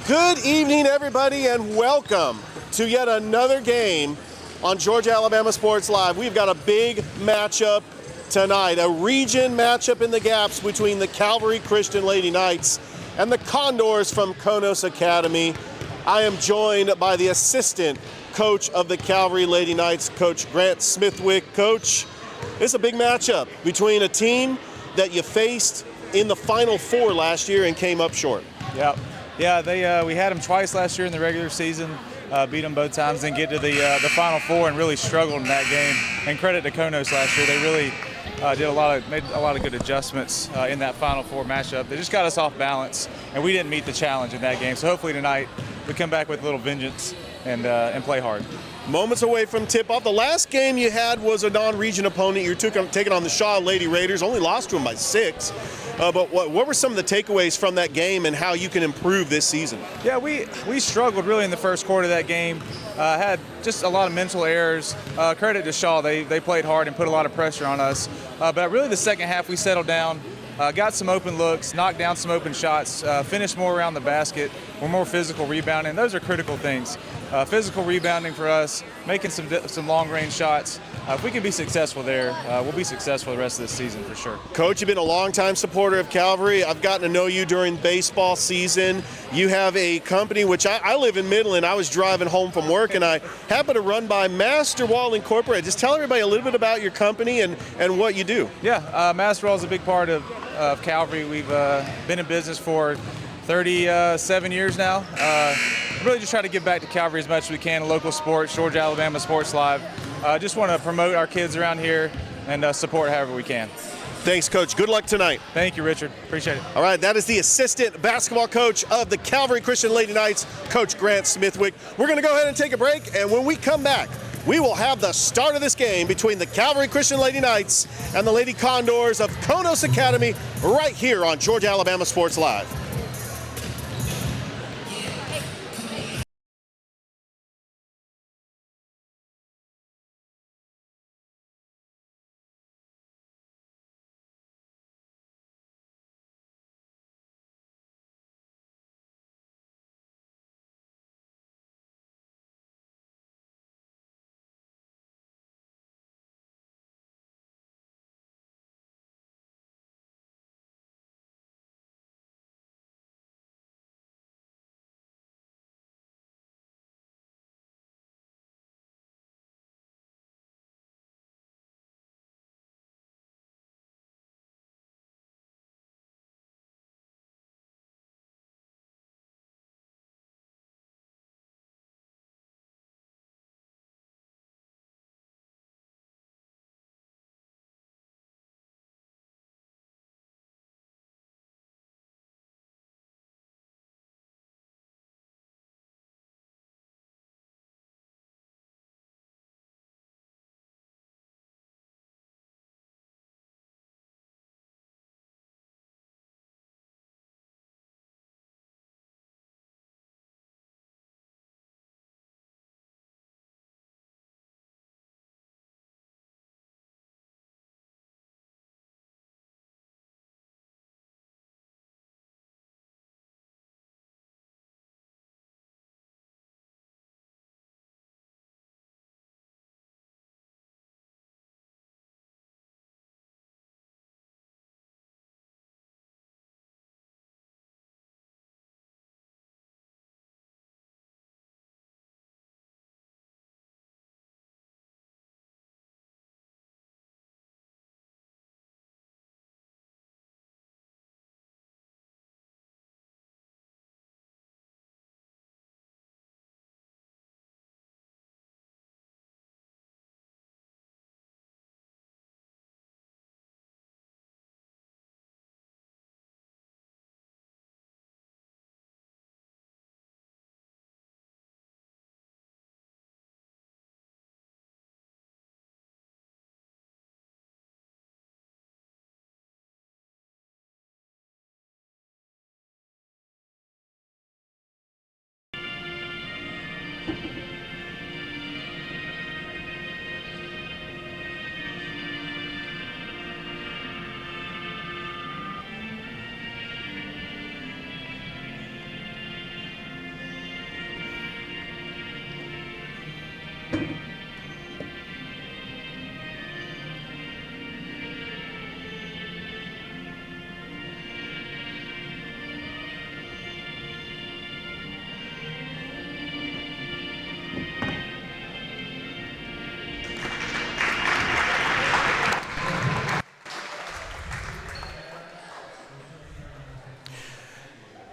Good evening, everybody, and welcome to yet another game on Georgia Alabama Sports Live. We've got a big matchup tonight, a region matchup in the gaps between the Calvary Christian Lady Knights and the Condors from Konos Academy. I am joined by the assistant coach of the Calvary Lady Knights, Coach Grant Smithwick. Coach, it's a big matchup between a team that you faced in the Final Four last year and came up short. Yeah, we had them twice last year in the regular season, beat them both times, then get to the Final Four and really struggled in that game. And credit to Konos last year, they really made a lot of good adjustments in that Final Four matchup. They just got us off balance, and we didn't meet the challenge in that game. So hopefully tonight we come back with a little vengeance and play hard. Moments away from tip-off. The last game you had was a non-region opponent. You're taking on the Shaw Lady Raiders. Only lost to them by 6. But what were some of the takeaways from that game and how you can improve this season? Yeah, we struggled really in the first quarter of that game. Had just a lot of mental errors. Credit to Shaw. They played hard and put a lot of pressure on us. But really the second half we settled down. Got some open looks, knocked down some open shots, finished more around the basket. We're more physical rebounding. Those are critical things. Physical rebounding for us, making some long-range shots. If we can be successful there, we'll be successful the rest of this season for sure. Coach, you've been a longtime supporter of Calvary. I've gotten to know you during baseball season. You have a company, which I live in Midland. I was driving home from work, and I happened to run by Master Wall Incorporated. Just tell everybody a little bit about your company and what you do. Yeah, Master Wall is a big part of Calvary. We've been in business for 37 years now. Really just try to give back to Calvary as much as we can in local sports, Georgia Alabama Sports Live. Just want to promote our kids around here and support however we can. Thanks, Coach. Good luck tonight. Thank you, Richard. Appreciate it. All right, that is the assistant basketball coach of the Calvary Christian Lady Knights, Coach Grant Smithwick. We're going to go ahead and take a break, and when we come back, we will have the start of this game between the Calvary Christian Lady Knights and the Lady Condors of Konos Academy right here on Georgia Alabama Sports Live.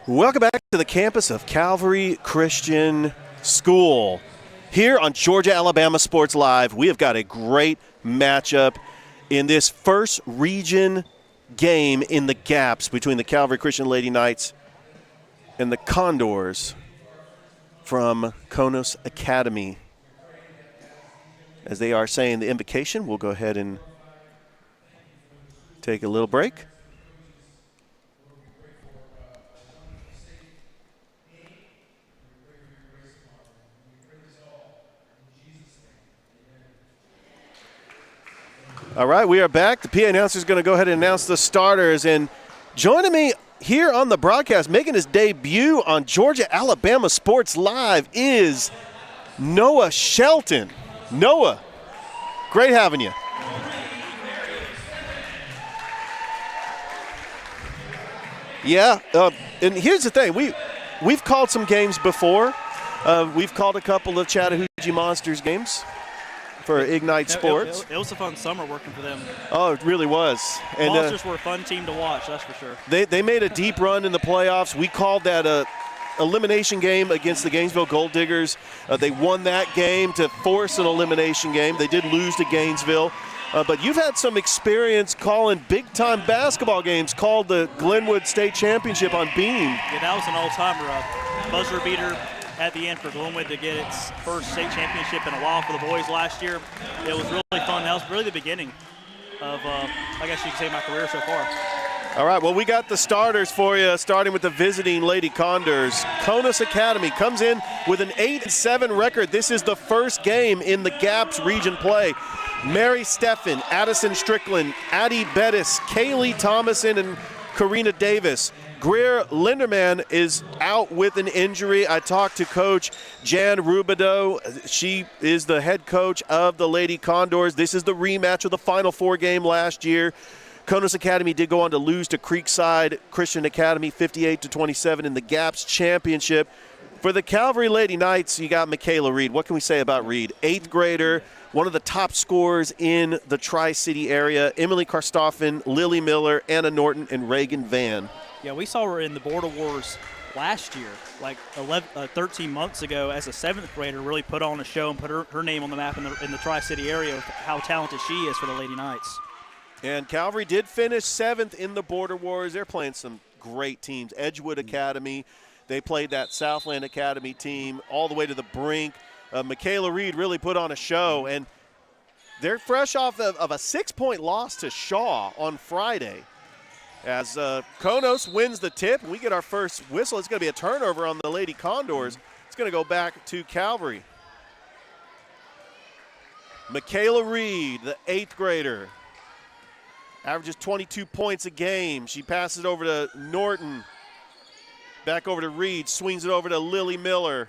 Welcome back to the campus of Calvary Christian School. Here on Georgia Alabama Sports Live, we have got a great matchup in this first region game in the gaps between the Calvary Christian Lady Knights and the Condors from Konos Academy. As they are saying the invocation, we'll go ahead and take a little break. All right, we are back. The PA announcer is going to go ahead and announce the starters. And joining me here on the broadcast, making his debut on Georgia Alabama Sports Live, is Noah Shelton. Noah, great having you. Yeah, and here's the thing. We've called some games before. We've called a couple of Chattahoochee Monsters games for Ignite Sports. It was a fun summer working for them. Oh, it really was. And Monsters were a fun team to watch, that's for sure. They made a deep run in the playoffs. We called that a elimination game against the Gainesville Gold Diggers. They won that game to force an elimination game. They did lose to Gainesville. But you've had some experience calling big-time basketball games, called the Glenwood State Championship on Beam. Yeah, that was an all-timer. Buzzer beater at the end for Glenwood to get its first state championship in a while for the boys last year. It was really fun. That was really the beginning of, I guess you could say, my career so far. All right, well, we got the starters for you, starting with the visiting Lady Condors. Konos Academy comes in with an 8-7 record. This is the first game in the GAPS region play. Mary Steffen, Addison Strickland, Addie Bettis, Kaylee Thomason, and Karina Davis. Greer Linderman is out with an injury. I talked to Coach Jan Rubidoux. She is the head coach of the Lady Condors. This is the rematch of the Final Four game last year. Konos Academy did go on to lose to Creekside Christian Academy 58-27 in the GAPS championship. For the Calvary Lady Knights, you got Michaela Reed. What can we say about Reed? 8th grader, one of the top scorers in the Tri-City area. Emily Karstoffen, Lily Miller, Anna Norton, and Reagan Van. Yeah, we saw her in the Border Wars last year, like 13 months ago, as a 7th grader, really put on a show and put her name on the map in the Tri-City area of how talented she is for the Lady Knights. And Calvary did finish 7th in the Border Wars. They're playing some great teams. Edgewood Academy, they played that Southland Academy team all the way to the brink. Michaela Reed really put on a show, and they're fresh off of a 6-point loss to Shaw on Friday. As Konos wins the tip, and we get our first whistle. It's going to be a turnover on the Lady Condors. It's going to go back to Calvary. Michaela Reed, the 8th grader, averages 22 points a game. She passes it over to Norton. Back over to Reed, swings it over to Lily Miller.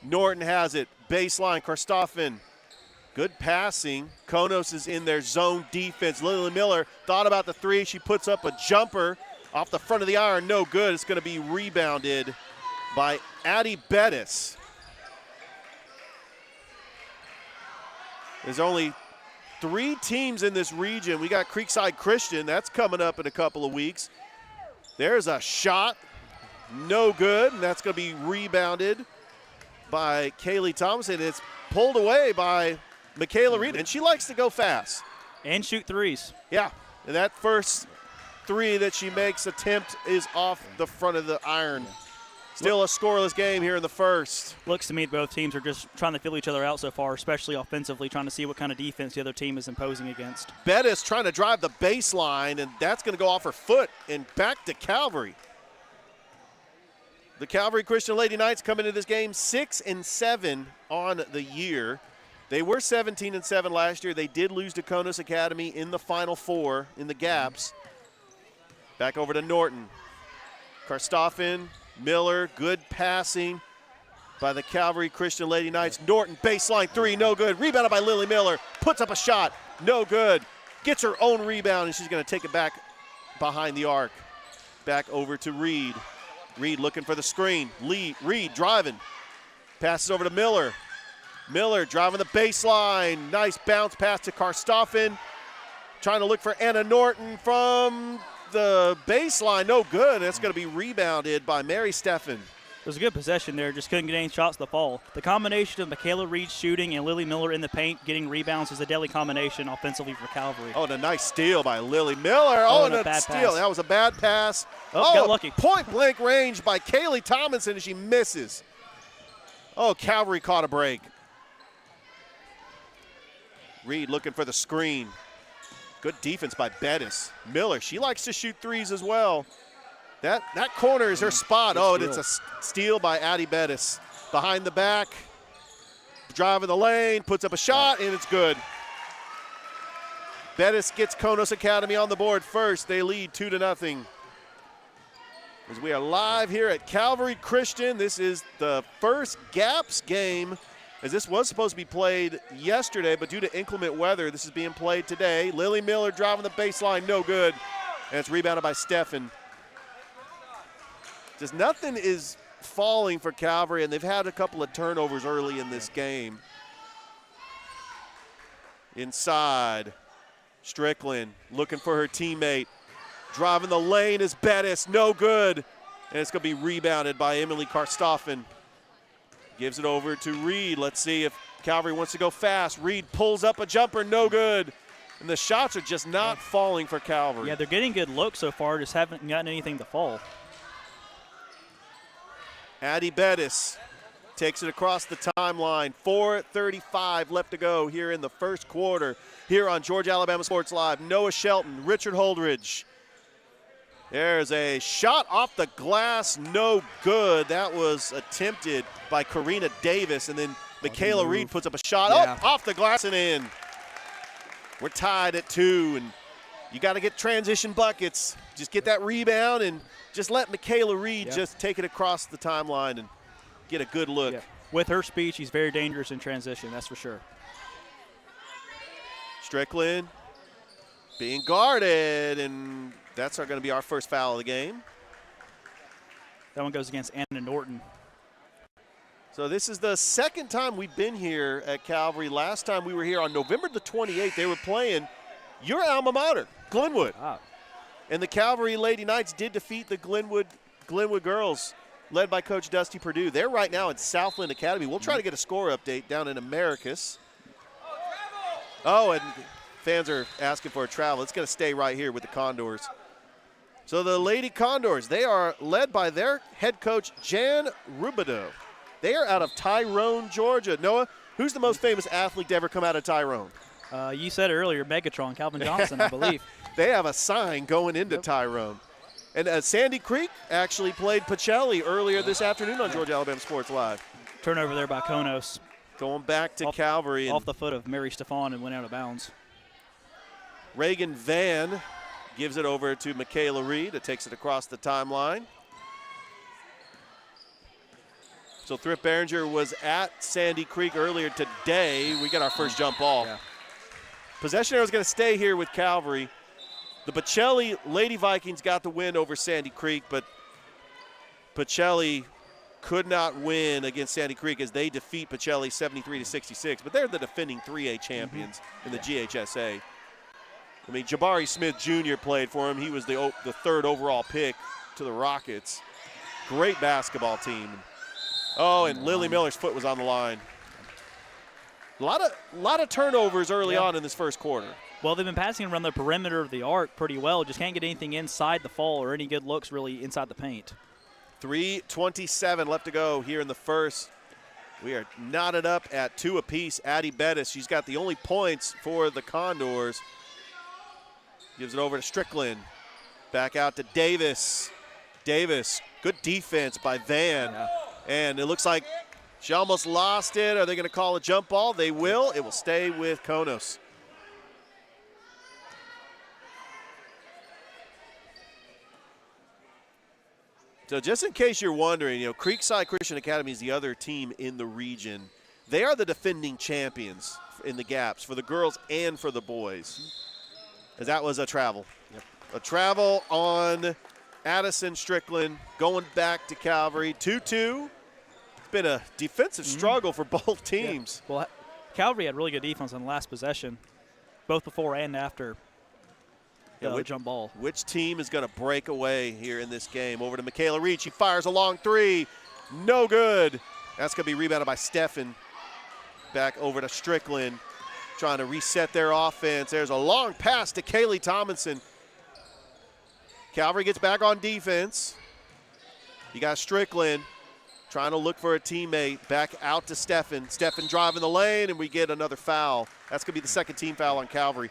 Norton has it, baseline, Karstoffen. Good passing. Konos is in their zone defense. Lily Miller thought about the three. She puts up a jumper off the front of the iron. No good. It's going to be rebounded by Addie Bettis. There's only 3 teams in this region. We got Creekside Christian. That's coming up in a couple of weeks. There's a shot. No good. And that's going to be rebounded by Kaylee Thompson. It's pulled away by Michaela Reed, and she likes to go fast. And shoot threes. Yeah, and that first 3 that she makes attempt is off the front of the iron. Still a scoreless game here in the first. Looks to me both teams are just trying to feel each other out so far, especially offensively, trying to see what kind of defense the other team is imposing against. Bettis trying to drive the baseline, and that's going to go off her foot and back to Calvary. The Calvary Christian Lady Knights come into this game 6-7 on the year. They were 17-7 last year. They did lose to Konos Academy in the Final Four in the GAPS. Back over to Norton. Karstoffen, Miller, good passing by the Calvary Christian Lady Knights. Norton, baseline 3, no good. Rebounded by Lily Miller, puts up a shot, no good. Gets her own rebound, and she's going to take it back behind the arc. Back over to Reed. Reed looking for the screen. Reed driving. Passes over to Miller. Miller driving the baseline. Nice bounce pass to Karstoffen. Trying to look for Anna Norton from the baseline, no good. That's going to be rebounded by Mary Steffen. It was a good possession there, just couldn't get any shots to fall. The combination of Michaela Reed shooting and Lily Miller in the paint getting rebounds is a deadly combination offensively for Calvary. Oh, and a nice steal by Lily Miller. Oh, and a bad steal. Pass. That was a bad pass. Got lucky. Point-blank range by Kaylee Tomlinson, and she misses. Oh, Calvary caught a break. Reed looking for the screen. Good defense by Bettis. Miller, she likes to shoot threes as well. That corner is her spot. Oh, and it's a steal by Addie Bettis. Behind the back, driving the lane, puts up a shot, and it's good. Bettis gets Konos Academy on the board first. They lead 2-0. As we are live here at Calvary Christian, this is the first GAPS game, as this was supposed to be played yesterday, but due to inclement weather, this is being played today. Lily Miller driving the baseline, no good. And it's rebounded by Steffen. Just nothing is falling for Calvary, and they've had a couple of turnovers early in this game. Inside, Strickland looking for her teammate. Driving the lane is Bettis, no good. And it's going to be rebounded by Emily Karstoffen. Gives it over to Reed. Let's see if Calvary wants to go fast. Reed pulls up a jumper, no good. And the shots are just not falling for Calvary. Yeah, they're getting good looks so far, just haven't gotten anything to fall. Addie Bettis takes it across the timeline. 4:35 left to go here in the first quarter here on Georgia Alabama Sports Live. Noah Shelton, Richard Holdridge. There's a shot off the glass, no good. That was attempted by Karina Davis, and then Michaela Reed puts up a shot. Oh, off the glass and in. We're tied at 2, and you got to get transition buckets. Just get that rebound and just let Michaela Reed just take it across the timeline and get a good look. Yeah. With her speed, she's very dangerous in transition, that's for sure. Strickland being guarded, and that's going to be our first foul of the game. That one goes against Anna Norton. So this is the second time we've been here at Calvary. Last time we were here on November the 28th, they were playing your alma mater, Glenwood. Ah. And the Calvary Lady Knights did defeat the Glenwood girls, led by Coach Dusty Perdue. They're right now at Southland Academy. We'll try to get a score update down in Americus. Oh, and fans are asking for a travel. It's going to stay right here with the Condors. So the Lady Condors, they are led by their head coach, Jan Rubidoux. They are out of Tyrone, Georgia. Noah, who's the most famous athlete to ever come out of Tyrone? You said it earlier, Megatron, Calvin Johnson, I believe. They have a sign going into Tyrone. And Sandy Creek actually played Pacelli earlier this afternoon on Georgia Alabama Sports Live. Turnover there by Konos. Going back to Calvary. Off the foot of Mary Stefan and went out of bounds. Reagan Van gives it over to Michaela Reed. That takes it across the timeline. So Thrift Behringer was at Sandy Creek earlier today. We got our first jump ball. Yeah. Possession arrow is going to stay here with Calvary. The Pacelli Lady Vikings got the win over Sandy Creek, but Pacelli could not win against Sandy Creek as they defeat Pacelli 73-66. But they're the defending 3A champions in the GHSA. I mean, Jabari Smith Jr. played for him. He was the third overall pick to the Rockets. Great basketball team. Oh, and Lily Miller's foot was on the line. A lot of turnovers early on in this first quarter. Well, they've been passing around the perimeter of the arc pretty well. Just can't get anything inside the fall or any good looks really inside the paint. 3:27 left to go here in the first. We are knotted up at 2 apiece. Addie Bettis, she's got the only points for the Condors. Gives it over to Strickland. Back out to Davis. Davis, good defense by Van. Yeah. And it looks like she almost lost it. Are they going to call a jump ball? They will. It will stay with Konos. So just in case you're wondering, Creekside Christian Academy is the other team in the region. They are the defending champions in the GAPS for the girls and for the boys. As that was a travel. Yep. A travel on Addison Strickland going back to Calvary. 2-2. It's been a defensive struggle for both teams. Yeah. Well, Calvary had really good defense on the last possession, both before and after. jump ball. Which team is going to break away here in this game? Over to Michaela Reed. She fires a long three. No good. That's going to be rebounded by Steffen. Back over to Strickland, trying to reset their offense. There's a long pass to Kaylee Tomlinson. Calvary gets back on defense. You got Strickland trying to look for a teammate. Back out to Steffen. Steffen driving the lane, and we get another foul. That's going to be the second team foul on Calvary.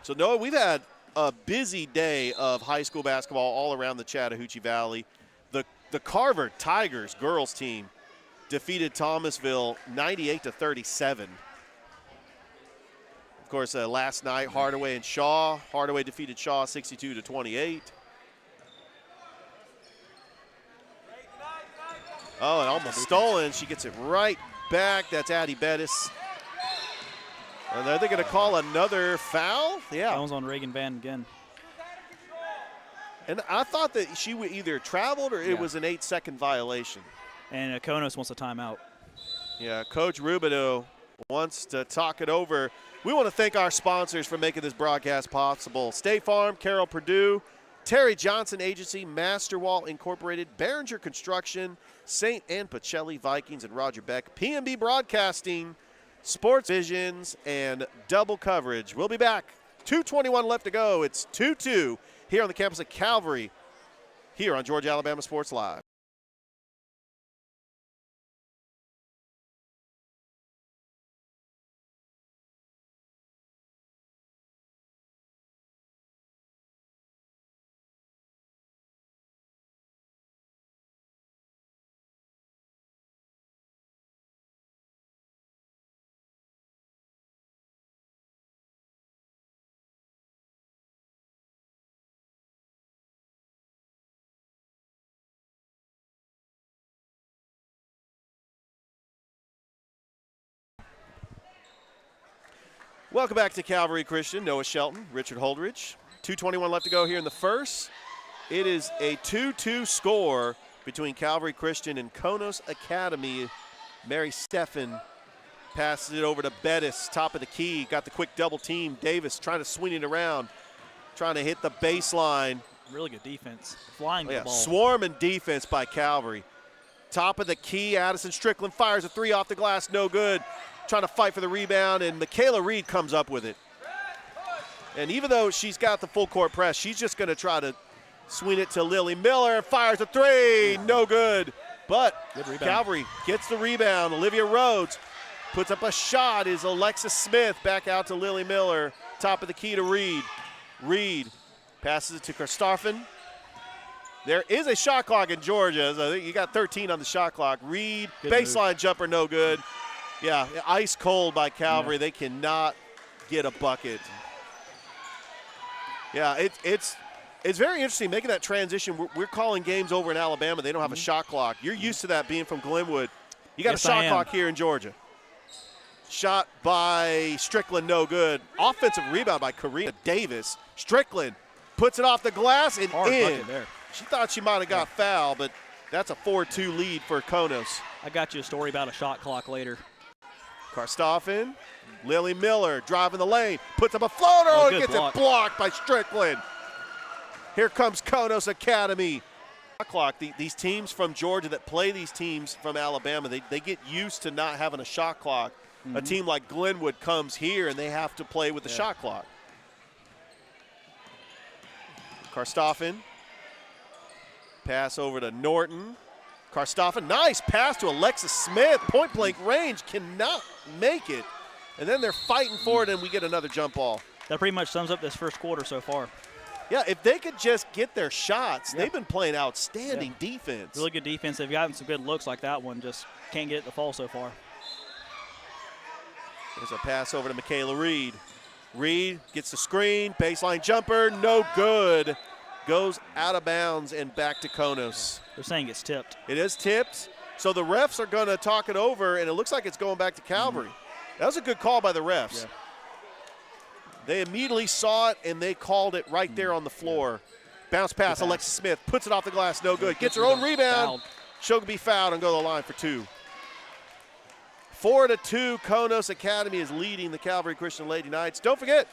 So, Noah, we've had a busy day of high school basketball all around the Chattahoochee Valley. The Carver Tigers girls team defeated Thomasville 98-37. Of course, last night, Hardaway and Shaw. Hardaway defeated Shaw 62-28. Oh, and almost stolen. She gets it right back. That's Addie Bettis. And are they going to call another foul? Yeah. That one's on Reagan Van again. And I thought that she would either traveled or it was an 8-second violation. And Konos wants a timeout. Yeah, Coach Rubino wants to talk it over. We want to thank our sponsors for making this broadcast possible. State Farm, Carroll Purdue, Terry Johnson Agency, Masterwall Incorporated, Behringer Construction, St. Anne Pacelli Vikings, and Roger Beck, PMB Broadcasting, Sports Visions, and Double Coverage. We'll be back. 2:21 left to go. It's 2-2 here on the campus of Calvary, here on Georgia Alabama Sports Live. Welcome back to Calvary Christian. Noah Shelton, Richard Holdridge. 2:21 left to go here in the first. It is a 2-2 score between Calvary Christian and Konos Academy. Mary Steffen passes it over to Bettis, top of the key. Got the quick double team. Davis trying to swing it around, trying to hit the baseline. Really good defense. Flying the ball. Swarming defense by Calvary. Top of the key, Addison Strickland fires a three off the glass, no good. Trying to fight for the rebound, and Michaela Reed comes up with it. And even though she's got the full court press, she's just going to try to swing it to Lily Miller. Fires a three, no good. But Calvary gets the rebound. Olivia Rhodes puts up a shot. Is Alexis Smith back out to Lily Miller. Top of the key to Reed. Reed passes it to Karstaffen. There is a shot clock in Georgia. So you got 13 on the shot clock. Reed, good baseline move. Jumper, no good. Yeah, ice cold by Calvary. Yeah. They cannot get a bucket. Yeah, it's very interesting making that transition. We're calling games over in Alabama. They don't have a shot clock. You're used to that being from Glenwood. You got a shot clock here in Georgia. Shot by Strickland, no good. Offensive rebound by Karina Davis. Strickland puts it off the glass and hard in. There. She thought she might have got fouled, but that's a 4-2 lead for Konos. I got you a story about a shot clock later. Karstaffen, Lily Miller driving the lane, puts up a floater, gets it blocked by Strickland. Here comes Konos Academy. Shot clock. These teams from Georgia that play these teams from Alabama, they get used to not having a shot clock. A team like Glenwood comes here and they have to play with the shot clock. Karstaffen, pass over to Norton. Karstaffen, nice pass to Alexis Smith. Point blank range, cannot make it. And then they're fighting for it, and we get another jump ball. That pretty much sums up this first quarter so far. Yeah, if they could just get their shots, they've been playing outstanding defense. Really good defense. They've gotten some good looks like that one, just can't get it to fall so far. There's a pass over to Michaela Reed. Reed gets the screen, baseline jumper, no good. Goes out of bounds and back to Konos. They're saying it's tipped. It is tipped. So the refs are going to talk it over, and it looks like it's going back to Calvary. That was a good call by the refs. Yeah. They immediately saw it, and they called it right there on the floor. Bounce pass, Alexis Smith puts it off the glass, no good. Gets her own rebound. She'll be fouled and go to the line for two. 4-2, Konos Academy is leading the Calvary Christian Lady Knights. Don't forget,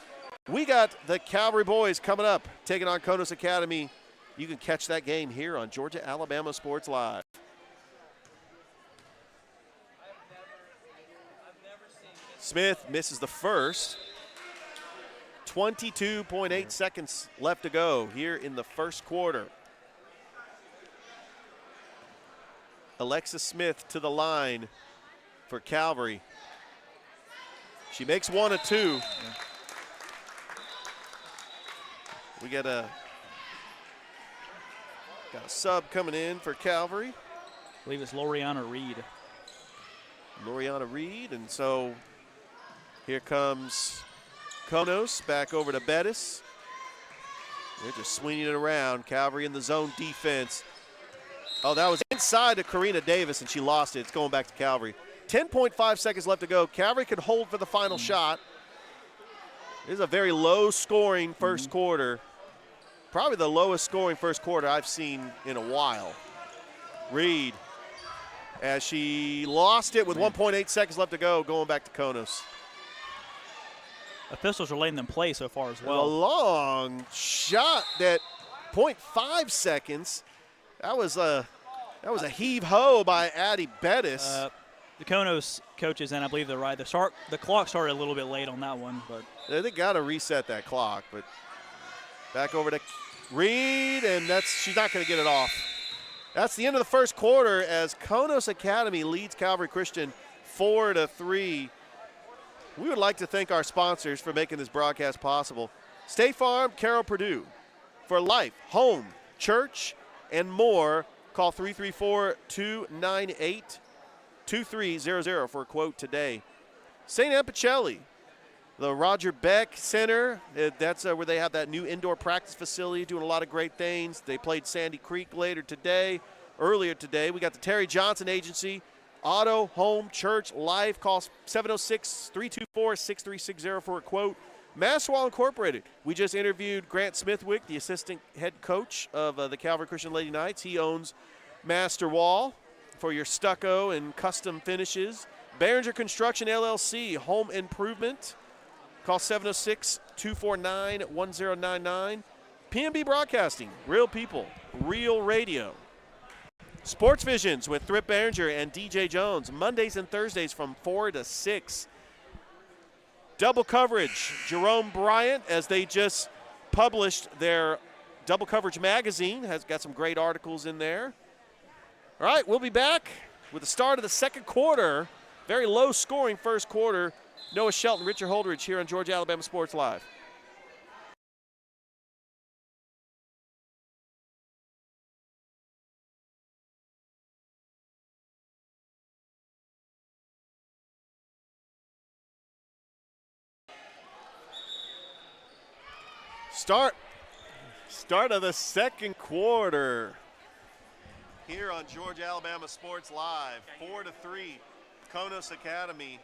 We got the Calvary boys coming up, taking on Konos Academy. You can catch that game here on Georgia Alabama Sports Live. Smith misses the first. 22.8 seconds left to go here in the first quarter. Alexis Smith to the line for Calvary. She makes one of two. We got a sub coming in for Calvary. I believe it's Loriana Reed. Loriana Reed, and so here comes Konos back over to Bettis. They're just swinging it around. Calvary in the zone defense. Oh, that was inside to Karina Davis, and she lost it. It's going back to Calvary. 10.5 seconds left to go. Calvary could hold for the final shot. This is a very low-scoring first quarter. Probably the lowest scoring first quarter I've seen in a while. Reed, as she lost it with 1.8 seconds left to go, going back to Konos. Officials are letting them play so far as A well. long shot that 0.5 seconds. That was a heave-ho by Addie Bettis. The Konos coaches, and I believe they're right. The clock started a little bit late on that one, but They got to reset that clock. But back over to Reed, and she's not going to get it off. That's the end of the first quarter as Konos Academy leads Calvary Christian 4-3. We would like to thank our sponsors for making this broadcast possible. State Farm, Carroll Purdue. For life, home, church, and more, call 334-298-2300 for a quote today. St. Anne Pacelli, the Roger Beck Center, that's where they have that new indoor practice facility, doing a lot of great things. They played Sandy Creek earlier today. We got the Terry Johnson Agency, auto, home, church, life. Call 706-324-6360 for a quote. Masswell Incorporated. We just interviewed Grant Smithwick, the assistant head coach of the Calvary Christian Lady Knights. He owns Master Wall for your stucco and custom finishes. Behringer Construction LLC, home improvement. Call 706-249-1099. PNB Broadcasting, real people, real radio. Sports Visions with Thrip Behringer and DJ Jones, Mondays and Thursdays from 4 to 6. Double coverage, Jerome Bryant, as they just published their Double Coverage magazine, has got some great articles in there. All right, we'll be back with the start of the second quarter. Very low scoring first quarter. Noah Shelton, Richard Holdridge here on Georgia Alabama Sports Live. Start of the second quarter here on Georgia Alabama Sports Live. 4-3, Konos Academy.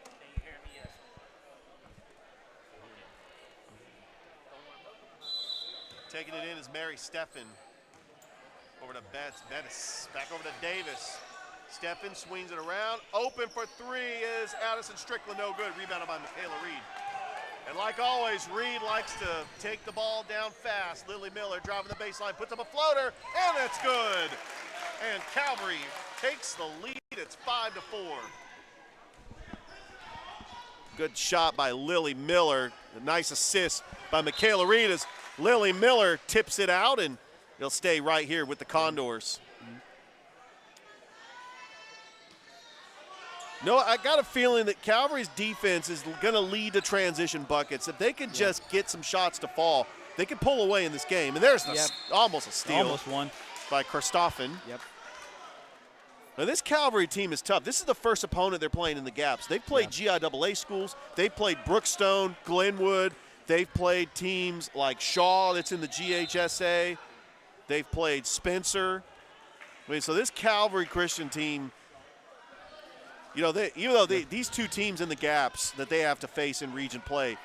Taking it in is Mary Steffen. Over to Bettis. Back over to Davis. Steffen swings it around. Open for three is Addison Strickland. No good. Rebounded by Michaela Reed. And like always, Reed likes to take the ball down fast. Lily Miller driving the baseline, puts up a floater, and it's good. And Calvary takes the lead. It's 5-4. Good shot by Lily Miller. A nice assist by Michaela Reed as Lily Miller tips it out, and they'll stay right here with the Condors. No, I got a feeling that Calvary's defense is going to lead to transition buckets. If they can just get some shots to fall, they can pull away in this game. And there's almost a steal. Almost one. By Kristoffen. Yep. Now, this Calvary team is tough. This is the first opponent they're playing in the gaps. They've played GIAA schools. They've played Brookstone, Glenwood. They've played teams like Shaw that's in the GHSA. They've played Spencer. I mean, so this Calvary Christian team, you know, even though these two teams in the gaps that they have to face in region play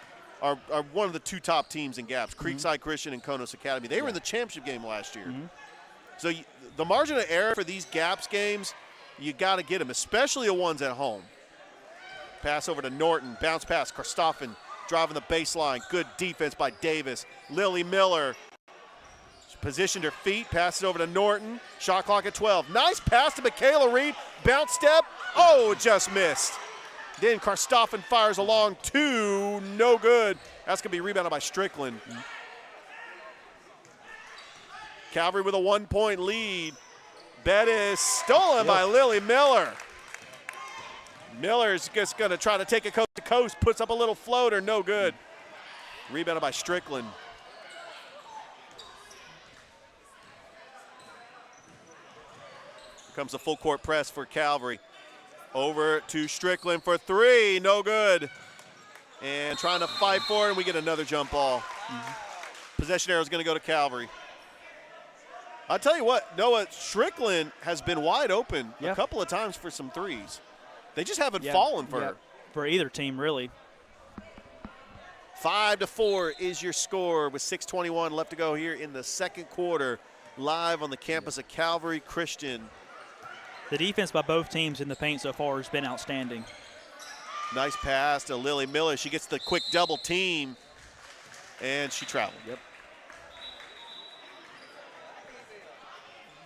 are one of the two top teams in gaps, Creekside Christian and Konos Academy. They were in the championship game last year. So the margin of error for these gaps games, you got to get them, especially the ones at home. Pass over to Norton, bounce pass, Kristoffen driving the baseline. Good defense by Davis. Lily Miller positioned her feet, passed it over to Norton. Shot clock at 12. Nice pass to Michaela Reed. Bounce step. Oh, just missed. Then Karstoffen fires along 2. No good. That's going to be rebounded by Strickland. Calvary with a 1-point lead. Bettis stolen by Lily Miller. Miller's just going to try to take it coast to coast. Puts up a little floater. No good. Rebounded by Strickland. Comes a full court press for Calvary. Over to Strickland for 3, no good. And trying to fight for it, and we get another jump ball. Possession arrow is going to go to Calvary. I'll tell you what, Noah, Strickland has been wide open a couple of times for some threes. They just haven't fallen for her. For either team, really. 5-4 is your score with 6:21 left to go here in the second quarter, live on the campus of Calvary Christian. The defense by both teams in the paint so far has been outstanding. Nice pass to Lily Miller. She gets the quick double team, and she traveled.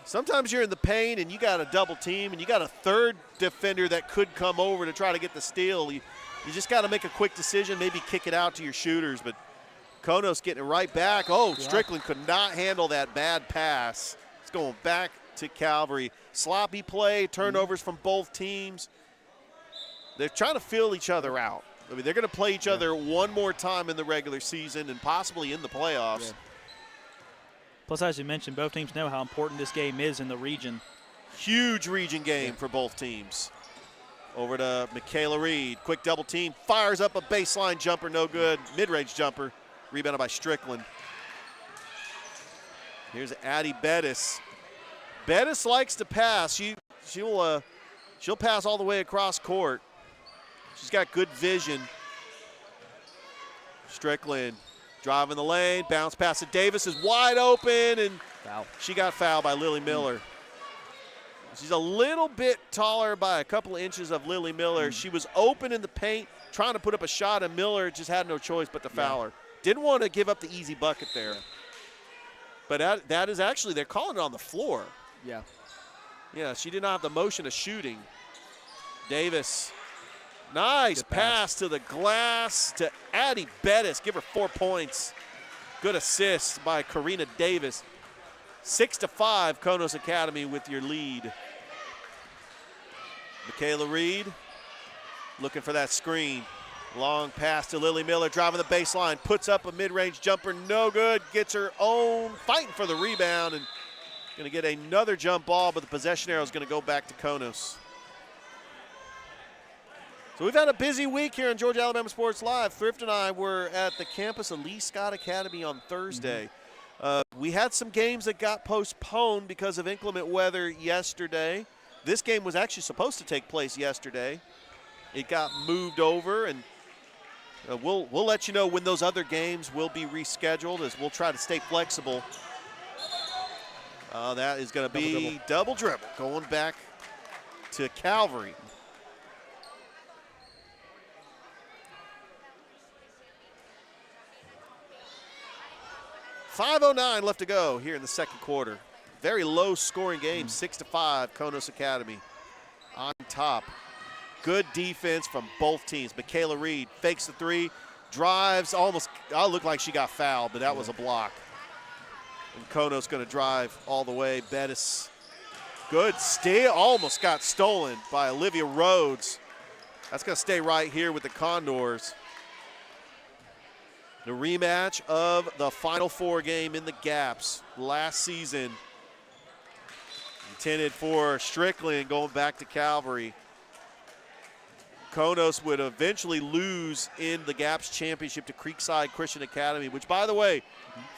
Sometimes you're in the paint and you got a double team and you got a third defender that could come over to try to get the steal. You just got to make a quick decision, maybe kick it out to your shooters, but Konos getting it right back. Oh, Strickland could not handle that bad pass. It's going back to Calvary. Sloppy play, turnovers from both teams. They're trying to feel each other out. I mean, they're going to play each other one more time in the regular season and possibly in the playoffs. Plus, as you mentioned, both teams know how important this game is in the region. Huge region game for both teams. Over to Michaela Reed. Quick double team. Fires up a baseline jumper. No good. Mid-range jumper. Rebounded by Strickland. Here's Addie Bettis. Bettis likes to pass. She'll pass all the way across court. She's got good vision. Strickland driving the lane. Bounce pass to Davis is wide open, and she got fouled by Lily Miller. She's a little bit taller by a couple of inches of Lily Miller. She was open in the paint, trying to put up a shot, and Miller just had no choice but to foul her. Didn't want to give up the easy bucket there. But that is actually, they're calling it on the floor. Yeah, she did not have the motion of shooting. Davis, nice pass to the glass to Addie Bettis. Give her 4 points. Good assist by Karina Davis. 6-5, Konos Academy with your lead. Michaela Reed looking for that screen. Long pass to Lily Miller, driving the baseline, puts up a mid-range jumper, no good, gets her own, fighting for the rebound, and going to get another jump ball, but the possession arrow is going to go back to Konos. So we've had a busy week here on Georgia Alabama Sports Live. Thrift and I were at the campus of Lee Scott Academy on Thursday. We had some games that got postponed because of inclement weather yesterday. This game was actually supposed to take place yesterday. It got moved over, and we'll let you know when those other games will be rescheduled, as we'll try to stay flexible. That is going to be double dribble going back to Calvary. .509 left to go here in the second quarter. Very low scoring game, 6-5, Konos Academy on top. Good defense from both teams. Michaela Reed fakes the three, drives, almost looked like she got fouled, but that was a block. And Konos going to drive all the way. Bettis, good steal, almost got stolen by Olivia Rhodes. That's going to stay right here with the Condors. The rematch of the Final Four game in the Gaps last season. Intended for Strickland going back to Calvary. Konos would eventually lose in the Gaps Championship to Creekside Christian Academy, which, by the way,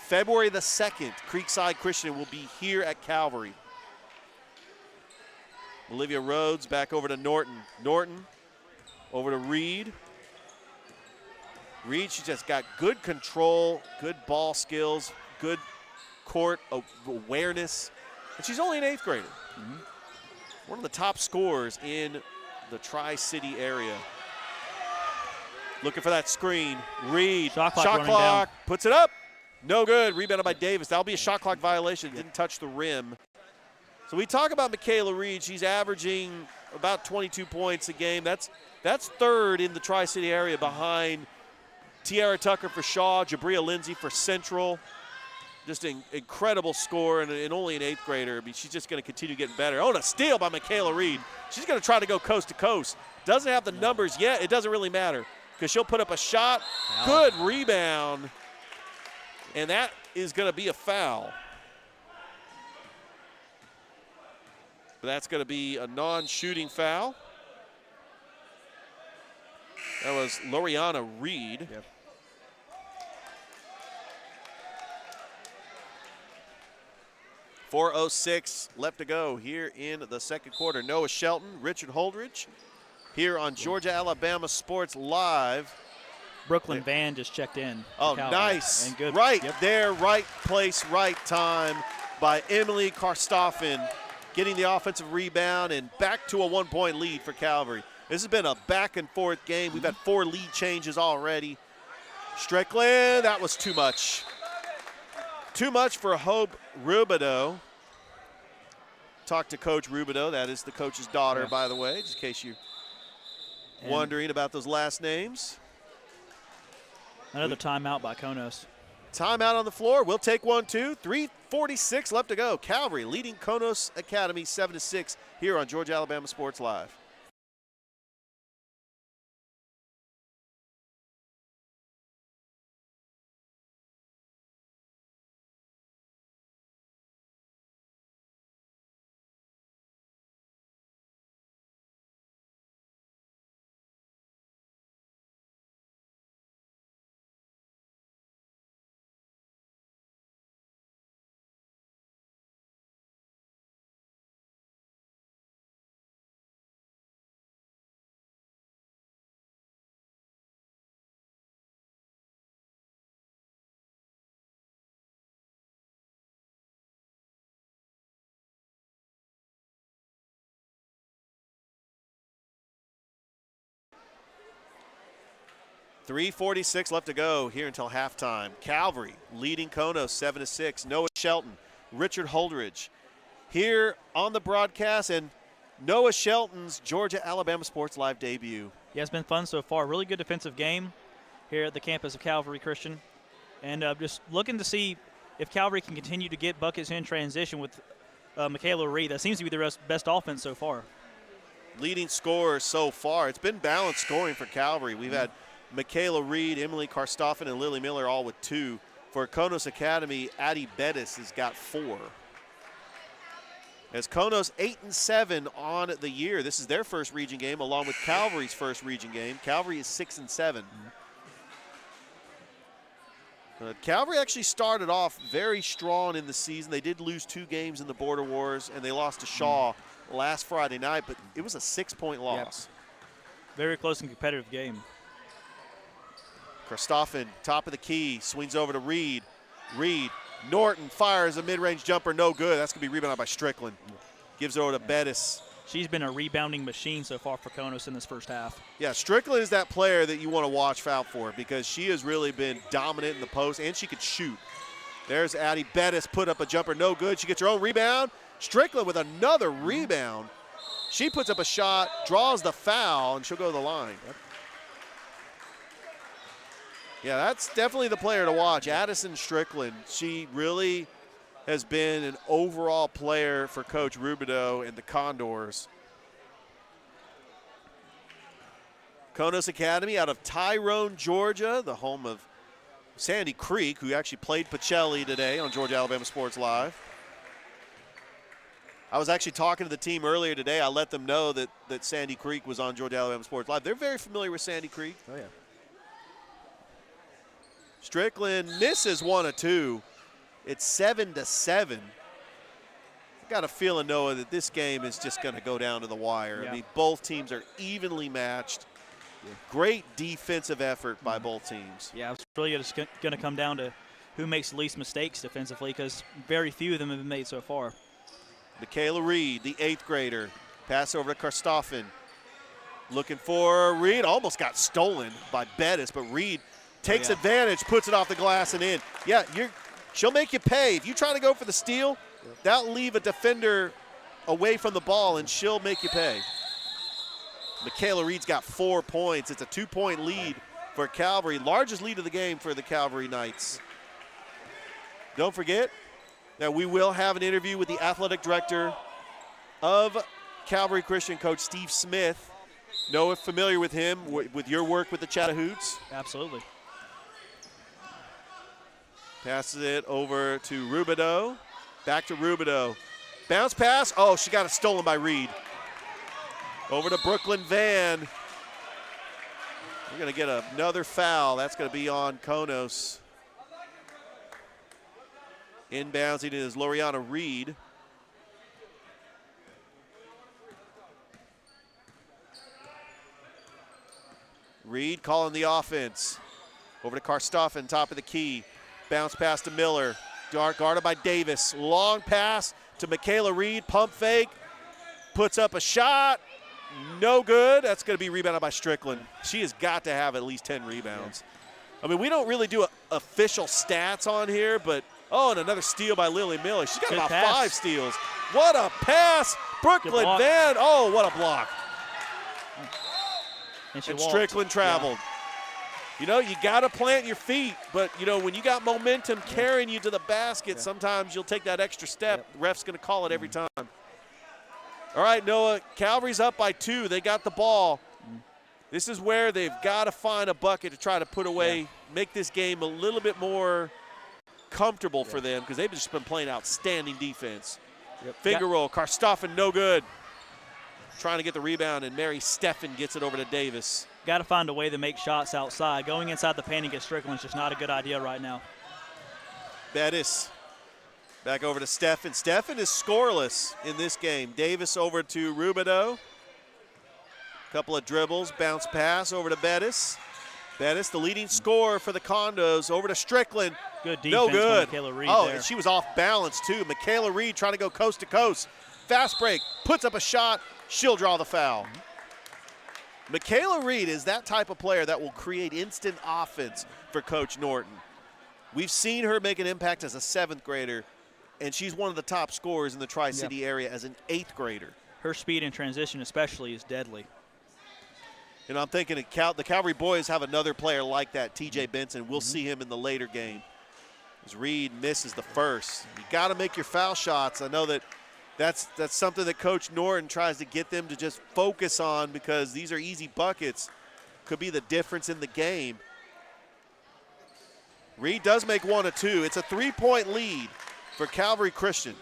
February the 2nd, Creekside Christian will be here at Calvary. Olivia Rhodes back over to Norton. Norton over to Reed. Reed, she just got good control, good ball skills, good court awareness. And she's only an 8th grader. One of the top scorers in the Tri-City area. Looking for that screen. Reed. Shot clock Puts it up. No good. Rebounded by Davis. That'll be a shot clock violation. It didn't touch the rim. So we talk about Michaela Reed. She's averaging about 22 points a game. That's third in the Tri-City area behind Tiara Tucker for Shaw, Jabria Lindsay for Central. Just an incredible score and only an 8th grader. I mean, she's just going to continue getting better. Oh, and a steal by Michaela Reed. She's going to try to go coast to coast. Doesn't have the numbers yet. It doesn't really matter because she'll put up a shot. Good rebound. And that is going to be a foul. But that's going to be a non-shooting foul. That was Loriana Reed. Yep. 4:06 left to go here in the second quarter. Noah Shelton, Richard Holdridge here on Georgia Alabama Sports Live. Brooklyn Van just checked in. Oh, Calvary. nice. And good. Right Yep. there, right place, right time by Emily Karstoffen, getting the offensive rebound and back to a 1-point lead for Calvary. This has been a back-and-forth game. We've had 4 lead changes already. Strickland, that was too much. Too much for Hope Rubidoux. Talk to Coach Rubidoux. That is the coach's daughter, by the way, just in case you're wondering about those last names. Another timeout by Konos. Timeout on the floor. We'll take 1, 2, 3:46 left to go. Calvary leading Konos Academy 7-6 here on Georgia Alabama Sports Live. .346 left to go here until halftime. Calvary leading Konos 7-6. Noah Shelton, Richard Holdridge here on the broadcast, and Noah Shelton's Georgia Alabama Sports Live debut. Yeah, it's been fun so far. Really good defensive game here at the campus of Calvary Christian. And just looking to see if Calvary can continue to get buckets in transition with Michaela Reed. That seems to be the best offense so far. Leading scorers so far. It's been balanced scoring for Calvary. We've had Michaela Reed, Emily Karstoffen, and Lily Miller all with 2. For Konos Academy, Addie Bettis has got 4. As Konos 8-7 on the year. This is their first region game along with Calvary's first region game. Calvary is 6-7. Calvary actually started off very strong in the season. They did lose 2 games in the Border Wars, and they lost to Shaw last Friday night, but it was a 6-point loss. Yep. Very close and competitive game. Karstoffen, top of the key, swings over to Reed. Reed, Norton fires a mid-range jumper, no good. That's going to be rebounded by Strickland. Gives it over to Bettis. She's been a rebounding machine so far for Konos in this first half. Yeah, Strickland is that player that you want to watch out for because she has really been dominant in the post, and she could shoot. There's Addie Bettis, put up a jumper, no good. She gets her own rebound. Strickland with another rebound. She puts up a shot, draws the foul, and she'll go to the line. Yep. Yeah, that's definitely the player to watch. Addison Strickland, she really has been an overall player for Coach Rubidoux and the Condors. Konos Academy out of Tyrone, Georgia, the home of Sandy Creek, who actually played Pacelli today on Georgia Alabama Sports Live. I was actually talking to the team earlier today. I let them know that Sandy Creek was on Georgia Alabama Sports Live. They're very familiar with Sandy Creek. Oh, yeah. Strickland misses 1 of 2. It's 7-7. I got a feeling, Noah, that this game is just going to go down to the wire. Yeah. I mean, both teams are evenly matched. Yeah. Great defensive effort by both teams. Yeah, it's really just going to come down to who makes the least mistakes defensively because very few of them have been made so far. Michaela Reed, the 8th grader. Pass over to Karstoffen. Looking for Reed. Almost got stolen by Bettis, but Reed takes advantage, puts it off the glass and in. Yeah, she'll make you pay. If you try to go for the steal, that'll leave a defender away from the ball, and she'll make you pay. Michaela Reed's got 4 points. It's a 2-point lead for Calvary. Largest lead of the game for the Calvary Knights. Don't forget that we will have an interview with the athletic director of Calvary Christian, Coach Steve Smith. Noah, familiar with him, with your work with the Chattahoots? Absolutely. Passes it over to Rubidoux. Back to Rubidoux. Bounce pass. Oh, she got it stolen by Reed. Over to Brooklyn Van. We're going to get another foul. That's going to be on Konos. Inbounds it is Loriana Reed. Reed calling the offense. Over to Karstoffen, top of the key. Bounce pass to Miller. Guarded by Davis. Long pass to Michaela Reed. Pump fake. Puts up a shot. No good. That's going to be rebounded by Strickland. She has got to have at least 10 rebounds. I mean, we don't really do official stats on here, but and another steal by Lily Miller. She's got Good about pass. 5 steals. What a pass. Brooklyn Van. Oh, what a block. And Strickland traveled. You know, you got to plant your feet, but, you know, when you got momentum carrying you to the basket, sometimes you'll take that extra step. The ref's going to call it every time. All right, Noah, Calvary's up by 2. They got the ball. This is where they've got to find a bucket to try to put away, make this game a little bit more comfortable for them, because they've just been playing outstanding defense. Finger roll, Karstoffen, no good. Trying to get the rebound, and Mary Steffen gets it over to Davis. Got to find a way to make shots outside. Going inside the paint and get Strickland is just not a good idea right now. Bettis back over to Steffen. Steffen is scoreless in this game. Davis over to Rubidoux. Couple of dribbles, bounce pass over to Bettis. Bettis, the leading scorer for the Condos, over to Strickland. Good defense no good. by Michaela Reed there. And she was off balance too. Michaela Reed trying to go coast to coast. Fast break, puts up a shot. She'll draw the foul. Michaela Reed is that type of player that will create instant offense for Coach Norton. We've seen her make an impact as a 7th grader, and she's one of the top scorers in the Tri-City area as an 8th grader. Her speed in transition especially is deadly. And I'm thinking the Calvary boys have another player like that, TJ Benson. We'll see him in the later game. As Reed misses the first. You got to make your foul shots. I know that's something that Coach Norton tries to get them to just focus on, because these are easy buckets. Could be the difference in the game. Reed does make 1 of 2. It's a 3-point lead for Calvary Christian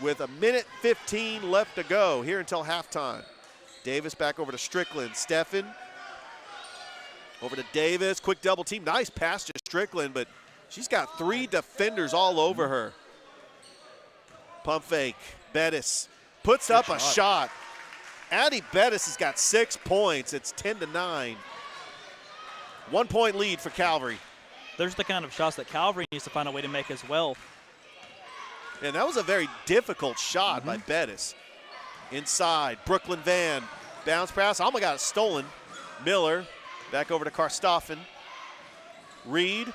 with 1:15 left to go here until halftime. Davis back over to Strickland. Steffen over to Davis. Quick double team. Nice pass to Strickland, but she's got 3 defenders all over her. Pump fake. Bettis puts up a shot. Addie Bettis has got 6 points. It's 10-9. 1-point lead for Calvary. There's the kind of shots that Calvary needs to find a way to make as well. And that was a very difficult shot by Bettis. Inside, Brooklyn Van. Bounce pass. Oh my God, it's stolen. Miller back over to Karstoffen. Reed,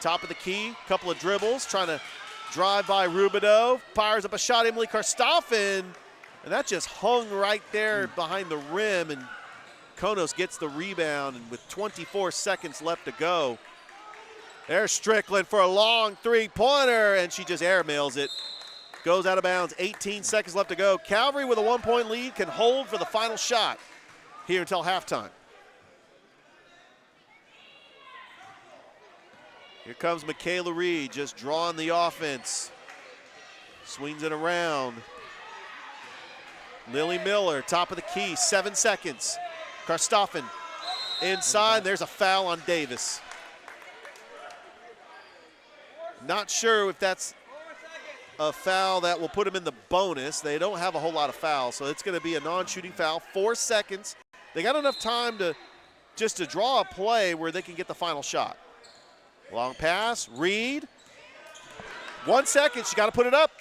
top of the key. Couple of dribbles, trying to drive by Rubidoux. Fires up a shot, Emily Karstoffen. And that just hung right there behind the rim. And Konos gets the rebound. And with 24 seconds left to go, there's Strickland for a long 3-pointer. And she just airmails it. Goes out of bounds, 18 seconds left to go. Calvary with a 1-point lead can hold for the final shot here until halftime. Here comes Michaela Reed, just drawing the offense. Swings it around. Lily Miller, top of the key, 7 seconds. Karstoffen inside, there's a foul on Davis. Not sure if that's a foul that will put him in the bonus. They don't have a whole lot of fouls, so it's going to be a non-shooting foul. 4 seconds. They got enough time to draw a play where they can get the final shot. Long pass, Reed. 1 second, she got to put it up.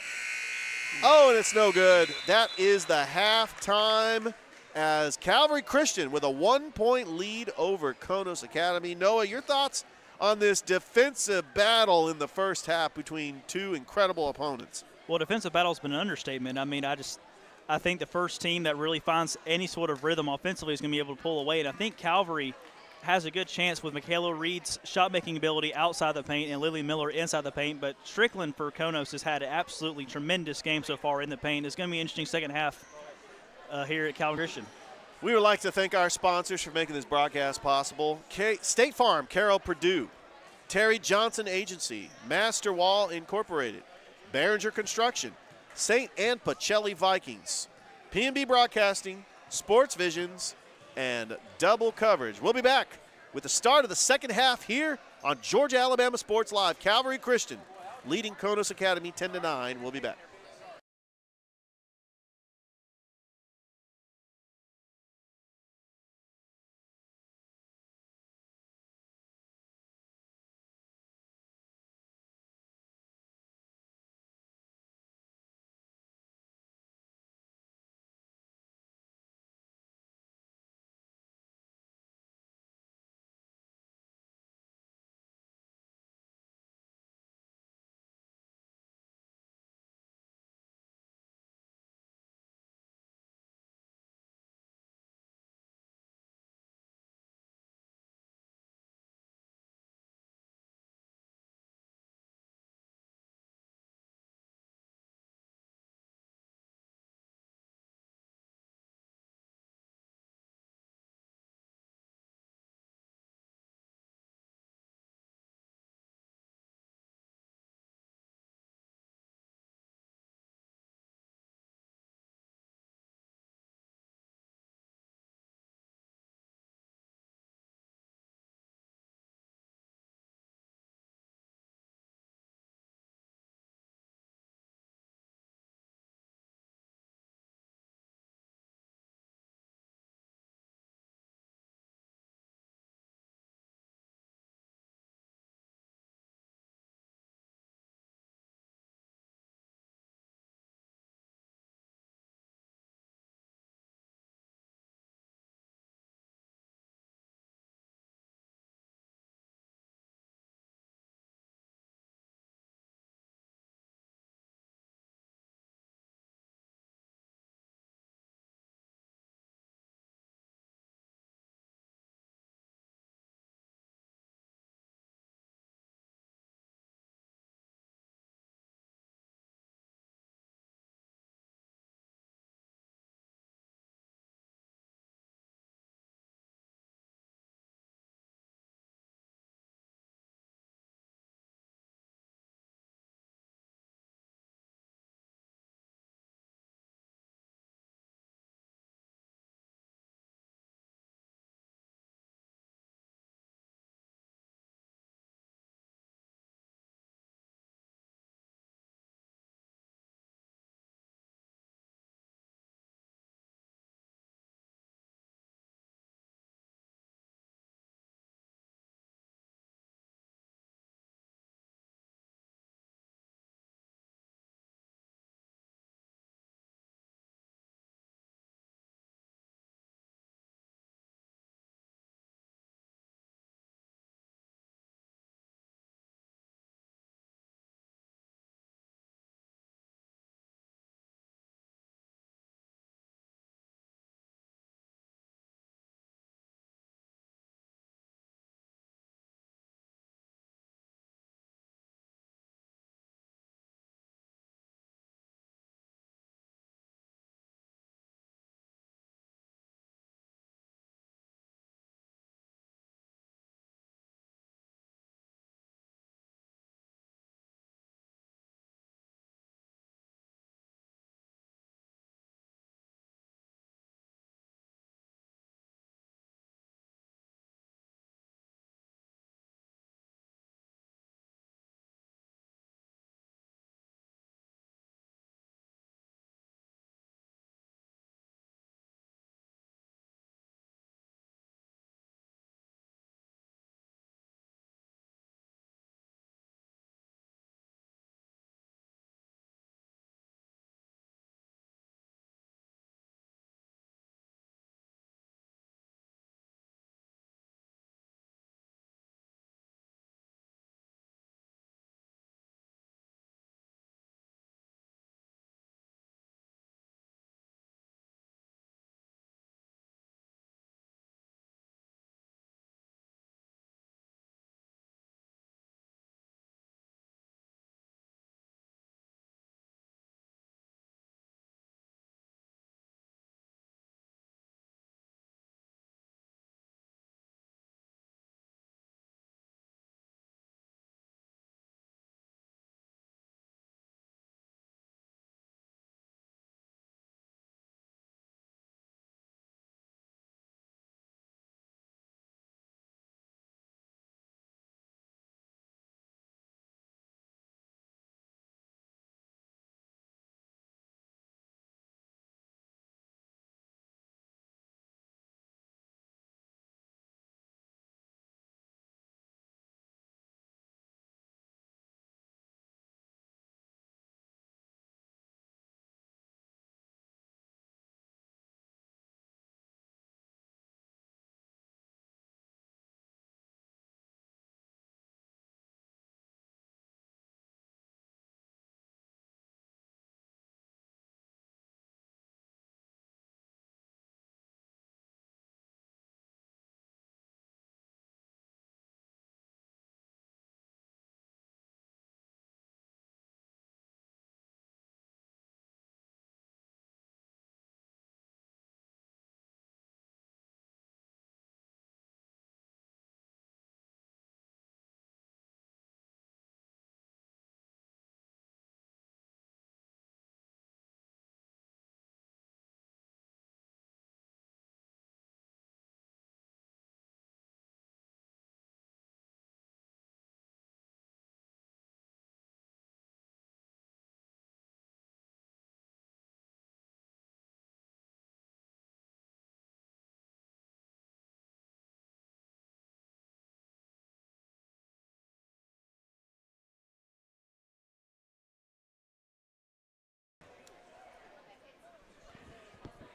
Oh, and it's no good. That is the halftime as Calvary Christian with a 1-point lead over Konos Academy. Noah, your thoughts on this defensive battle in the first half between two incredible opponents? Well, defensive battle has been an understatement. I mean, I think the first team that really finds any sort of rhythm offensively is going to be able to pull away. And I think Calvary has a good chance with Michaela Reed's shot-making ability outside the paint and Lily Miller inside the paint. But Strickland for Konos has had an absolutely tremendous game so far in the paint. It's going to be an interesting second half here at Calvary Christian. We would like to thank our sponsors for making this broadcast possible. State Farm, Carroll Purdue, Terry Johnson Agency, Master Wall Incorporated, Behringer Construction, St. Anne Pacelli Vikings, P&B Broadcasting, Sports Visions, and Double Coverage. We'll be back with the start of the second half here on Georgia Alabama Sports Live. Calvary Christian leading Konos Academy 10-9. We'll be back.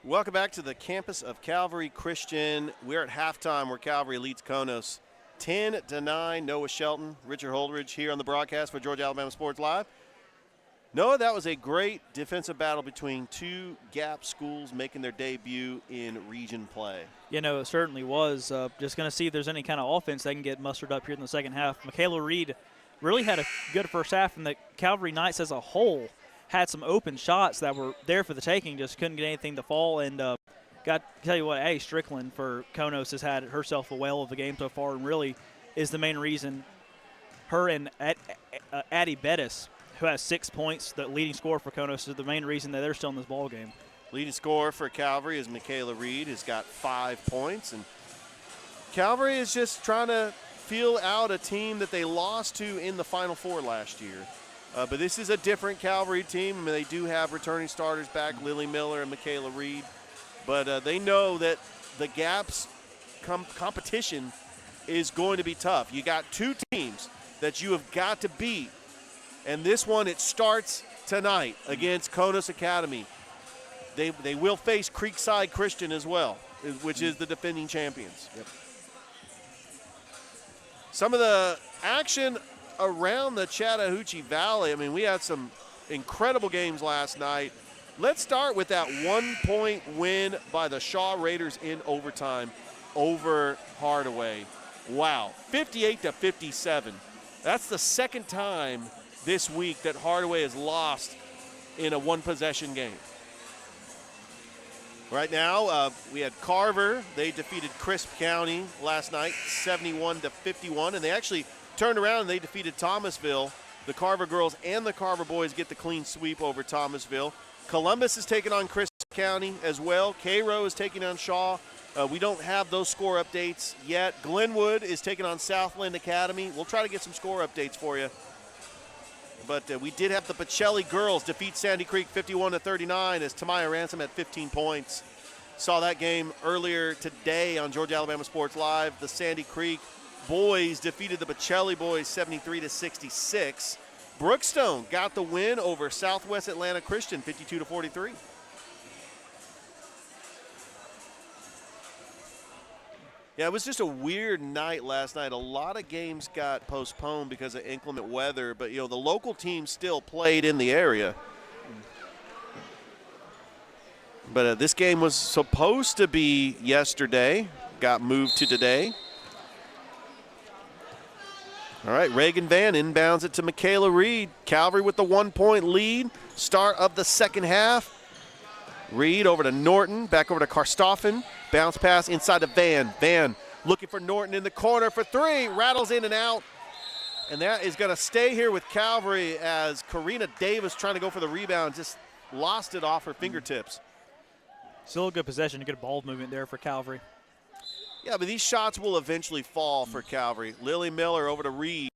Welcome back to the campus of Calvary Christian. We're at halftime where Calvary leads Konos 10-9. Noah Shelton, Richard Holdridge here on the broadcast for Georgia Alabama Sports Live. Noah, that was a great defensive battle between two Gap schools making their debut in region play. You know, it certainly was. Just going to see if there's any kind of offense that can get mustered up here in the second half. Michaela Reed really had a good first half, and the Calvary Knights as a whole had some open shots that were there for the taking, just couldn't get anything to fall. And got to tell you what, Strickland for Konos has had herself a whale of the game so far, and really is the main reason. Her and Addie Bettis, who has 6 points, the leading scorer for Konos, is the main reason that they're still in this ball game. Leading scorer for Calvary is Michaela Reed, who's got 5 points. And Calvary is just trying to feel out a team that they lost to in the Final Four last year. But this is a different Calvary team. I mean, they do have returning starters back, Lily Miller and Michaela Reed. But they know that the Gap's competition is going to be tough. You got two teams that you have got to beat. And this one, it starts tonight against Konos Academy. They will face Creekside Christian as well, which is the defending champions. Yep. Some of the action around the Chattahoochee Valley, I mean, we had some incredible games last night. Let's start with that 1-point win by the Shaw Raiders in overtime over Hardaway. Wow, 58-57. That's the second time this week that Hardaway has lost in a one-possession game. Right now, we had Carver. They defeated Crisp County last night, 71-51, and they actually turned around and they defeated Thomasville. The Carver girls and the Carver boys get the clean sweep over Thomasville. Columbus is taking on Crisp County as well. Cairo is taking on Shaw. We don't have those score updates yet. Glenwood is taking on Southland Academy. We'll try to get some score updates for you. But we did have the Pacelli girls defeat Sandy Creek 51-39 as Tamaya Ransom had 15 points. Saw that game earlier today on Georgia Alabama Sports Live. The Sandy Creek boys defeated the Pacelli boys 73-66. Brookstone got the win over Southwest Atlanta Christian 52-43. Yeah, it was just a weird night last night. A lot of games got postponed because of inclement weather, but, you know, the local team still played in the area. But this game was supposed to be yesterday, got moved to today. All right, Reagan Van inbounds it to Michaela Reed. Calvary with the 1-point lead. Start of the second half. Reed over to Norton, back over to Karstoffen. Bounce pass inside to Van. Van looking for Norton in the corner for three. Rattles in and out. And that is going to stay here with Calvary as Karina Davis trying to go for the rebound. Just lost it off her fingertips. Still a good possession, a good ball movement there for Calvary. Yeah, but these shots will eventually fall for Calvary. Lily Miller over to Reed.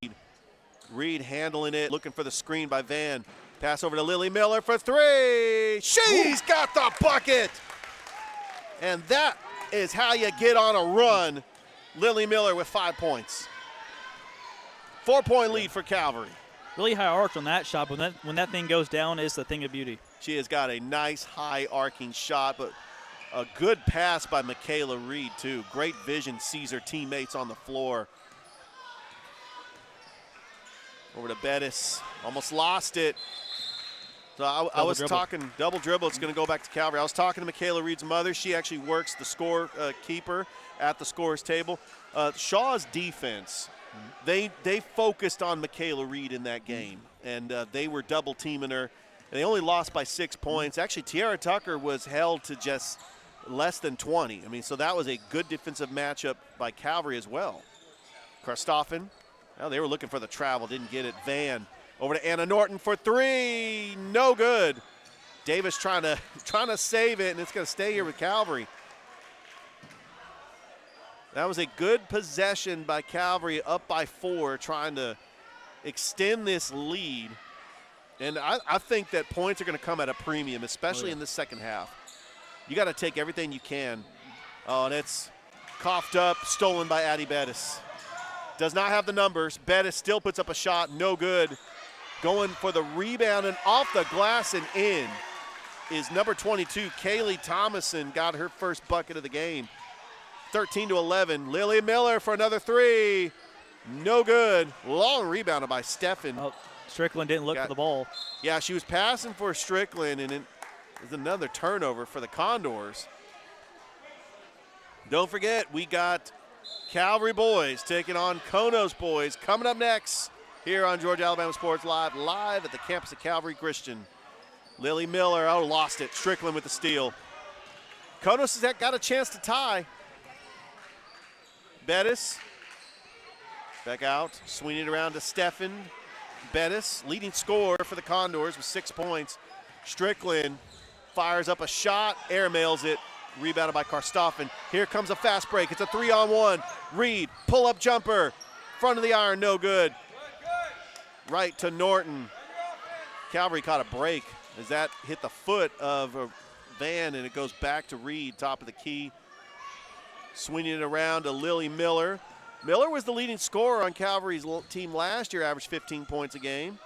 Reed handling it, looking for the screen by Van. Pass over to Lily Miller for three. She's got the bucket. And that is how you get on a run. Lily Miller with 5 points. 4-point lead for Calvary. Really high arch on that shot, but when that thing goes down, it's a thing of beauty. She has got a nice high arcing shot, but a good pass by Michaela Reed, too. Great vision, sees her teammates on the floor. Over to Bettis. Almost lost it. So I was talking double dribble. It's going to go back to Calvary. I was talking to Michaela Reed's mother. She actually works the score keeper at the scorer's table. Shaw's defense, they focused on Michaela Reed in that game, and they were double teaming her. They only lost by 6 points. Actually, Tiara Tucker was held to just less than 20. I mean, so that was a good defensive matchup by Calvary as well. Karstoffen, well, they were looking for the travel, didn't get it. Van over to Anna Norton for three, no good. Davis trying to save it, and it's going to stay here with Calvary. That was a good possession by Calvary, up by 4, trying to extend this lead. And I think that points are going to come at a premium, especially in the second half. You got to take everything you can. Oh, and it's coughed up, stolen by Addie Bettis. Does not have the numbers. Bettis still puts up a shot, no good. Going for the rebound and off the glass and in. is number 22, Kaylee Thomason, got her first bucket of the game. 13-11. Lily Miller for another three. No good. Long rebounded by Steffen. Oh, Strickland didn't look for the ball. Yeah, she was passing for Strickland, and it was another turnover for the Condors. Don't forget, we got Calvary boys taking on Konos boys coming up next here on Georgia Alabama Sports Live, live at the campus of Calvary Christian. Lily Miller, oh, lost it. Strickland with the steal. Konos has got a chance to tie. Bettis, back out, swinging it around to Steffen. Bettis, leading scorer for the Condors with 6 points. Strickland fires up a shot, airmails it, rebounded by Karstoffen. Here comes a fast break. It's a 3-on-1. Reed, pull-up jumper, front of the iron, no good. Right to Norton. Calvary caught a break as that hit the foot of Van, and it goes back to Reed, top of the key. Swinging it around to Lily Miller. Miller was the leading scorer on Calvary's team last year, averaged 15 points a game.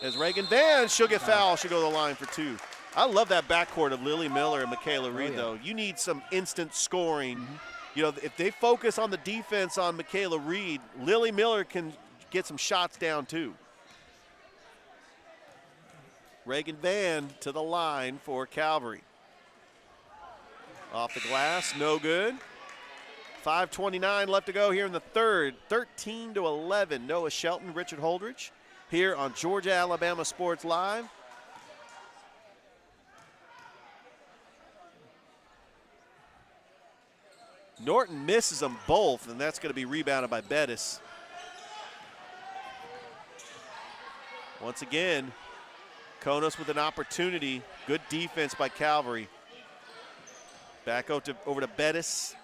As Reagan Van, she'll get fouled, she'll go to the line for two. I love that backcourt of Lily Miller and Michaela Reed, though. You need some instant scoring. You know, if they focus on the defense on Michaela Reed, Lily Miller can get some shots down too. Reagan Van to the line for Calvary. Off the glass, no good. 5:29 left to go here in the third. 13-11. Noah Shelton, Richard Holdridge here on Georgia Alabama Sports Live. Norton misses them both, and that's going to be rebounded by Bettis. Once again, Konos with an opportunity. Good defense by Calvary. Back over to Bettis.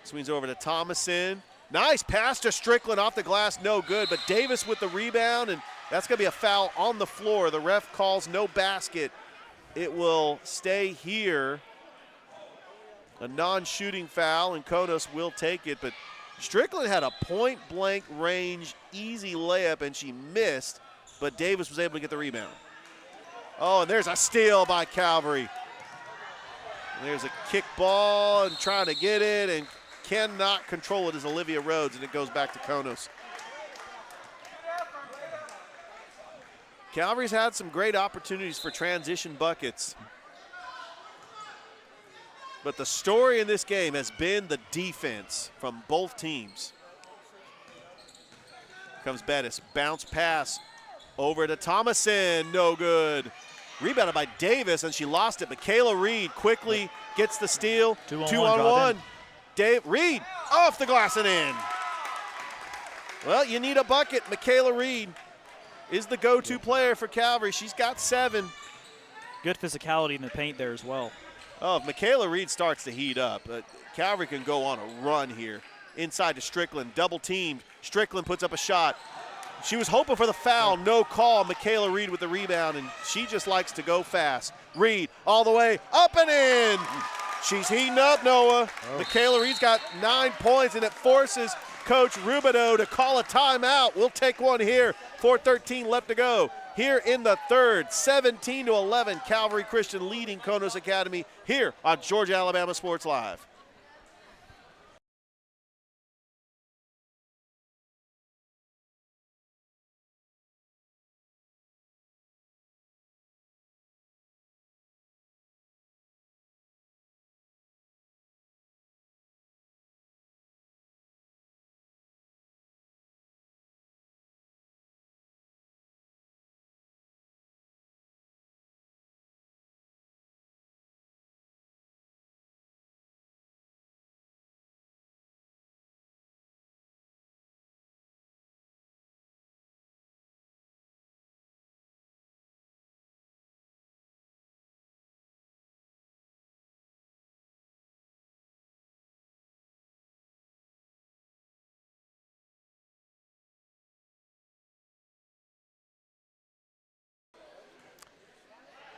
Swings over to Thomason. Nice pass to Strickland off the glass, no good, but Davis with the rebound, and that's going to be a foul on the floor. The ref calls no basket. It will stay here. A non-shooting foul, and Konos will take it, but Strickland had a point-blank range, easy layup, and she missed, but Davis was able to get the rebound. Oh, and there's a steal by Calvary. There's a kick ball and trying to get it, and cannot control it as Olivia Rhodes, and it goes back to Konos. Calvary's had some great opportunities for transition buckets. But the story in this game has been the defense from both teams. Comes Bettis, bounce pass over to Thomason, no good. Rebounded by Davis, and she lost it. Michaela Reed quickly gets the steal. Two on one. Reed off the glass and in. Well, you need a bucket. Michaela Reed is the go-to player for Calvary. She's got 7. Good physicality in the paint there as well. Oh, if Michaela Reed starts to heat up, Calvary can go on a run here. Inside to Strickland, double teamed. Strickland puts up a shot. She was hoping for the foul, no call. Michaela Reed with the rebound, and she just likes to go fast. Reed all the way, up and in. She's heating up, Noah. Michaela Reed's got 9 points, and it forces Coach Rubidoux to call a timeout. We'll take one here. 4:13 left to go. Here in the third, 17-11, Calvary Christian leading Konos Academy here on Georgia Alabama Sports Live.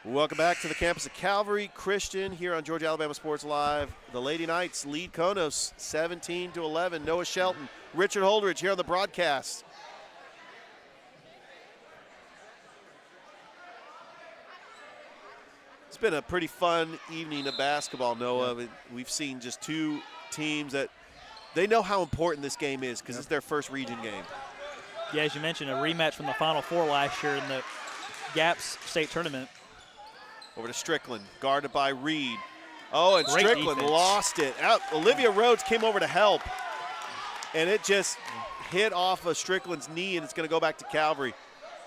Welcome back to the campus of Calvary Christian here on Georgia Alabama Sports Live. The Lady Knights lead Konos 17-11. Noah Shelton, Richard Holdridge here on the broadcast. It's been a pretty fun evening of basketball, Noah. Yeah. We've seen just two teams that they know how important this game is because it's their first region game. Yeah, as you mentioned, a rematch from the Final Four last year in the GAPS state tournament. Over to Strickland, guarded by Reed. Oh, and Great Strickland defense. lost it. Olivia Rhodes came over to help, and it just hit off of Strickland's knee, and it's going to go back to Calvary.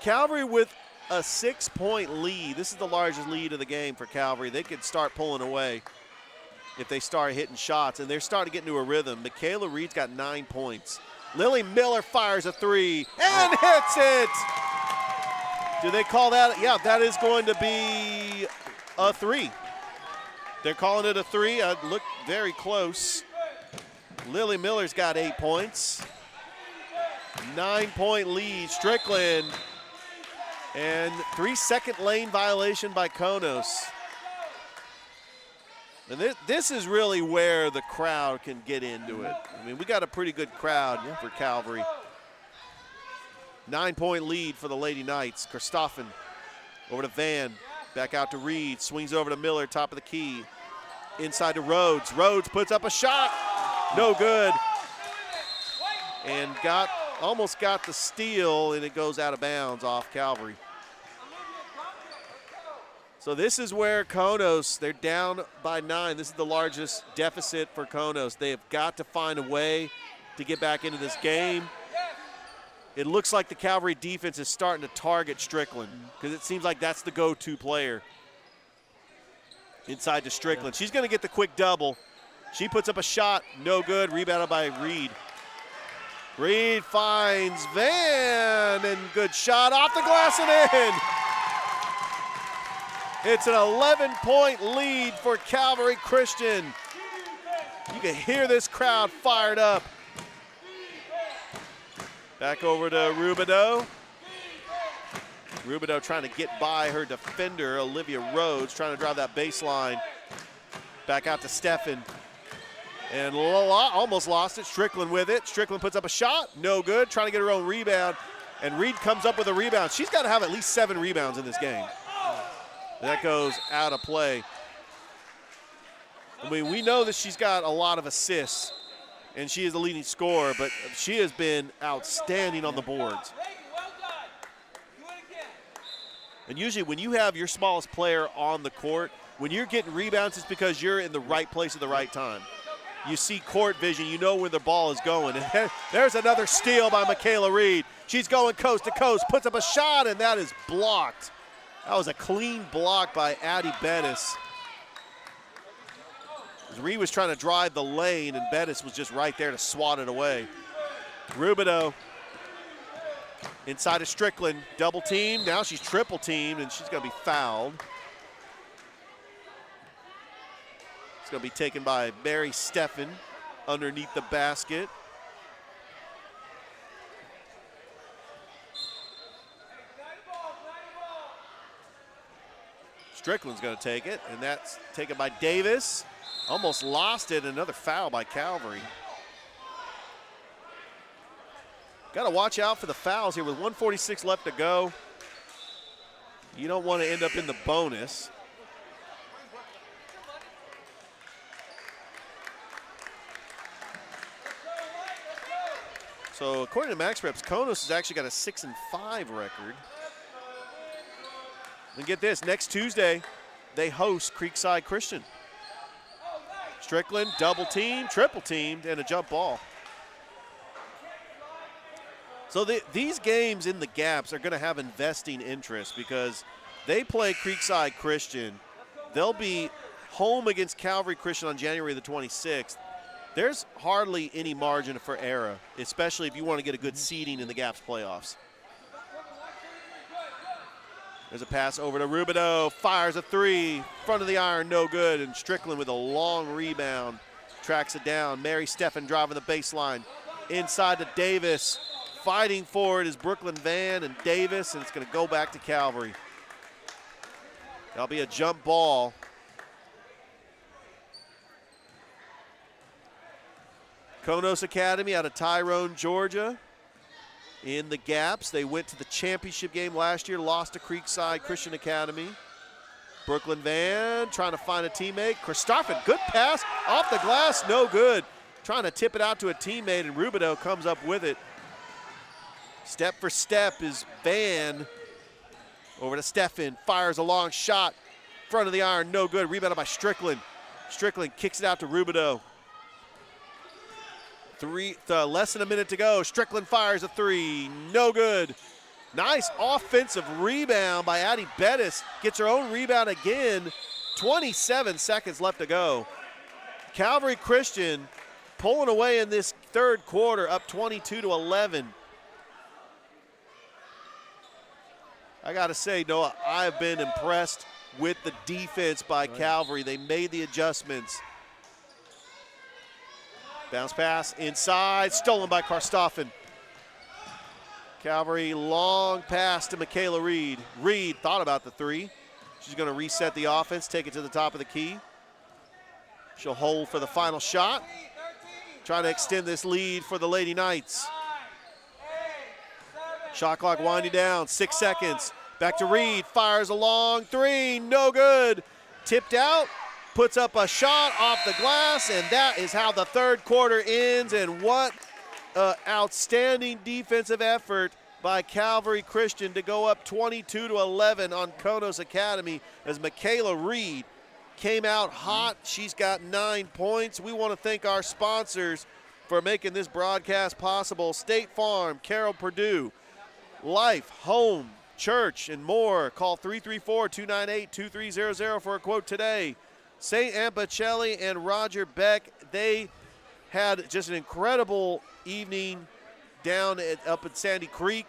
Calvary with a 6-point lead. This is the largest lead of the game for Calvary. They could start pulling away if they start hitting shots, and they're starting to get into a rhythm. Michaela Reed's got 9 points. Lily Miller fires a 3 and hits it. Do they call that? Yeah, that is going to be a 3. They're calling it a 3. I looked very close. Lily Miller's got 8 points. 9-point lead, Strickland. And 3-second lane violation by Konos. And this is really where the crowd can get into it. I mean, we got a pretty good crowd for Calvary. 9-point lead for the Lady Knights. Christoffen over to Van. Back out to Reed. Swings over to Miller, top of the key. Inside to Rhodes. Rhodes puts up a shot. No good. And almost got the steal, and it goes out of bounds off Calvary. So this is where Konos, they're down by 9. This is the largest deficit for Konos. They have got to find a way to get back into this game. It looks like the Calvary defense is starting to target Strickland because it seems like that's the go-to player. Inside to Strickland. She's going to get the quick double. She puts up a shot. No good. Rebounded by Reed. Reed finds Van, and good shot off the glass and in. It's an 11-point lead for Calvary Christian. You can hear this crowd fired up. Back over to Rubidoux. Rubidoux trying to get by her defender, Olivia Rhodes, trying to drive that baseline. Back out to Steffen. And almost lost it. Strickland with it. Strickland puts up a shot. No good. Trying to get her own rebound. And Reed comes up with a rebound. She's got to have at least 7 rebounds in this game. That goes out of play. I mean, we know that she's got a lot of assists, and she is the leading scorer, but she has been outstanding on the boards. And usually when you have your smallest player on the court, when you're getting rebounds, it's because you're in the right place at the right time. You see court vision, you know where the ball is going. And there's another steal by Michaela Reed. She's going coast to coast, puts up a shot, and that is blocked. That was a clean block by Addie Bettis. Reed was trying to drive the lane, and Bettis was just right there to swat it away. Rubidoux inside of Strickland, double team. Now she's triple teamed, and she's going to be fouled. It's going to be taken by Mary Steffen underneath the basket. Strickland's going to take it, and that's taken by Davis. Almost lost it. Another foul by Calvary. Got to watch out for the fouls here with 1:46 left to go. You don't want to end up in the bonus. So according to Max Reps, Konos has actually got a 6-5 record. And get this, next Tuesday, they host Creekside Christian. Strickland, double team, triple teamed, and a jump ball. So these games in the gaps are going to have investing interest because they play Creekside Christian. They'll be home against Calvary Christian on January the 26th. There's hardly any margin for error, especially if you want to get a good seeding in the gaps playoffs. There's a pass over to Rubidoux, fires a 3, front of the iron, no good, and Strickland with a long rebound, tracks it down. Mary Steffen driving the baseline, inside to Davis. Fighting for it is Brooklyn Van and Davis, and it's going to go back to Calvary. That'll be a jump ball. Konos Academy out of Tyrone, Georgia. In the gaps, they went to the championship game last year, lost to Creekside Christian Academy. Brooklyn Van trying to find a teammate. Christopher, good pass off the glass, no good. Trying to tip it out to a teammate, and Rubidoux comes up with it. Step for step is Van. Over to Steffen, fires a long shot. Front of the iron, no good. Rebounded by Strickland. Strickland kicks it out to Rubidoux. Less than a minute to go. Strickland fires a three, no good. Nice offensive rebound by Addie Bettis. Gets her own rebound again. 27 seconds left to go. Calvary Christian pulling away in this third quarter, up 22-11. I got to say, Noah, I've been impressed with the defense by Calvary. They made the adjustments. Bounce pass inside, stolen by Karstoffen. Calvary, long pass to Michaela Reed. Reed thought about the three. She's going to reset the offense, take it to the top of the key. She'll hold for the final shot. Trying to extend this lead for the Lady Knights. Shot clock winding down, 6 seconds. Back to Reed, fires a long three, no good. Tipped out, puts up a shot off the glass, and that is how the third quarter ends. And what outstanding defensive effort by Calvary Christian to go up 22-11 on Konos Academy as Michaela Reed came out hot. She's got 9 points. We want to thank our sponsors for making this broadcast possible. State Farm, Carroll Purdue, Life, Home, Church, and more. Call 334-298-2300 for a quote today. St. Anne Pacelli and Roger Beck, they had just an incredible evening down up at Sandy Creek.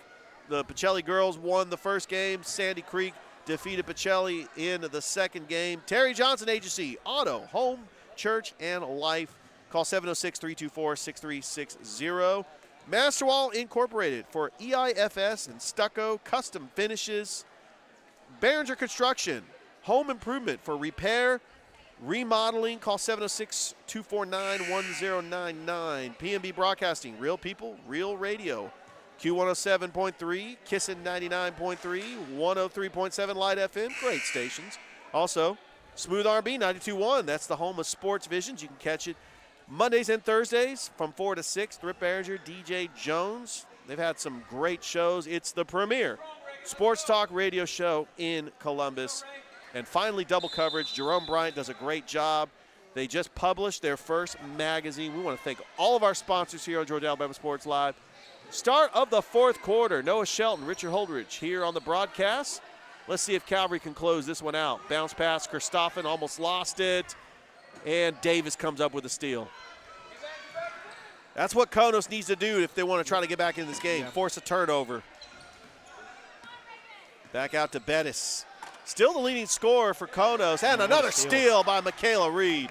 The Pacelli girls won the first game. Sandy Creek defeated Pacelli in the second game. Terry Johnson Agency, Auto, Home, Church, and Life. Call 706-324-6360. Masterwall Incorporated for EIFS and stucco custom finishes. Behringer Construction, home improvement for repair, remodeling. Call 706-249-1099. PNB Broadcasting, real people, real radio. Q107.3, Kissin 99.3, 103.7 Light FM, great stations. Also, Smooth R&B 92.1, that's the home of Sports Visions. You can catch it Mondays and Thursdays from 4 to 6. Rip Behringer, DJ Jones. They've had some great shows. It's the premier sports talk radio show in Columbus. And finally, double coverage. Jerome Bryant does a great job. They just published their first magazine. We want to thank all of our sponsors here on Georgia Alabama Sports Live. Start of the fourth quarter. Noah Shelton, Richard Holdridge here on the broadcast. Let's see if Calvary can close this one out. Bounce pass, Christoffen almost lost it. And Davis comes up with a steal. That's what Konos needs to do if they want to try to get back in this game. Yeah. Force a turnover. Back out to Bettis. Still the leading scorer for Konos. And another steal by Michaela Reed.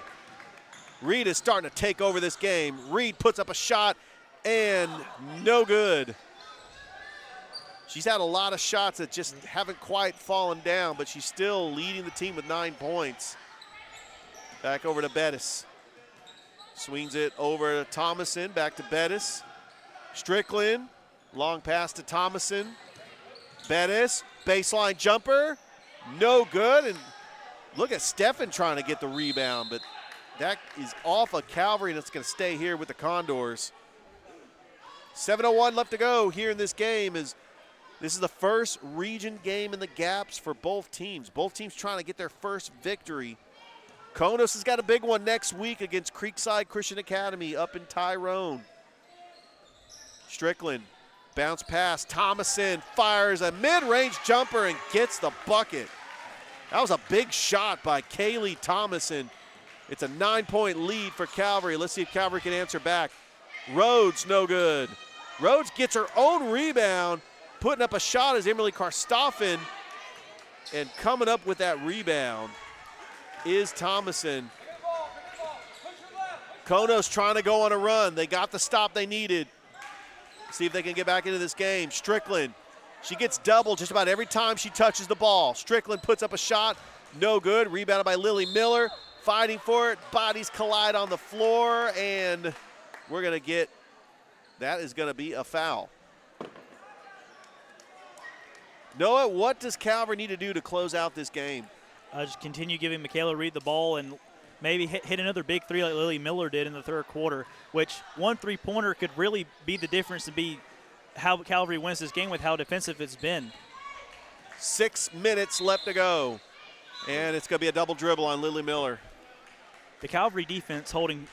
Reed is starting to take over this game. Reed puts up a shot and no good. She's had a lot of shots that just haven't quite fallen down, but she's still leading the team with 9 points. Back over to Bettis. Swings it over to Thomason, back to Bettis. Strickland, long pass to Thomason. Bettis, baseline jumper, no good. And look at Steffen trying to get the rebound, but that is off of Calvary, and it's going to stay here with the Condors. 7:01 left to go here in this game. This is the first region game in the gaps for both teams. Both teams trying to get their first victory. Konos has got a big one next week against Creekside Christian Academy up in Tyrone. Strickland, bounce pass. Thomason fires a mid-range jumper and gets the bucket. That was a big shot by Kaylee Thomason. It's a 9-point lead for Calvary. Let's see if Calvary can answer back. Rhodes, no good. Rhodes gets her own rebound, putting up a shot as Emily Karstoffen, and coming up with that rebound is Thomason. Konos trying to go on a run. They got the stop they needed. See if they can get back into this game. Strickland, she gets doubled just about every time she touches the ball. Strickland puts up a shot, no good. Rebounded by Lily Miller, fighting for it. Bodies collide on the floor, and we're going to get, that is going to be a foul. Noah, what does Calvary need to do to close out this game? just continue giving Michaela Reed the ball and maybe hit another big three like Lily Miller did in the third quarter, which one three-pointer could really be the difference to be how Calvary wins this game with how defensive it's been. 6 minutes left to go, and it's going to be a double dribble on Lily Miller. The Calvary defense holding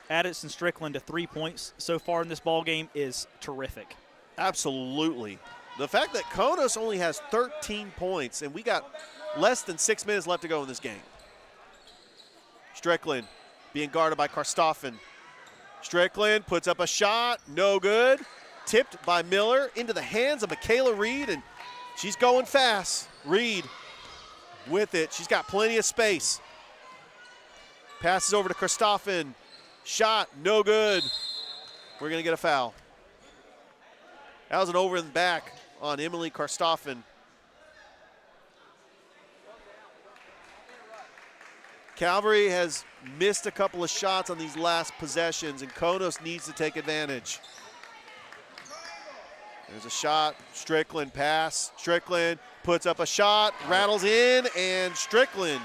Addison Strickland to 3 points so far in this ball game is terrific. Absolutely. The fact that Konos only has 13 points, and we got less than 6 minutes left to go in this game. Strickland being guarded by Karstoffen. Strickland puts up a shot, no good. Tipped by Miller into the hands of Michaela Reed, and she's going fast. Reed with it. She's got plenty of space. Passes over to Karstoffen. Shot, no good. We're going to get a foul. That was an over and back on Emily Karstoffen. Calvary has missed a couple of shots on these last possessions, and Konos needs to take advantage. There's a shot. Strickland pass. Strickland puts up a shot, rattles in, and Strickland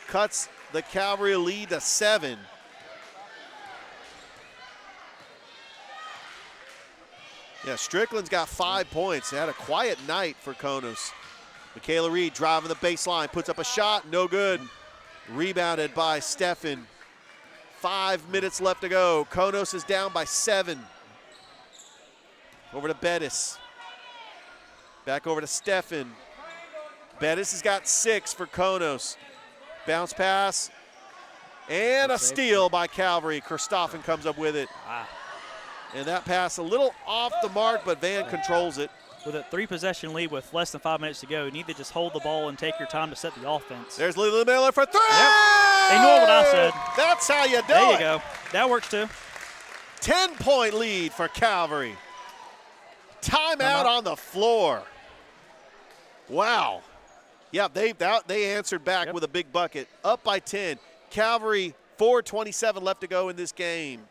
cuts the Calvary lead to 7. Yeah, Strickland's got 5 points. They had a quiet night for Konos. Michaela Reed driving the baseline, puts up a shot, no good. Rebounded by Steffen. 5 minutes left to go. Konos is down by 7. Over to Bettis. Back over to Steffen. Bettis has got 6 for Konos. Bounce pass. And a steal by Calvary. Karstoffen comes up with it. And that pass a little off the mark, but Van controls it. With a 3-possession lead with less than 5 minutes to go, you need to just hold the ball and take your time to set the offense. There's Lily Miller for 3! Yep. Ignore what I said. That's how you do it. There you go. That works too. 10-point lead for Calvary. Timeout on the floor. Wow. Yeah, they answered back with a big bucket. Up by 10. Calvary, 4:27 left to go in this game.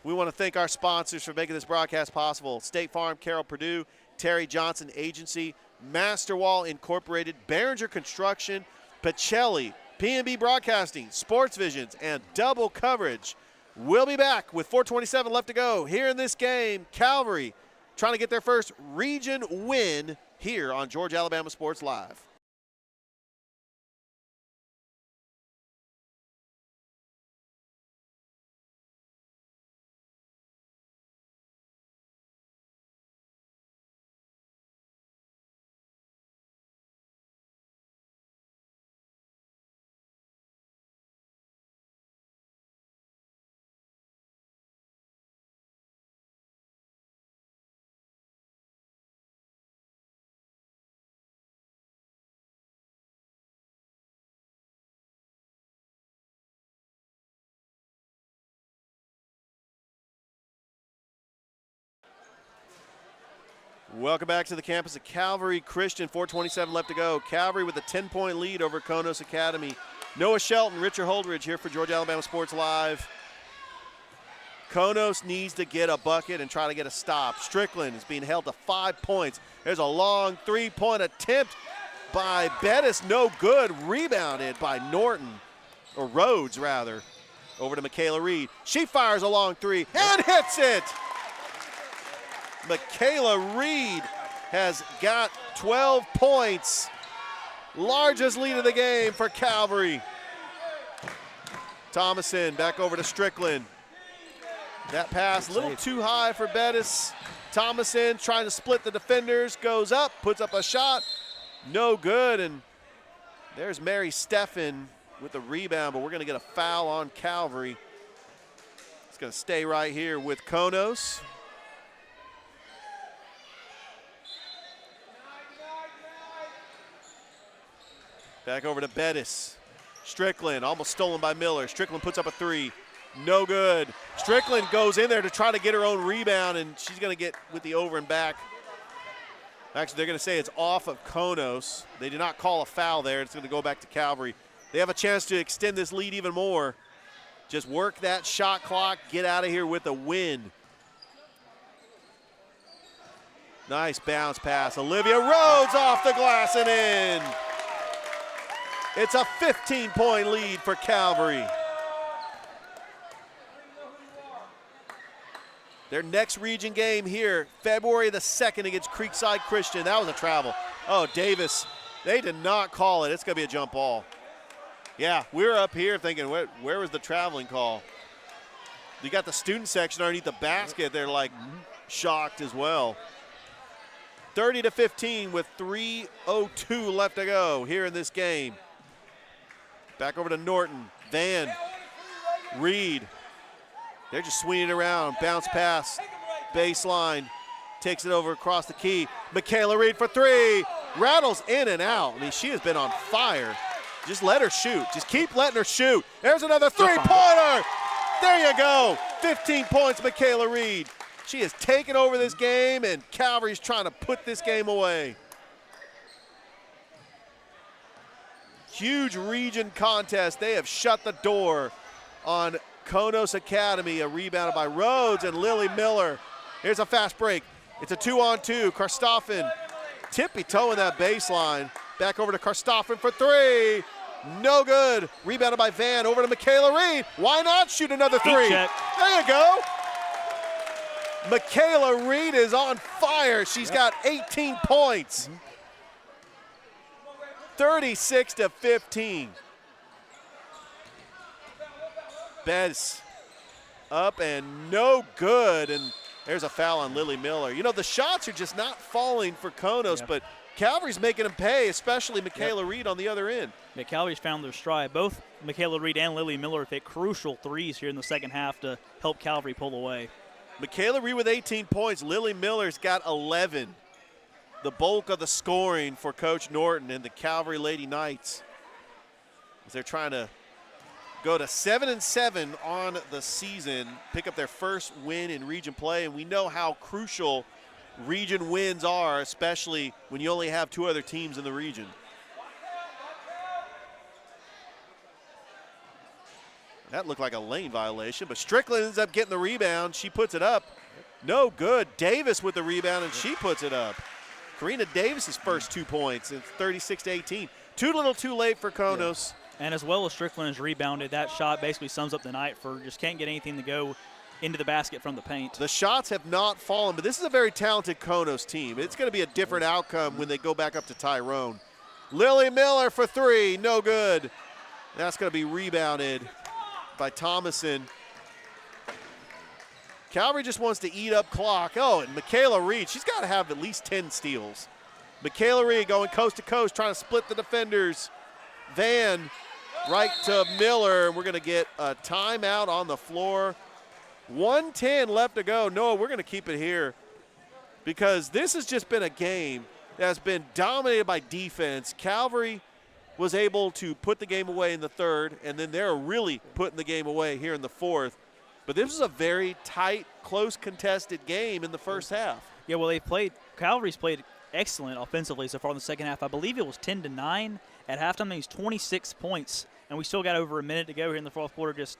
We want to thank our sponsors for making this broadcast possible. State Farm, Carroll Purdue, Terry Johnson Agency, Masterwall Incorporated, Behringer Construction, Pacelli, P&B Broadcasting, Sports Visions, and Double Coverage. We'll be back with 4:27 left to go here in this game. Calvary trying to get their first region win here on Georgia Alabama Sports Live. Welcome back to the campus of Calvary Christian. 4:27 left to go. Calvary with a 10-point lead over Konos Academy. Noah Shelton, Richard Holdridge here for Georgia Alabama Sports Live. Konos needs to get a bucket and try to get a stop. Strickland is being held to 5 points. There's a long three-point attempt by Bettis. No good. Rebounded by Norton, or Rhodes rather. Over to Michaela Reed. She fires a long three and hits it. Michaela Reed has got 12 points. Largest lead of the game for Calvary. Thomason back over to Strickland. That pass a little too high for Bettis. Thomason trying to split the defenders, goes up, puts up a shot. No good, and there's Mary Steffen with the rebound, but we're gonna get a foul on Calvary. It's gonna stay right here with Konos. Back over to Bettis. Strickland, almost stolen by Miller. Strickland puts up a three. No good. Strickland goes in there to try to get her own rebound, and she's going to get with the over and back. Actually, they're going to say it's off of Konos. They did not call a foul there. It's going to go back to Calvary. They have a chance to extend this lead even more. Just work that shot clock, get out of here with a win. Nice bounce pass. Olivia Rhodes off the glass and in. It's a 15-point lead for Calvary. Their next region game here, February the 2nd against Creekside Christian. That was a travel. Oh, Davis, they did not call it. It's going to be a jump ball. Yeah, we were up here thinking, where was the traveling call? You got the student section underneath the basket. They're like shocked as well. 30-15 with 3:02 left to go here in this game. Back over to Norton. Van, Reed. They're just swinging it around. Bounce pass, baseline. Takes it over across the key. Michaela Reed for three. Rattles in and out. I mean, she has been on fire. Just let her shoot. Just keep letting her shoot. There's another three-pointer. There you go. 15 points, Michaela Reed. She has taken over this game, and Calvary's trying to put this game away. Huge region contest. They have shut the door on Konos Academy. A rebounded by Rhodes and Lily Miller. Here's a fast break. It's a 2-on-2. Karstoffen tippy-toeing that baseline. Back over to Karstoffen for three. No good. Rebounded by Van. Over to Michaela Reed. Why not shoot another three? Check. There you go. Michaela Reed is on fire. She's got 18 points. 36-15. Betts up and no good. And there's a foul on Lily Miller. You know, the shots are just not falling for Konos, but Calvary's making them pay, especially Michaela Reed on the other end. Yeah, Calvary's found their stride. Both Michaela Reed and Lily Miller have hit crucial threes here in the second half to help Calvary pull away. Michaela Reed with 18 points. Lily Miller's got 11. The bulk of the scoring for Coach Norton and the Calvary Lady Knights, as they're trying to go to 7-7 on the season, pick up their first win in region play, and we know how crucial region wins are, especially when you only have two other teams in the region. That looked like a lane violation, but Strickland ends up getting the rebound. She puts it up. No good. Davis with the rebound, and she puts it up. Karina Davis's first 2 points. It's 36-18. Too little too late for Konos. And as well as Strickland has rebounded, that shot basically sums up the night for just can't get anything to go into the basket from the paint. The shots have not fallen, but this is a very talented Konos team. It's going to be a different outcome when they go back up to Tyrone. Lily Miller for three, no good. That's going to be rebounded by Thomason. Calvary just wants to eat up clock. Oh, and Michaela Reed, she's got to have at least 10 steals. Michaela Reed going coast to coast, trying to split the defenders. Van right to Miller, and we're going to get a timeout on the floor. 1:10 left to go. No, we're going to keep it here because this has just been a game that's been dominated by defense. Calvary was able to put the game away in the third, and then they're really putting the game away here in the fourth. But this was a very tight, close, contested game in the first half. Yeah, well, Calvary's played excellent offensively so far in the second half. I believe it was 10-9 at halftime. That was 26 points, and we still got over a minute to go here in the fourth quarter. Just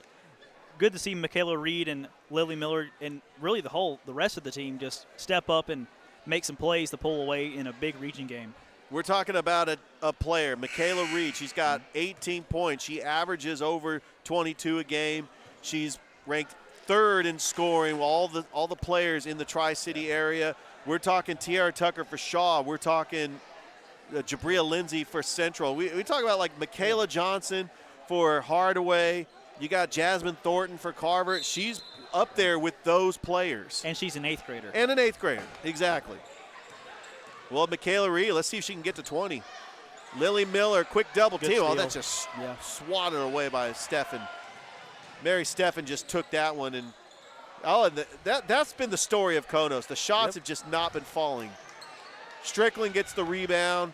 good to see Michaela Reed and Lily Miller and really the rest of the team just step up and make some plays to pull away in a big region game. We're talking about a player, Michaela Reed. She's got 18 points. She averages over 22 a game. She's ranked third in scoring with all the players in the Tri-City area. We're talking Tiara Tucker for Shaw. We're talking Jabria Lindsay for Central. We talk about like Michaela Johnson for Hardaway. You got Jasmine Thornton for Carver. She's up there with those players. And she's an 8th grader. And an 8th grader, exactly. Well, Michaela Reed, let's see if she can get to 20. Lily Miller, quick double team. Oh, that's just swatted away by Steffen. Mary Steffen just took that one. And that's been the story of Konos. The shots have just not been falling. Strickland gets the rebound.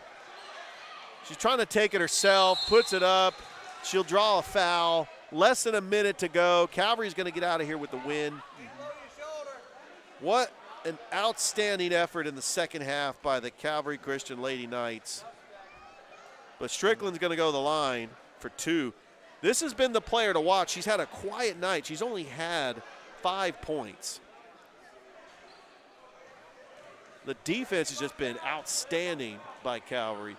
She's trying to take it herself, puts it up. She'll draw a foul. Less than a minute to go. Calvary's going to get out of here with the win. What an outstanding effort in the second half by the Calvary Christian Lady Knights. But Strickland's going to go to the line for two. This has been the player to watch. She's had a quiet night. She's only had 5 points. The defense has just been outstanding by Calvary.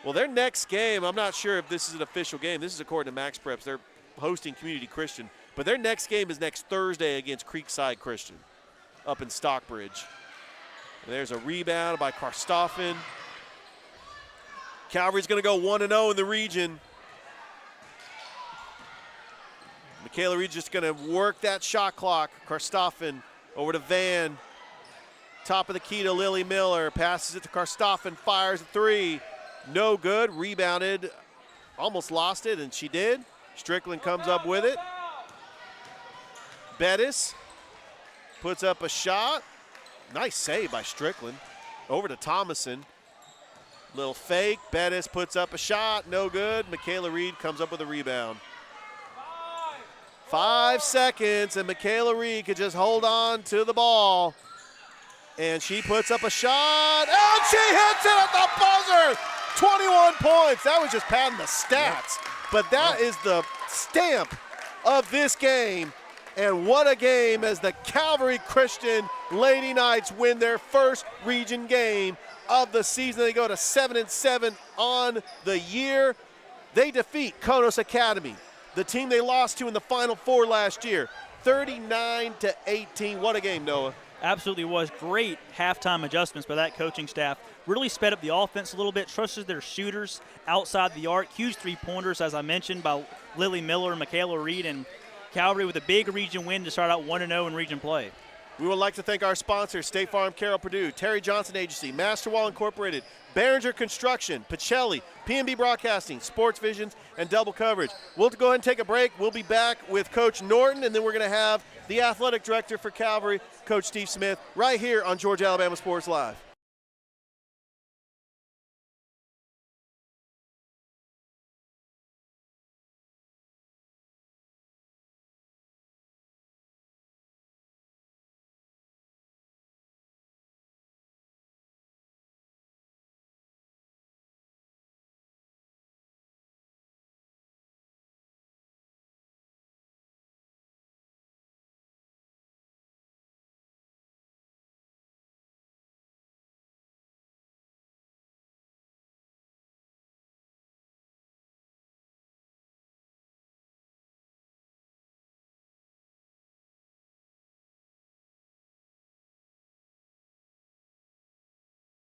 Well, their next game, I'm not sure if this is an official game. This is according to Max Preps. They're hosting Community Christian. But their next game is next Thursday against Creekside Christian up in Stockbridge. And there's a rebound by Karstoffen. Calvary's going to go 1-0 in the region. Michaela Reed's just going to work that shot clock. Karstoffen over to Van. Top of the key to Lily Miller. Passes it to Karstoffen. Fires a three. No good. Rebounded. Almost lost it, and she did. Strickland comes up with it. Bettis puts up a shot. Nice save by Strickland. Over to Thomason. Little fake. Bettis puts up a shot. No good. Michaela Reed comes up with a rebound. 5 seconds, and Michaela Reed could just hold on to the ball. And she puts up a shot, and she hits it at the buzzer! 21 points. That was just padding the stats. But that is the stamp of this game. And what a game as the Calvary Christian Lady Knights win their first region game of the season. They go to 7-7 on the year. They defeat Konos Academy, the team they lost to in the Final Four last year, 39-18. What a game, Noah. Absolutely was. Great halftime adjustments by that coaching staff. Really sped up the offense a little bit, trusted their shooters outside the arc. Huge three-pointers, as I mentioned, by Lily Miller and Michaela Reed, and Calvary with a big region win to start out 1-0 in region play. We would like to thank our sponsors, State Farm, Carroll Purdue, Terry Johnson Agency, Masterwall Incorporated, Behringer Construction, Pacelli, P&B Broadcasting, Sports Visions, and Double Coverage. We'll go ahead and take a break. We'll be back with Coach Norton, and then we're going to have the athletic director for Calvary, Coach Steve Smith, right here on Georgia Alabama Sports Live.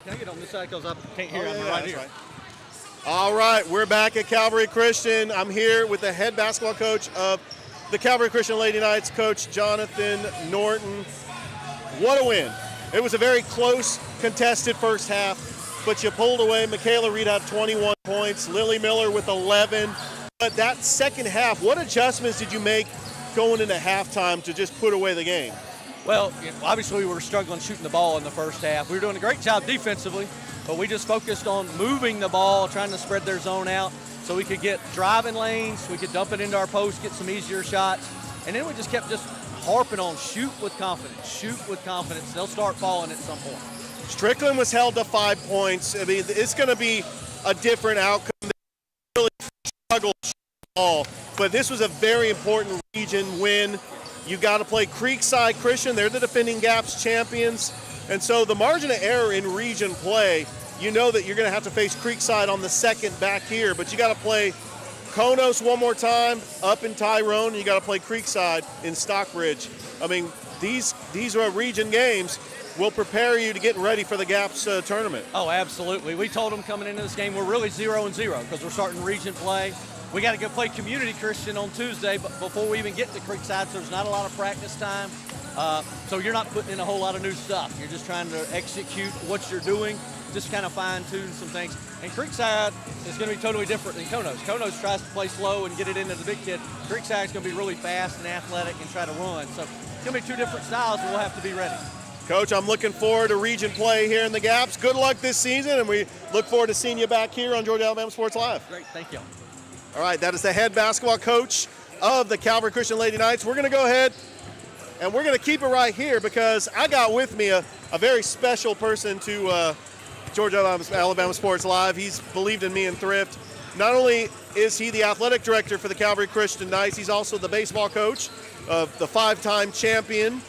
Can I get on this side because I can't hear you right here? Right. All right, we're back at Calvary Christian. I'm here with the head basketball coach of the Calvary Christian Lady Knights, Coach Jonathan Norton. What a win. It was a very close, contested first half, but you pulled away. Michaela Reed had 21 points, Lily Miller with 11. But that second half, what adjustments did you make going into halftime to just put away the game? Well, obviously we were struggling shooting the ball in the first half. We were doing a great job defensively, but we just focused on moving the ball, trying to spread their zone out so we could get driving lanes, we could dump it into our post, get some easier shots. And then we just kept harping on shoot with confidence, shoot with confidence. They'll start falling at some point. Strickland was held to 5 points. I mean, it's going to be a different outcome. They really struggled shooting the ball, but this was a very important region win. You got to play Creekside Christian. They're the defending GAPS champions. And so the margin of error in region play, you know that you're going to have to face Creekside on the second back here, but you got to play Konos one more time up in Tyrone, and you got to play Creekside in Stockbridge. I mean, these are region games will prepare you to get ready for the GAPS tournament. Oh, absolutely. We told them coming into this game we're really 0-0 because we're starting region play. We got to go play Community Christian on Tuesday, but before we even get to Creekside, so there's not a lot of practice time. So you're not putting in a whole lot of new stuff. You're just trying to execute what you're doing, just kind of fine-tune some things. And Creekside is going to be totally different than Konos. Konos tries to play slow and get it into the big kid. Creekside is going to be really fast and athletic and try to run. So it's going to be two different styles, and we'll have to be ready. Coach, I'm looking forward to region play here in the GAPS. Good luck this season, and we look forward to seeing you back here on Georgia Alabama Sports Live. Great, thank you. All right, that is the head basketball coach of the Calvary Christian Lady Knights. We're going to go ahead and we're going to keep it right here because I got with me a very special person to Georgia Alabama Sports Live. He's believed in me and Thrift. Not only is he the athletic director for the Calvary Christian Knights, he's also the baseball coach of the 5-time champion,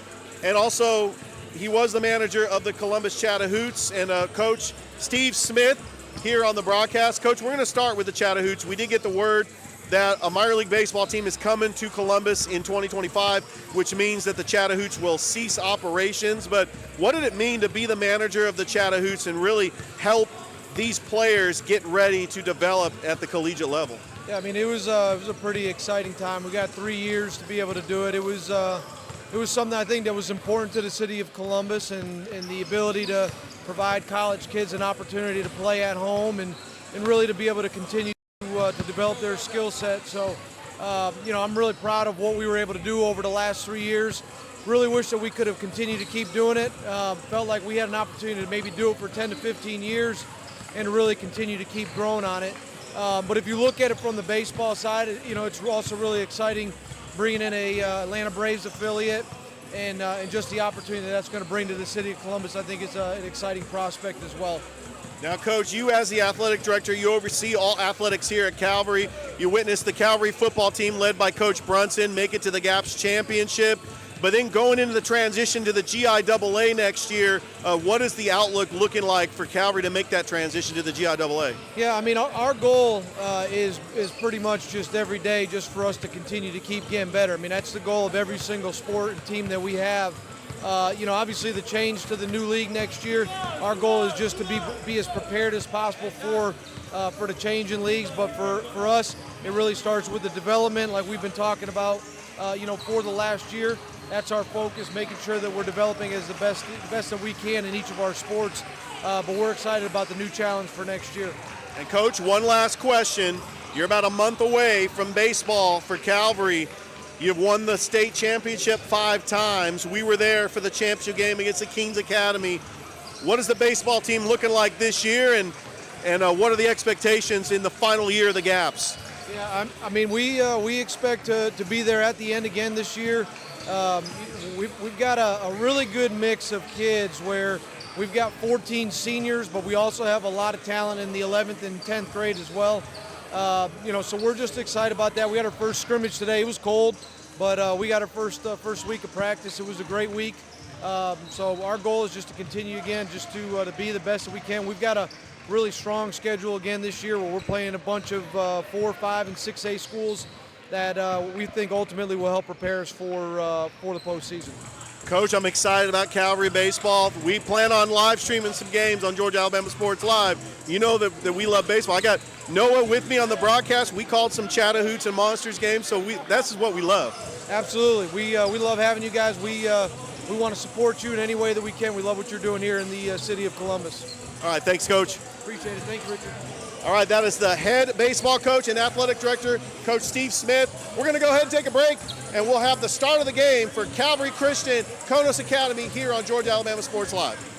and also he was the manager of the Columbus Chattahoots. And Coach Steve Smith here on the broadcast. Coach, we're going to start with the Chattahoochee. We did get the word that a minor league baseball team is coming to Columbus in 2025, which means that the Chattahoochee will cease operations. But what did it mean to be the manager of the Chattahoochee and really help these players get ready to develop at the collegiate level? Yeah, I mean, it was a pretty exciting time. We got 3 years to be able to do it. It was something I think that was important to the city of Columbus, and the ability to provide college kids an opportunity to play at home and really to be able to continue to develop their skill set. So, I'm really proud of what we were able to do over the last 3 years. Really wish that we could have continued to keep doing it. Felt like we had an opportunity to maybe do it for 10 to 15 years and really continue to keep growing on it. But if you look at it from the baseball side, it's also really exciting bringing in a Atlanta Braves affiliate and just the opportunity that's going to bring to the city of Columbus. I think is an exciting prospect as well. Now, Coach, you as the athletic director, you oversee all athletics here at Calvary. You witnessed the Calvary football team led by Coach Brunson make it to the GAPS championship. But then going into the transition to the GIAA next year, what is the outlook looking like for Calvary to make that transition to the GIAA? Yeah, I mean, our goal is pretty much just every day just for us to continue to keep getting better. I mean, that's the goal of every single sport and team that we have. Obviously the change to the new league next year, our goal is just to be as prepared as possible for the change in leagues. But for us, it really starts with the development like we've been talking about, for the last year. That's our focus, making sure that we're developing as the best that we can in each of our sports. But we're excited about the new challenge for next year. And Coach, one last question. You're about a month away from baseball for Calvary. You've won the state championship 5 times. We were there for the championship game against the Kings Academy. What is the baseball team looking like this year, and what are the expectations in the final year of the GAPS? Yeah, I mean, we expect to be there at the end again this year. We've got a really good mix of kids where we've got 14 seniors, but we also have a lot of talent in the 11th and 10th grade as well. So we're just excited about that. We had our first scrimmage today. It was cold, but we got our first week of practice. It was a great week. So our goal is just to continue again, just to be the best that we can. We've got a really strong schedule again this year where we're playing a bunch of 4, 5, and 6A schools that we think ultimately will help prepare us for the postseason. Coach, I'm excited about Calvary baseball. We plan on live streaming some games on Georgia Alabama Sports Live. You know that we love baseball. I got Noah with me on the broadcast. We called some Chattahoochee and Monsters games, so this is what we love. Absolutely. We love having you guys. We want to support you in any way that we can. We love what you're doing here in the city of Columbus. All right, thanks, Coach. Appreciate it. Thank you, Richard. All right, that is the head baseball coach and athletic director, Coach Steve Smith. We're going to go ahead and take a break, and we'll have the start of the game for Calvary Christian Konos Academy here on Georgia Alabama Sports Live.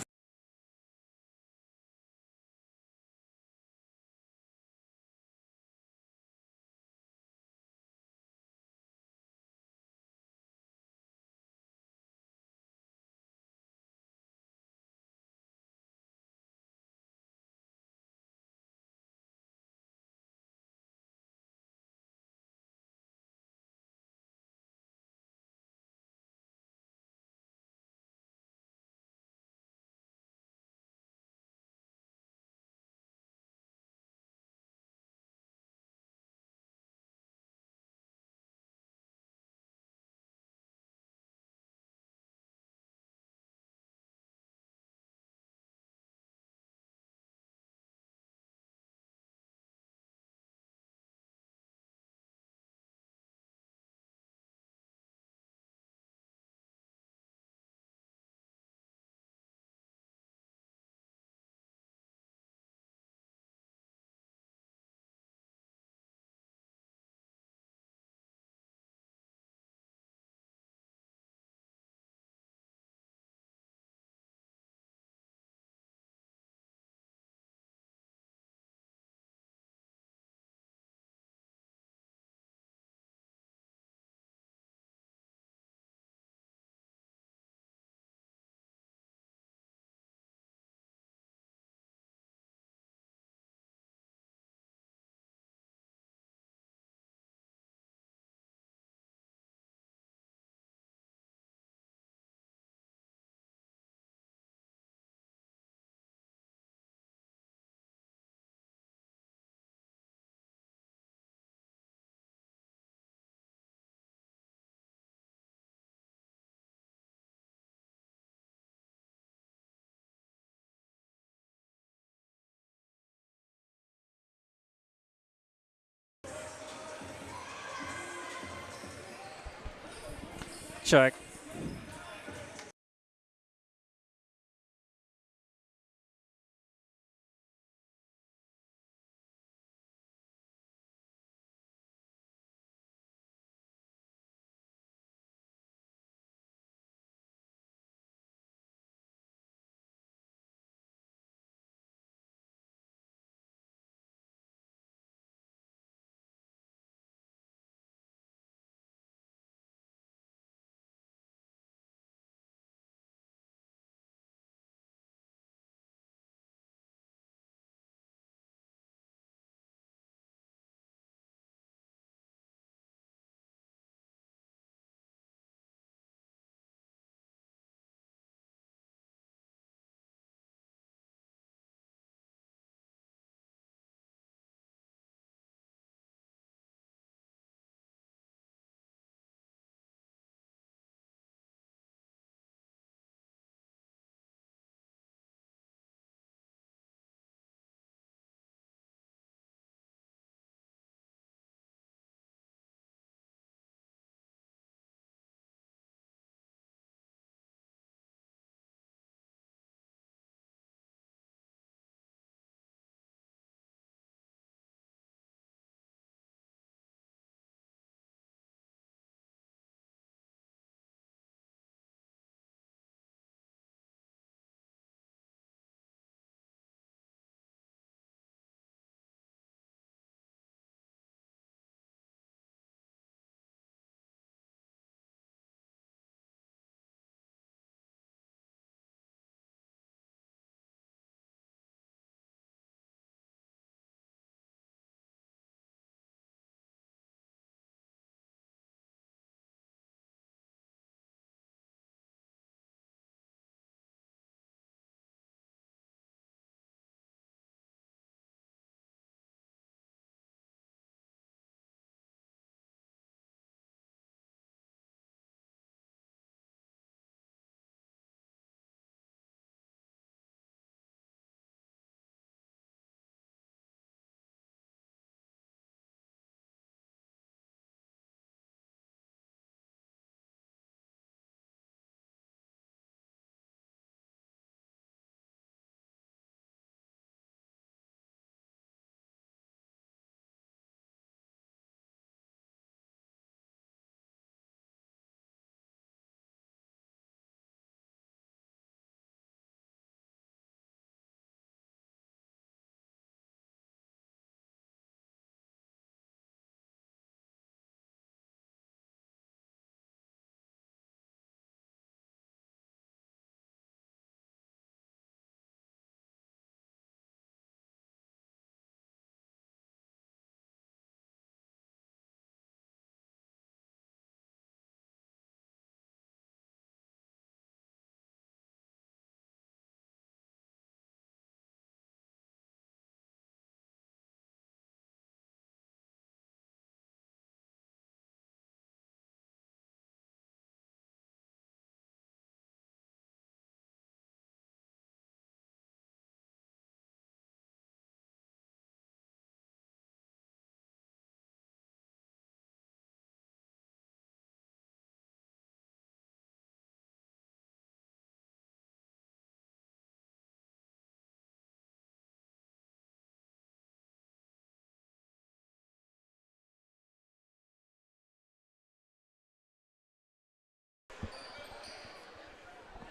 check.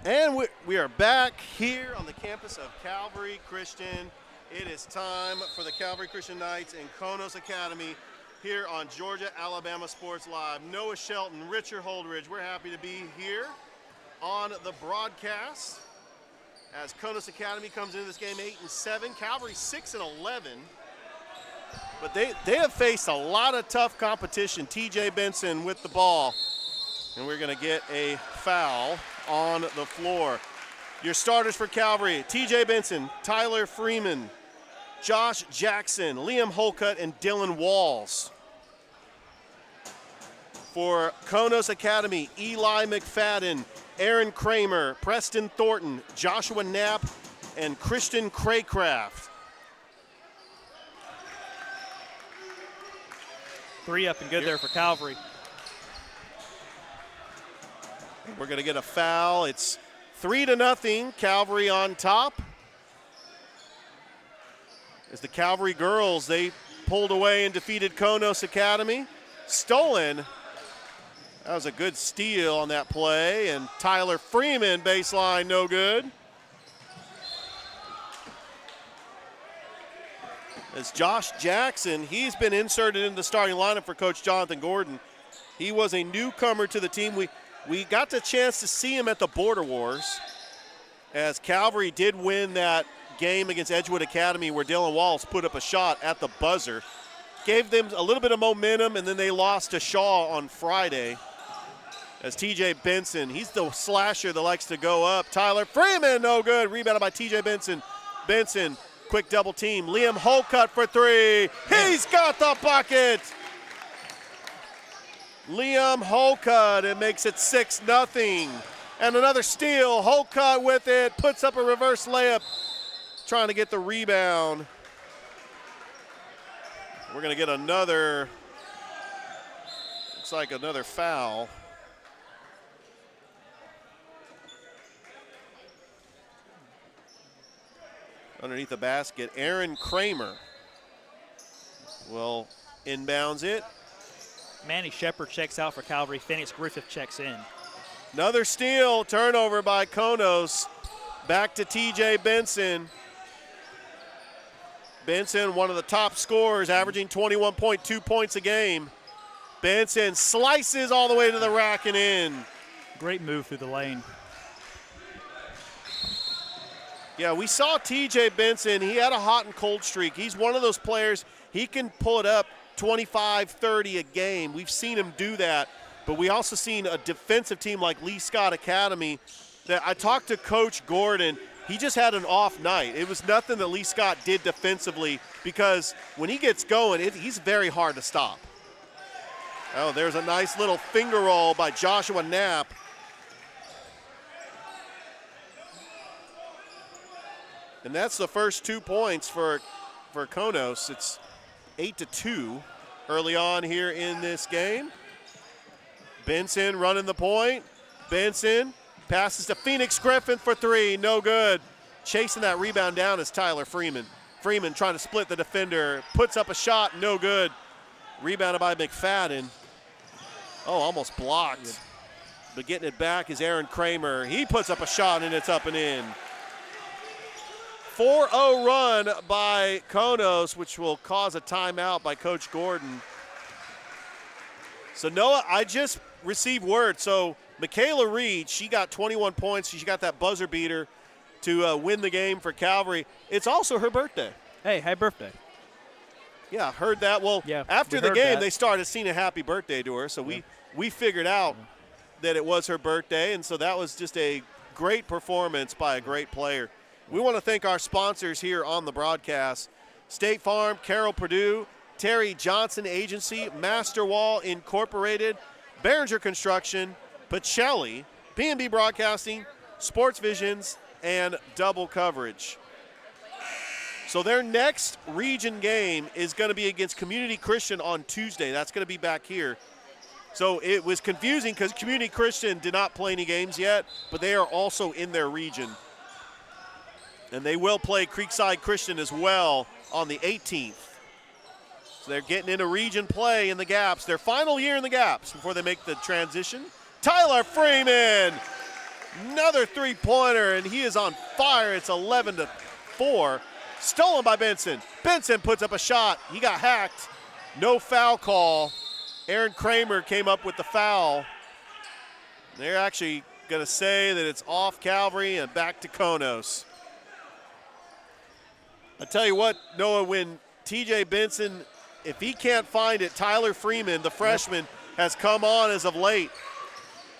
And we are back here on the campus of Calvary Christian. It is time for the Calvary Christian Knights in Konos Academy here on Georgia Alabama Sports Live. Noah Shelton, Richard Holdridge, we're happy to be here on the broadcast as Konos Academy comes into this game 8-7, Calvary 6-11. But they have faced a lot of tough competition. TJ Benson with the ball, and we're going to get a foul on the floor. Your starters for Calvary: TJ Benson, Tyler Freeman, Josh Jackson, Liam Holcutt, and Dylan Walls. For Konos Academy: Eli McFadden, Aaron Kramer, Preston Thornton, Joshua Knapp, and Christian Craycraft. 3 up and good there for Calvary. We're going to get a foul. It's 3-0, Calvary on top. As the Calvary girls, they pulled away and defeated Konos Academy. Stolen. That was a good steal on that play, and Tyler Freeman, baseline, no good. As Josh Jackson, he's been inserted in the starting lineup for Coach Jonathan Gordon. He was a newcomer to the team. We got the chance to see him at the Border Wars, as Calvary did win that game against Edgewood Academy where Dylan Wallace put up a shot at the buzzer. Gave them a little bit of momentum, and then they lost to Shaw on Friday. As TJ Benson, he's the slasher that likes to go up. Tyler Freeman, no good. Rebounded by TJ Benson. Benson, quick double team. Liam Holcutt for three. He's got the bucket. Liam Holcutt, it makes it 6-0. And another steal. Holcutt with it, puts up a reverse layup, trying to get the rebound. We're going to get another, looks like another foul. Underneath the basket, Aaron Kramer will inbounds it. Manny Shepard checks out for Calvary. Phoenix Griffith checks in. Another steal, turnover by Konos. Back to TJ Benson. Benson, one of the top scorers, averaging 21.2 points a game. Benson slices all the way to the rack and in. Great move through the lane. Yeah, we saw TJ Benson. He had a hot and cold streak. He's one of those players, he can pull it up 25, 30 a game. We've seen him do that, but we also seen a defensive team like Lee Scott Academy that I talked to Coach Gordon. He just had an off night. It was nothing that Lee Scott did defensively, because when he gets going, he's very hard to stop. Oh, there's a nice little finger roll by Joshua Knapp. And that's the first 2 points for Konos. It's 8-2 early on here in this game. Benson running the point. Benson passes to Phoenix Griffin for three, no good. Chasing that rebound down is Tyler Freeman. Freeman trying to split the defender, puts up a shot, no good. Rebounded by McFadden. Oh, almost blocked. But getting it back is Aaron Kramer. He puts up a shot and it's up and in. 4-0 run by Konos, which will cause a timeout by Coach Gordon. So Noah, I just received word. So Michaela Reed, she got 21 points. She got that buzzer beater to win the game for Calvary. It's also her birthday. Hey, happy birthday. Yeah, heard that. Well, yeah, after the game, they started singing happy birthday to her. So we figured out that it was her birthday, and so that was just a great performance by a great player. We want to thank our sponsors here on the broadcast: State Farm, Carroll Purdue, Terry Johnson Agency, Master Wall Incorporated, Behringer Construction, Pacelli, B&B Broadcasting, Sports Visions, and Double Coverage. So their next region game is going to be against Community Christian on Tuesday. That's going to be back here. So it was confusing because Community Christian did not play any games yet, but they are also in their region. And they will play Creekside Christian as well on the 18th. So they're getting into region play in the Gaps, their final year in the Gaps before they make the transition. Tyler Freeman, another three-pointer, and he is on fire. It's 11-4. Stolen by Benson. Benson puts up a shot. He got hacked. No foul call. Aaron Kramer came up with the foul. They're actually going to say that it's off Calvary and back to Konos. I tell you what, Noah, when TJ Benson, if he can't find it, Tyler Freeman, the freshman, has come on as of late.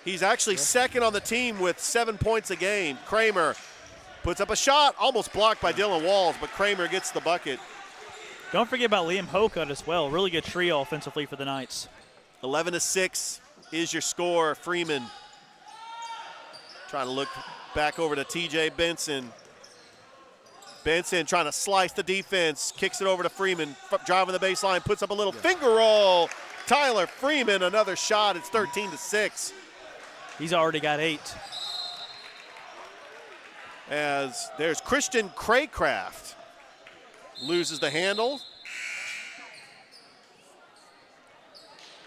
He's actually second on the team with 7 points a game. Kramer puts up a shot, almost blocked by Dylan Walls, but Kramer gets the bucket. Don't forget about Liam Holcutt as well. Really good trio offensively for the Knights. 11-6 is your score. Freeman trying to look back over to TJ Benson. Benson trying to slice the defense, kicks it over to Freeman, driving the baseline, puts up a little finger roll. Tyler Freeman, another shot. It's 13-6. He's already got 8. As there's Christian Craycraft. Loses the handle.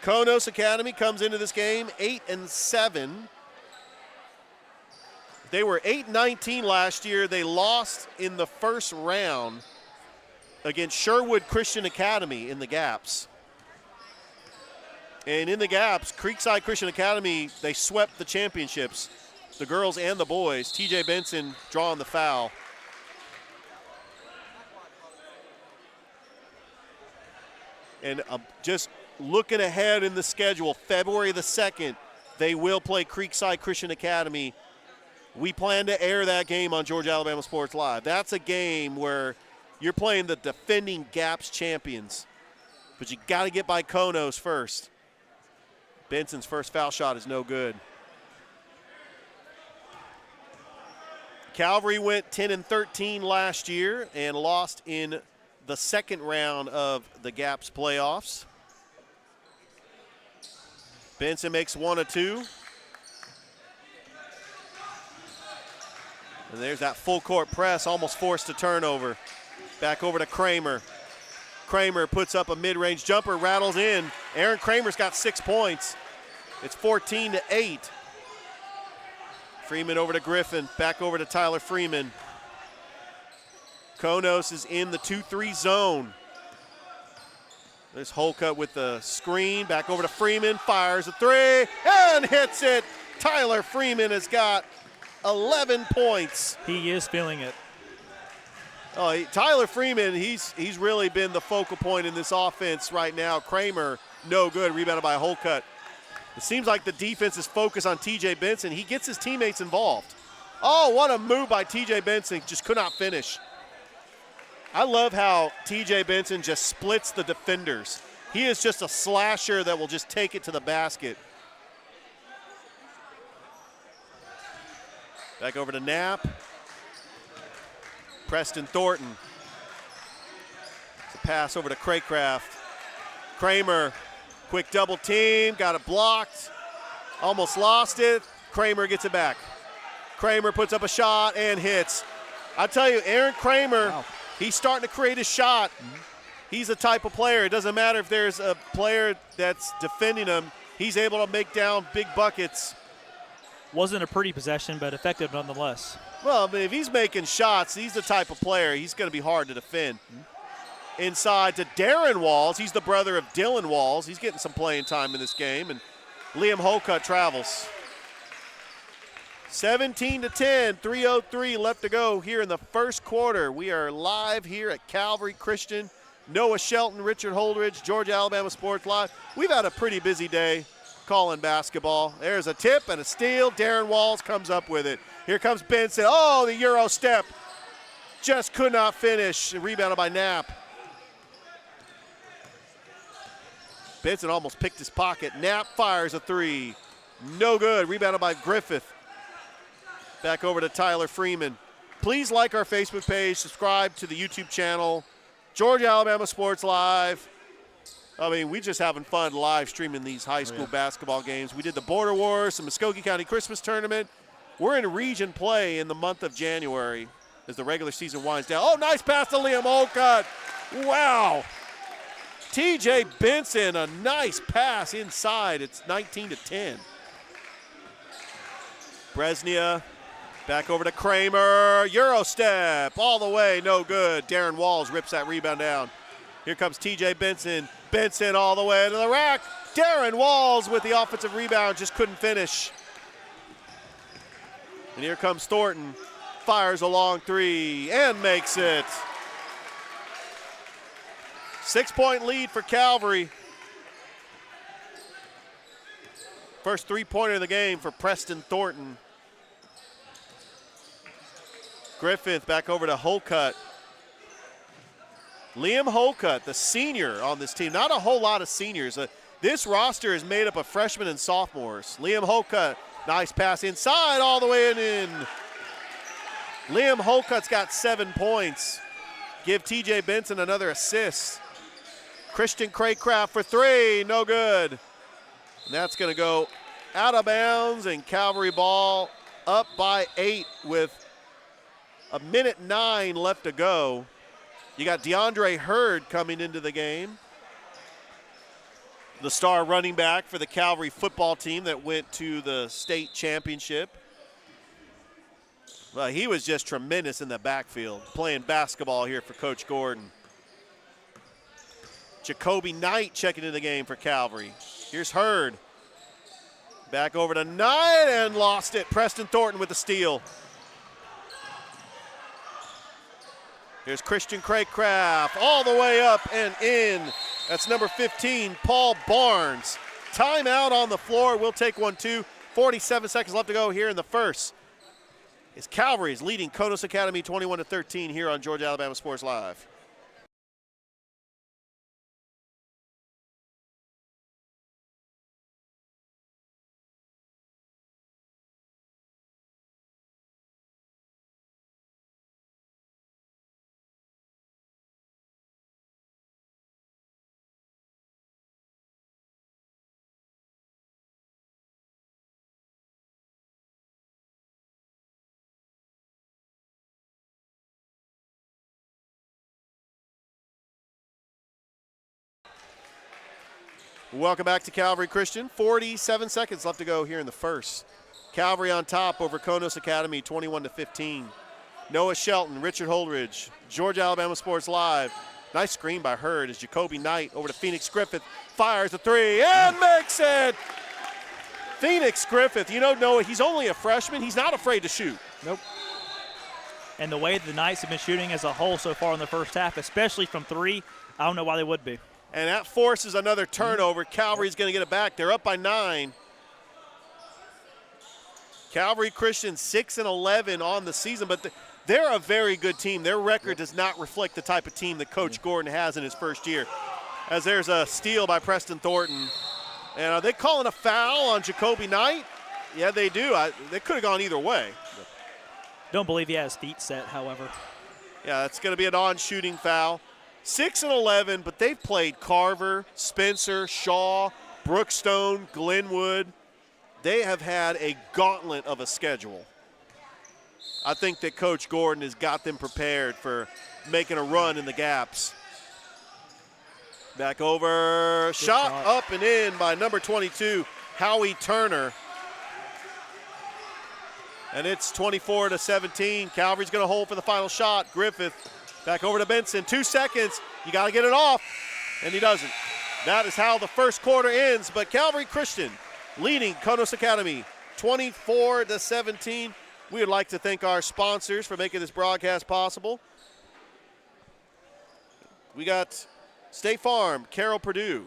Konos Academy comes into this game 8-7. They were 8-19 last year. They lost in the first round against Sherwood Christian Academy in the Gaps. And in the Gaps, Creekside Christian Academy, they swept the championships, the girls and the boys. TJ Benson drawing the foul. And just looking ahead in the schedule, February the 2nd, they will play Creekside Christian Academy. We plan to air that game on Georgia Alabama Sports Live. That's a game where you're playing the defending GAPS champions, but you got to get by Konos first. Benson's first foul shot is no good. Calvary went 10-13 last year and lost in the second round of the GAPS playoffs. Benson makes 1 of 2. And there's that full court press, almost forced a turnover. Back over to Kramer. Kramer puts up a mid-range jumper, rattles in. Aaron Kramer's got 6 points. It's 14-8. Freeman over to Griffin, back over to Tyler Freeman. Konos is in the 2-3 zone. There's Holcutt with the screen, back over to Freeman, fires a 3, and hits it. Tyler Freeman has got 11 points. He is feeling it. Oh, Tyler Freeman, he's really been the focal point in this offense right now. Kramer, no good, rebounded by Holcutt. It seems like the defense is focused on TJ Benson. He gets his teammates involved. Oh, what a move by TJ Benson, just could not finish. I love how TJ Benson just splits the defenders. He is just a slasher that will just take it to the basket. Back over to Knapp. Preston Thornton. It's a pass over to Craycraft. Kramer, quick double team, got it blocked. Almost lost it. Kramer gets it back. Kramer puts up a shot and hits. I tell you, Aaron Kramer, wow. He's starting to create a shot. He's the type of player. It doesn't matter if there's a player that's defending him. He's able to make down big buckets. Wasn't a pretty possession, but effective nonetheless. Well, but if he's making shots, he's the type of player, he's going to be hard to defend. Inside to Darren Walls. He's the brother of Dylan Walls. He's getting some playing time in this game. And Liam Holcutt travels. 17-10, 3:03 left to go here in the first quarter. We are live here at Calvary Christian. Noah Shelton, Richard Holdridge, Georgia Alabama Sports Live. We've had a pretty busy day calling basketball. There's a tip and a steal. Darren Walls comes up with it. Here comes Benson. Oh, the Euro step. Just could not finish. Rebounded by Knapp. Benson almost picked his pocket. Knapp fires a 3. No good. Rebounded by Griffith. Back over to Tyler Freeman. Please like our Facebook page, subscribe to the YouTube channel, Georgia Alabama Sports Live. I mean, we just having fun live streaming these high school basketball games. We did the Border Wars, the Muskogee County Christmas Tournament. We're in region play in the month of January as the regular season winds down. Oh, nice pass to Liam Olcott. Wow. TJ Benson, a nice pass inside. It's 19-10. Bresnia. Back over to Kramer, Euro step, all the way, no good. Darren Walls rips that rebound down. Here comes TJ Benson. Benson all the way to the rack. Darren Walls with the offensive rebound, just couldn't finish. And here comes Thornton, fires a long 3 and makes it. 6-point lead for Calvary. First 3-pointer of the game for Preston Thornton. Griffith back over to Holcutt. Liam Holcutt, the senior on this team. Not a whole lot of seniors. This roster is made up of freshmen and sophomores. Liam Holcutt, nice pass inside all the way in. Liam Holcutt's got 7 points. Give TJ Benson another assist. Christian Craycraft for 3, no good. And that's going to go out of bounds, and Calvary ball up by 8 with 1:09 left to go. You got DeAndre Hurd coming into the game, the star running back for the Calvary football team that went to the state championship. Well, he was just tremendous in the backfield, playing basketball here for Coach Gordon. Jacoby Knight checking in the game for Calvary. Here's Hurd. Back over to Knight and lost it. Preston Thornton with the steal. Here's Christian Craycraft all the way up and in. That's number 15, Paul Barnes. Timeout on the floor. We'll take one too. 47 seconds left to go here in the first. It's Calvary's leading Konos Academy 21-13 here on Georgia Alabama Sports Live. Welcome back to Calvary Christian. 47 seconds left to go here in the first. Calvary on top over Konos Academy 21-15. Noah Shelton, Richard Holdridge, Georgia Alabama Sports Live. Nice screen by Hurd as Jacoby Knight over to Phoenix Griffith. Fires a three and makes it. Phoenix Griffith, you know, Noah, he's only a freshman. He's not afraid to shoot. Nope. And the way the Knights have been shooting as a whole so far in the first half, especially from three, I don't know why they would be. And that forces another turnover. Calvary's going to get it back. They're up by 9. Calvary Christian 6-11 on the season, but they're a very good team. Their record does not reflect the type of team that Coach Gordon has in his first year. As there's a steal by Preston Thornton. And are they calling a foul on Jacoby Knight? Yeah, they do. They could have gone either way. Don't believe he has feet set, however. Yeah, it's going to be a non-shooting foul. 6-11, but they've played Carver, Spencer, Shaw, Brookstone, Glenwood. They have had a gauntlet of a schedule. I think that Coach Gordon has got them prepared for making a run in the gaps. Back over, shot up and in by number 22, Howie Turner. And it's 24-17. Calvary's going to hold for the final shot. Griffith back over to Benson. 2 seconds. You got to get it off. And he doesn't. That is how the first quarter ends. But Calvary Christian leading Konos Academy 24-17. We would like to thank our sponsors for making this broadcast possible. We got State Farm, Carroll Purdue.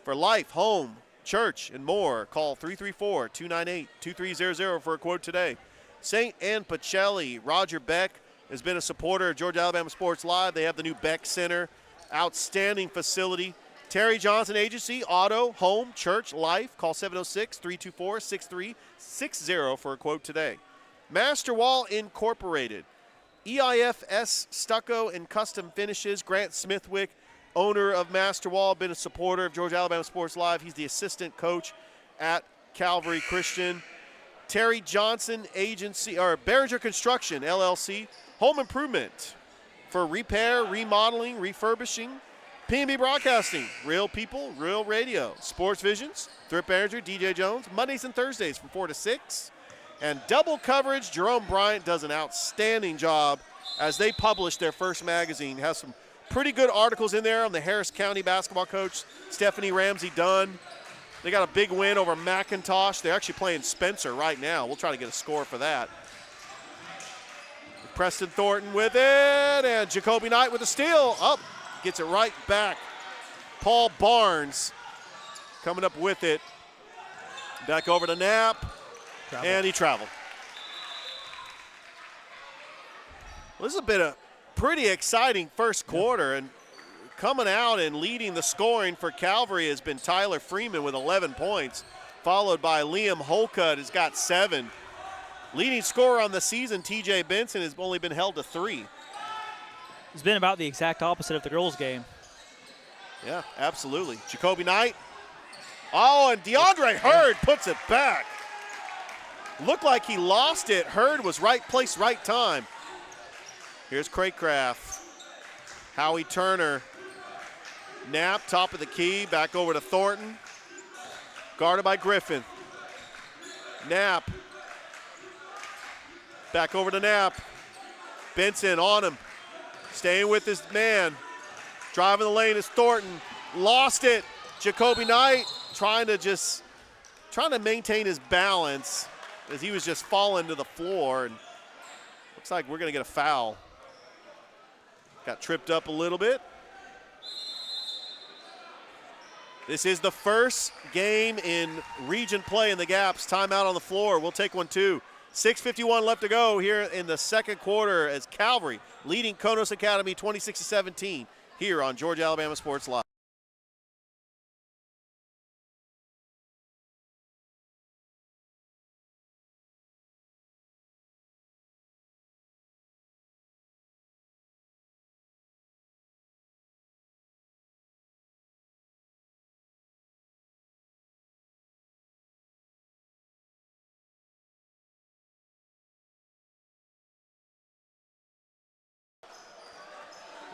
For life, home, church, and more, call 334-298-2300 for a quote today. St. Anne Pacelli, Roger Beck has been a supporter of Georgia Alabama Sports Live. They have the new Beck Center, outstanding facility. Terry Johnson Agency, auto, home, church, life. Call 706-324-6360 for a quote today. Master Wall Incorporated, EIFS Stucco and Custom Finishes. Grant Smithwick, owner of Master Wall, been a supporter of Georgia Alabama Sports Live. He's the assistant coach at Calvary Christian. Terry Johnson Agency, or Behringer Construction, LLC. Home improvement for repair, remodeling, refurbishing. P&B Broadcasting, real people, real radio. Sports Visions, Thrift Behringer, DJ Jones, Mondays and Thursdays from 4 to 6. And double coverage, Jerome Bryant does an outstanding job as they publish their first magazine. Has some pretty good articles in there on the Harris County basketball coach, Stephanie Ramsey Dunn. They got a big win over McIntosh. They're actually playing Spencer right now. We'll try to get a score for that. Preston Thornton with it, and Jacoby Knight with a steal. Up, gets it right back. Paul Barnes coming up with it. Back over to Knapp, and he traveled. Well, this has been a pretty exciting first quarter, and coming out and leading the scoring for Calvary has been Tyler Freeman with 11 points, followed by Liam Holcutt, who's got 7. Leading scorer on the season, TJ Benson, has only been held to 3. It's been about the exact opposite of the girls' game. Yeah, absolutely. Jacoby Knight Oh, and DeAndre Hurd puts it back. Looked like he lost it. Hurd was right place, right time. Here's Craycraft. Howie Turner. Knapp, top of the key, back over to Thornton. Guarded by Griffin. Knapp. Back over to Knapp. Benson on him. Staying with his man. Driving the lane is Thornton. Lost it. Jacoby Knight trying to maintain his balance as he was just falling to the floor. And looks like we're going to get a foul. Got tripped up a little bit. This is the first game in region play in the Gaps. Timeout on the floor. We'll take one too. 6:51 left to go here in the second quarter as Calvary leading Konos Academy 26-17 here on Georgia Alabama Sports Live.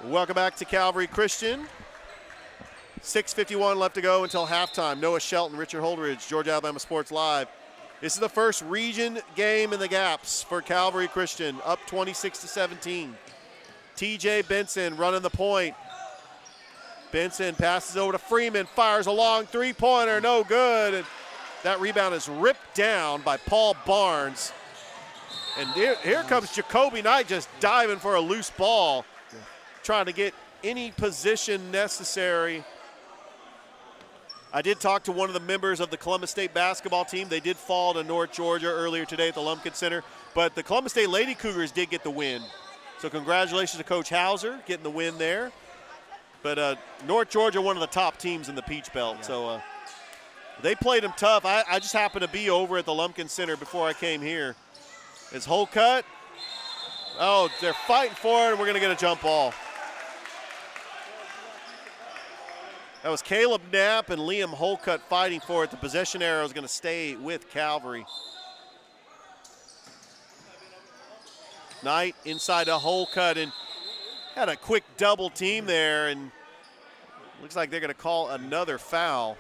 Welcome back to Calvary Christian. 6:51 left to go until halftime. Noah Shelton, Richard Holdridge, Georgia Alabama Sports Live. This is the first region game in the Gaps for Calvary Christian, up 26-17. TJ Benson running the point. Benson passes over to Freeman, fires a long three-pointer, no good. And that rebound is ripped down by Paul Barnes. And here comes Jacoby Knight just diving for a loose ball, trying to get any position necessary. I did talk to one of the members of the Columbus State basketball team. They did fall to North Georgia earlier today at the Lumpkin Center, but the Columbus State Lady Cougars did get the win. So congratulations to Coach Hauser getting the win there. But North Georgia, one of the top teams in the Peach Belt. Yeah. So they played them tough. I just happened to be over at the Lumpkin Center before I came here. It's Holcutt. Oh, they're fighting for it, and we're going to get a jump ball. That was Caleb Knapp and Liam Holcutt fighting for it. The possession arrow is going to stay with Calvary. Knight inside to Holcutt and had a quick double team there, and looks like they're going to call another foul.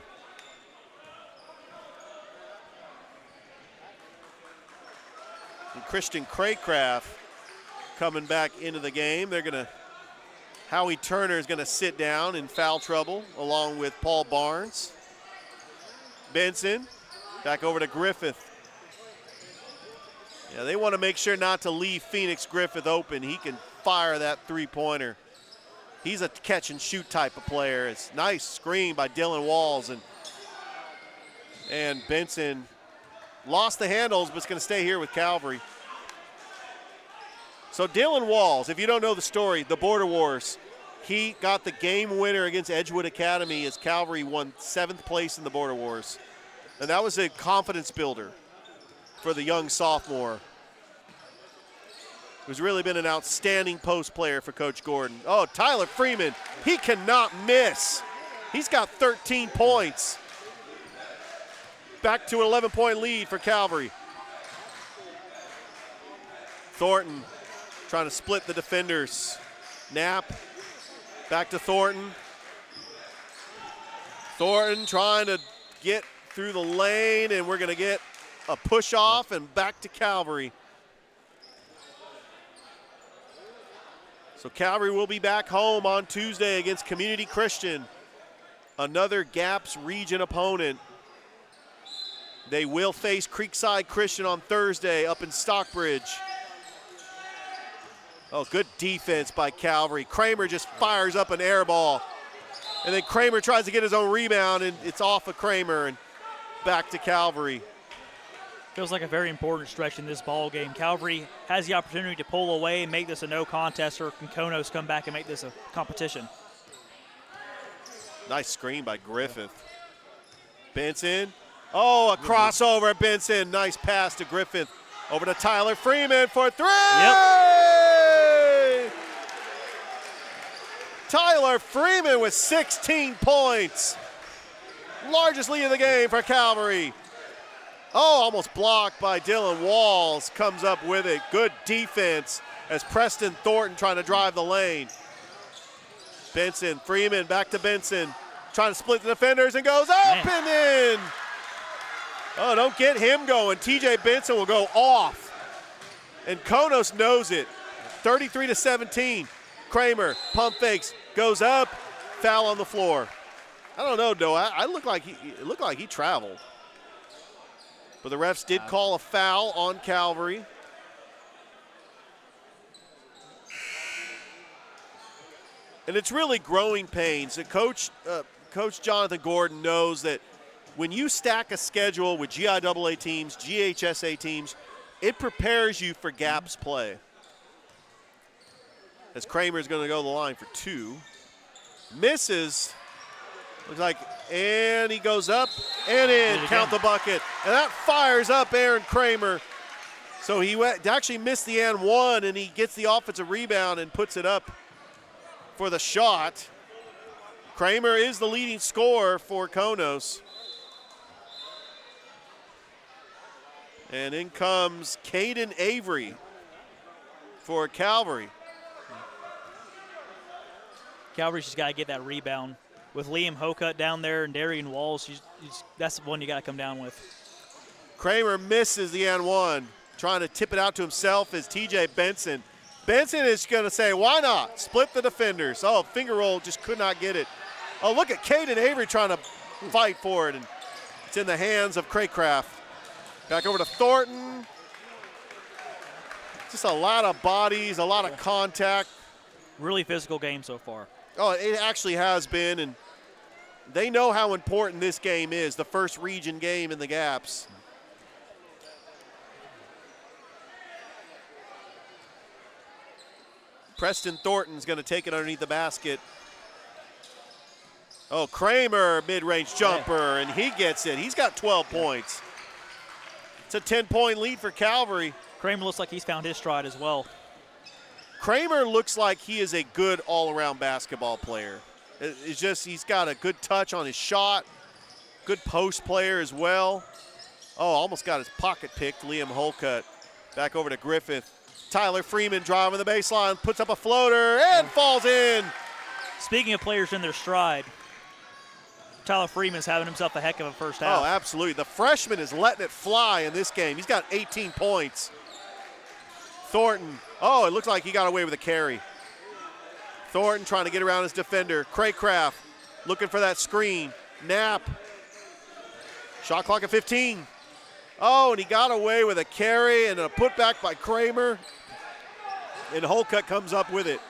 And Christian Craycraft coming back into the game. They're going to Howie Turner is going to sit down in foul trouble along with Paul Barnes. Benson back over to Griffith. Yeah, they want to make sure not to leave Phoenix Griffith open. He can fire that three-pointer. He's a catch-and-shoot type of player. It's a nice screen by Dylan Walls. And Benson lost the handles, but it's going to stay here with Calvary. So Dylan Walls, if you don't know the story, the Border Wars, he got the game winner against Edgewood Academy as Calvary won 7th place in the Border Wars. And that was a confidence builder for the young sophomore, who's really been an outstanding post player for Coach Gordon. Oh, Tyler Freeman, he cannot miss. He's got 13 points. Back to an 11-point lead for Calvary. Thornton trying to split the defenders. Knapp, back to Thornton. Thornton trying to get through the lane, and we're going to get a push off and back to Calvary. So Calvary will be back home on Tuesday against Community Christian, another GAPS region opponent. They will face Creekside Christian on Thursday up in Stockbridge. Oh, good defense by Calvary. Kramer just fires up an air ball. And then Kramer tries to get his own rebound, and it's off of Kramer and back to Calvary. Feels like a very important stretch in this ball game. Calvary has the opportunity to pull away and make this a no contest, or can Konos come back and make this a competition? Nice screen by Griffith. Benson. Oh, a crossover, Benson. Nice pass to Griffith. Over to Tyler Freeman for three. Yep. Tyler Freeman with 16 points. Largest lead of the game for Calvary. Oh, almost blocked by Dylan Walls. Comes up with it. Good defense as Preston Thornton trying to drive the lane. Benson, Freeman, back to Benson. Trying to split the defenders and goes up and in. Oh, don't get him going. TJ Benson will go off. And Konos knows it. 33-17. Kramer, pump fakes, goes up, foul on the floor. I don't know, Noah. It looked like he traveled. But the refs did call a foul on Calvary. And it's really growing pains. Coach Jonathan Gordon knows that when you stack a schedule with GIAA teams, GHSA teams, it prepares you for gaps play. As Kramer is going to go to the line for 2. Misses. Looks like, and he goes up and in. Count the bucket. And that fires up Aaron Kramer. So he actually missed the and one, and he gets the offensive rebound and puts it up for the shot. Kramer is the leading scorer for Konos. And in comes Caden Avery for Calvary. Calvary's just got to get that rebound. With Liam Hocutt down there and Darian Walls, that's the one you got to come down with. Kramer misses the and one. Trying to tip it out to himself is TJ Benson. Benson is going to say, why not? Split the defenders. Oh, finger roll, just could not get it. Oh, look at Caden Avery trying to fight for it, and it's in the hands of Craycraft. Back over to Thornton. Just a lot of bodies, a lot of contact. Really physical game so far. Oh, it actually has been, and they know how important this game is, the first region game in the Gaps. Preston Thornton's going to take it underneath the basket. Oh, Kramer, mid-range jumper, and he gets it. He's got 12 points. It's a 10-point lead for Calvary. Kramer looks like he's found his stride as well. Kramer looks like he is a good all-around basketball player. It's just he's got a good touch on his shot, good post player as well. Oh, almost got his pocket picked, Liam Holcutt. Back over to Griffith. Tyler Freeman driving the baseline, puts up a floater, and falls in. Speaking of players in their stride, Tyler Freeman's having himself a heck of a first half. Oh, absolutely. The freshman is letting it fly in this game. He's got 18 points. Thornton, oh, it looks like he got away with a carry. Thornton trying to get around his defender. Craycraft looking for that screen. Knapp. Shot clock at 15. Oh, and he got away with a carry and a putback by Kramer. And Holcutt comes up with it.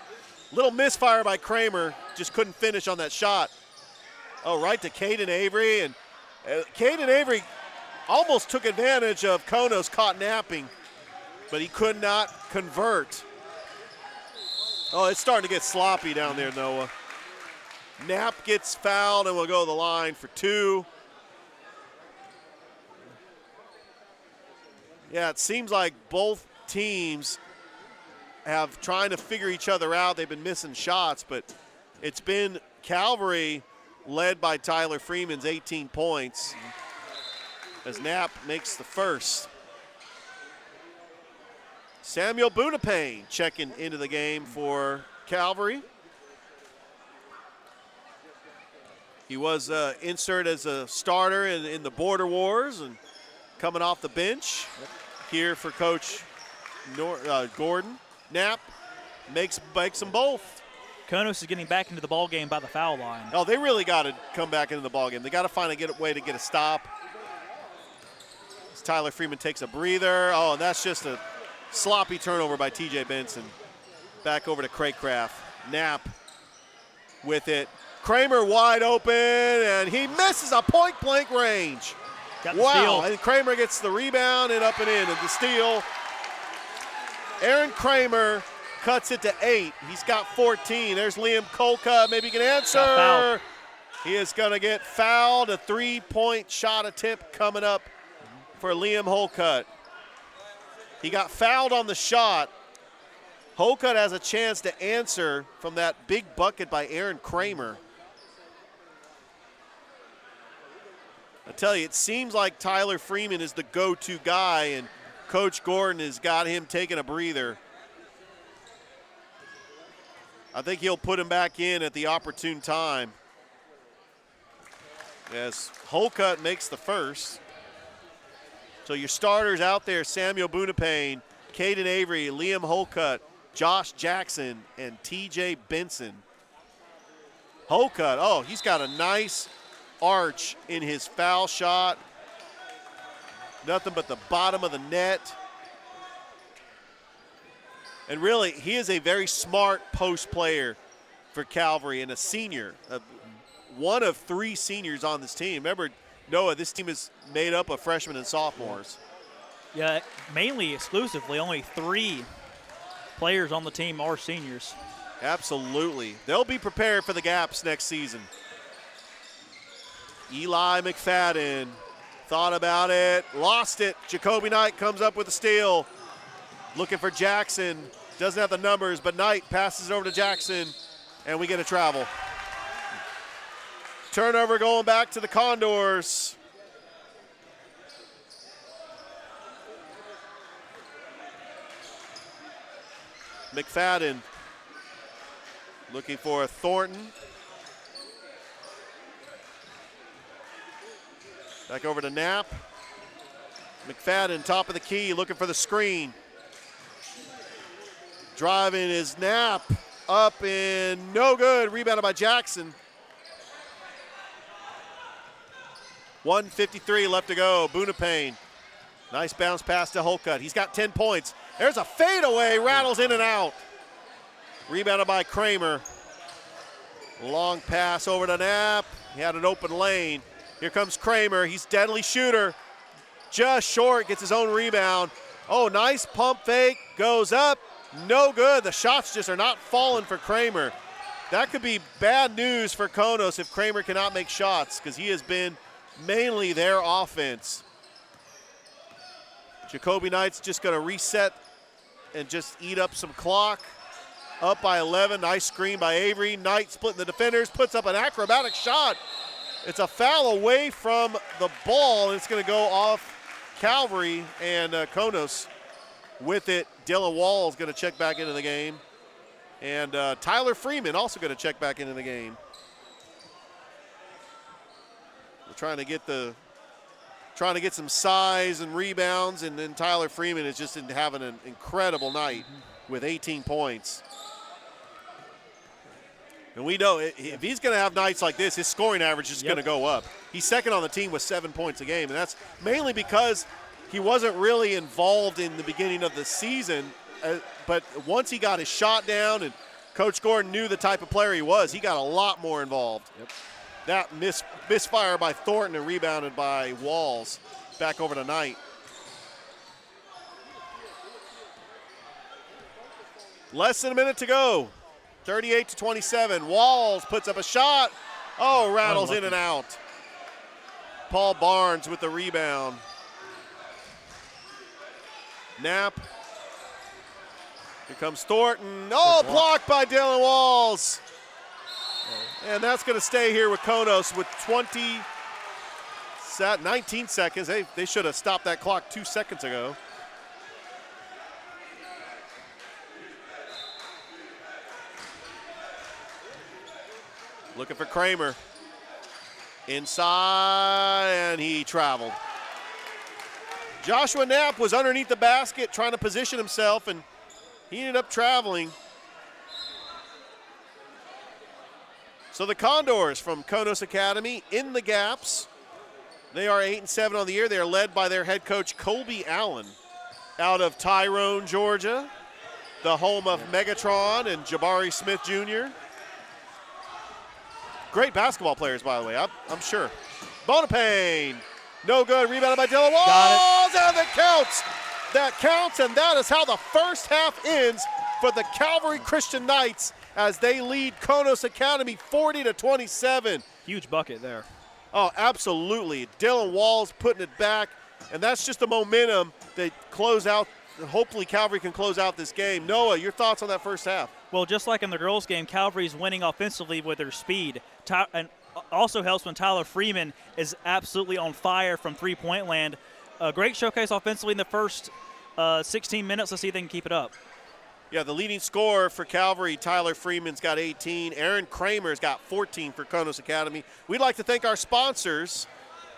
Little misfire by Kramer. Just couldn't finish on that shot. Oh, right to Caden Avery. And Caden Avery almost took advantage of Konos caught napping, but he could not convert. Oh, it's starting to get sloppy down there, Noah. Knapp gets fouled and will go to the line for 2. Yeah, it seems like both teams have trying to figure each other out. They've been missing shots, but it's been Calvary led by Tyler Freeman's 18 points as Knapp makes the first. Samuel Bunapane checking into the game for Calvary. He was inserted as a starter in the Border Wars and coming off the bench here for Coach Gordon. Knapp makes them both. Konos is getting back into the ball game by the foul line. Oh, they really got to come back into the ball game. They got to find a way to get a stop. As Tyler Freeman takes a breather. Oh, and that's just a sloppy turnover by TJ Benson. Back over to Craycraft. Knapp with it. Kramer wide open, and he misses a point-blank range. Wow, and Kramer gets the rebound and up and in, and the steal. Aaron Kramer cuts it to 8. He's got 14. There's Liam Kolka. Maybe he can answer. He is going to get fouled. A 3-point shot attempt coming up for Liam Holcutt. He got fouled on the shot. Holcutt has a chance to answer from that big bucket by Aaron Kramer. I tell you, it seems like Tyler Freeman is the go-to guy, and Coach Gordon has got him taking a breather. I think he'll put him back in at the opportune time. As Holcutt makes the first. So your starters out there, Samuel Bunapane, Caden Avery, Liam Holcutt, Josh Jackson, and TJ Benson. Holcutt, oh, he's got a nice arch in his foul shot. Nothing but the bottom of the net. And really, he is a very smart post player for Calvary and a senior. One of 3 seniors on this team. Remember, Noah, this team is made up of freshmen and sophomores. Yeah, mainly exclusively, only 3 players on the team are seniors. Absolutely. They'll be prepared for the gaps next season. Eli McFadden thought about it, lost it. Jacoby Knight comes up with a steal. Looking for Jackson. Doesn't have the numbers, but Knight passes it over to Jackson, and we get a travel. Turnover going back to the Condors. McFadden looking for a Thornton. Back over to Knapp. McFadden, top of the key, looking for the screen. Driving is Knapp. Up and no good. Rebounded by Jackson. 1:53 left to go. Bunapane. Nice bounce pass to Holcutt. He's got 10 points. There's a fadeaway. Rattles in and out. Rebounded by Kramer. Long pass over to Knapp. He had an open lane. Here comes Kramer. He's deadly shooter. Just short. Gets his own rebound. Oh, nice pump fake. Goes up. No good. The shots just are not falling for Kramer. That could be bad news for Konos if Kramer cannot make shots, because he has been mainly their offense. Jacoby Knight's just going to reset and just eat up some clock. Up by 11. Nice screen by Avery. Knight splitting the defenders. Puts up an acrobatic shot. It's a foul away from the ball, and it's going to go off Calvary, and Konos with it. Dylan Wall is going to check back into the game. And Tyler Freeman also going to check back into the game. We're trying to get some size and rebounds, and then Tyler Freeman is just having an incredible night with 18 points. And we know if he's going to have nights like this, his scoring average is going to go up. He's second on the team with 7 points a game, and that's mainly because he wasn't really involved in the beginning of the season. But once he got his shot down and Coach Gordon knew the type of player he was, he got a lot more involved. That misfire by Thornton and rebounded by Walls. Back over to Knight. Less than a minute to go. 38-27. Walls puts up a shot. Oh, rattles in and out. Paul Barnes with the rebound. Knapp. Here comes Thornton. Oh, blocked by Dylan Walls. And that's going to stay here with Konos with 19 seconds. They should have stopped that clock 2 seconds ago. Looking for Kramer. Inside, and he traveled. Joshua Knapp was underneath the basket trying to position himself, and he ended up traveling. So the Condors from Konos Academy in the gaps. They are 8-7 on the year. They are led by their head coach, Colby Allen, out of Tyrone, Georgia, the home of Megatron and Jabari Smith Jr. Great basketball players, by the way, I'm sure. Bonapane, no good. Rebounded by Dylan Walls. Got it. And that counts. That counts, and that is how the first half ends for the Calvary Christian Knights as they lead Konos Academy 40-27. Huge bucket there. Oh, absolutely. Dylan Walls putting it back, and that's just the momentum that close out. Hopefully Calvary can close out this game. Noah, your thoughts on that first half? Well, just like in the girls' game, Calvary's winning offensively with their speed. And also helps when Tyler Freeman is absolutely on fire from three-point land. A great showcase offensively in the first 16 minutes. Let's see if they can keep it up. Yeah, the leading scorer for Calvary, Tyler Freeman's got 18. Aaron Kramer's got 14 for Konos Academy. We'd like to thank our sponsors,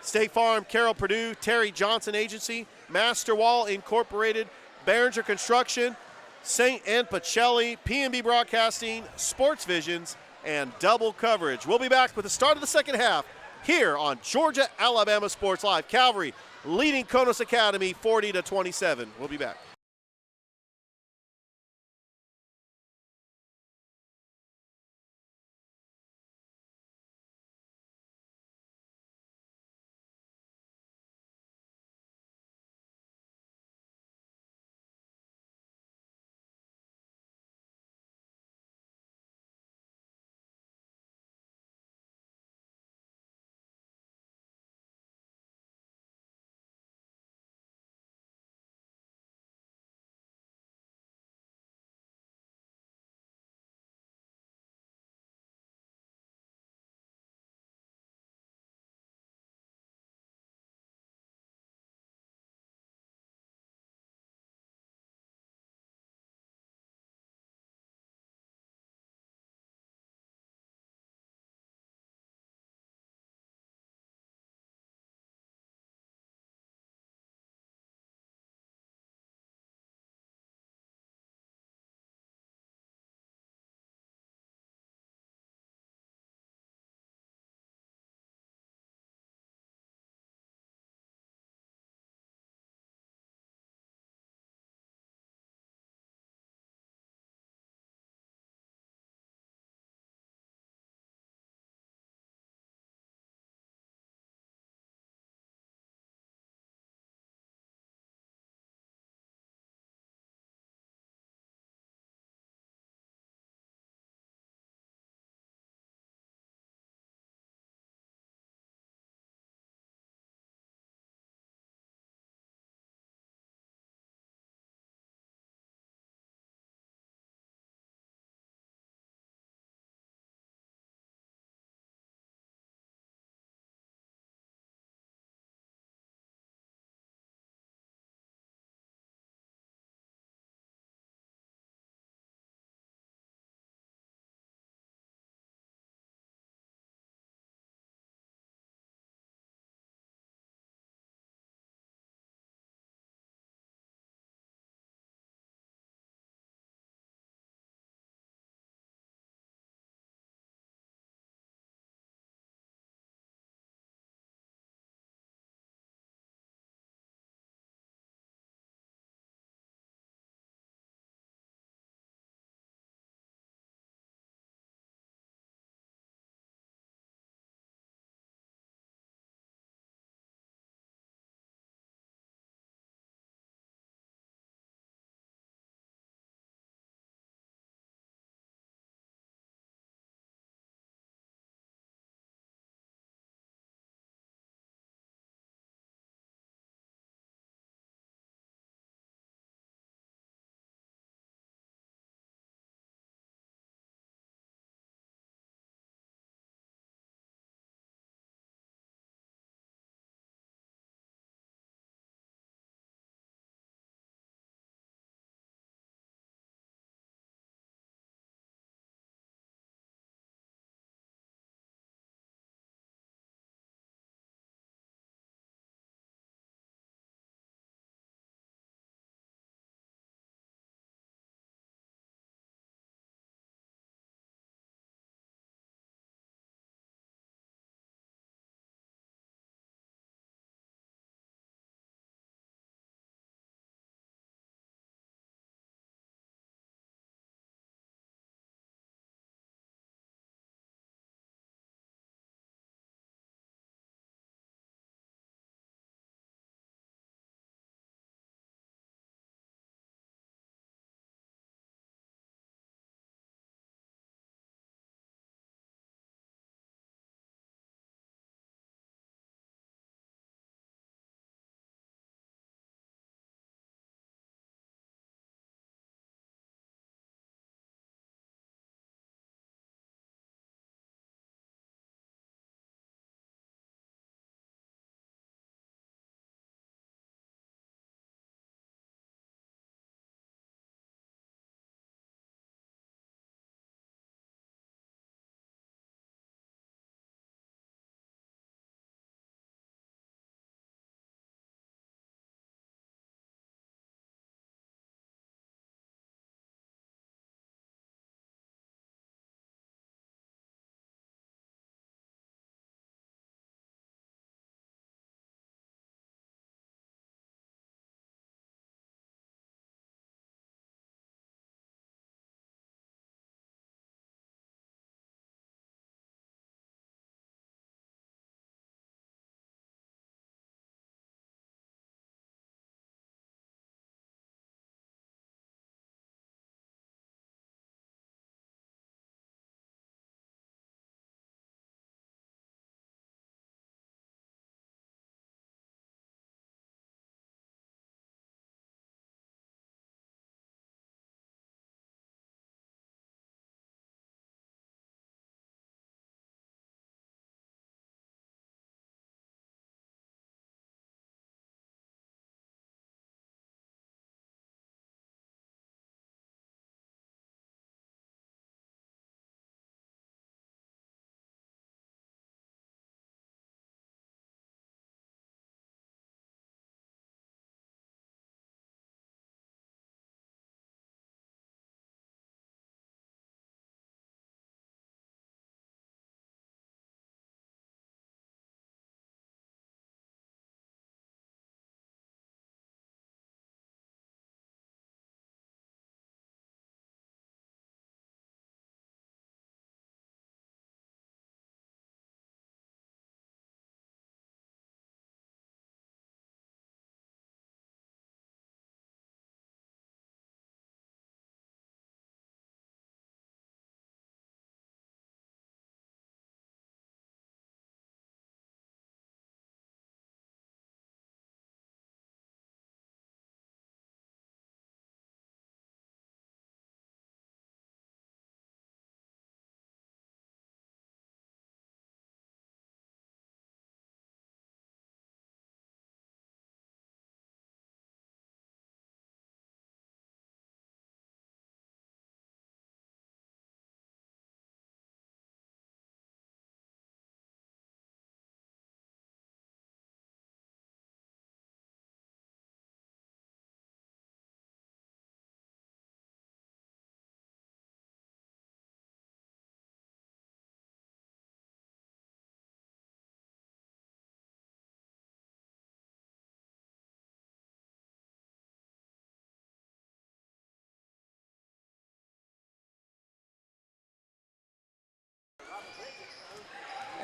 State Farm, Carroll Purdue, Terry Johnson Agency, Master Wall Incorporated, Behringer Construction, St. Ann Pacelli, P&B Broadcasting, Sports Visions, and Double Coverage. We'll be back with the start of the second half here on Georgia Alabama Sports Live. Calvary leading Konos Academy 40-27. We'll be back.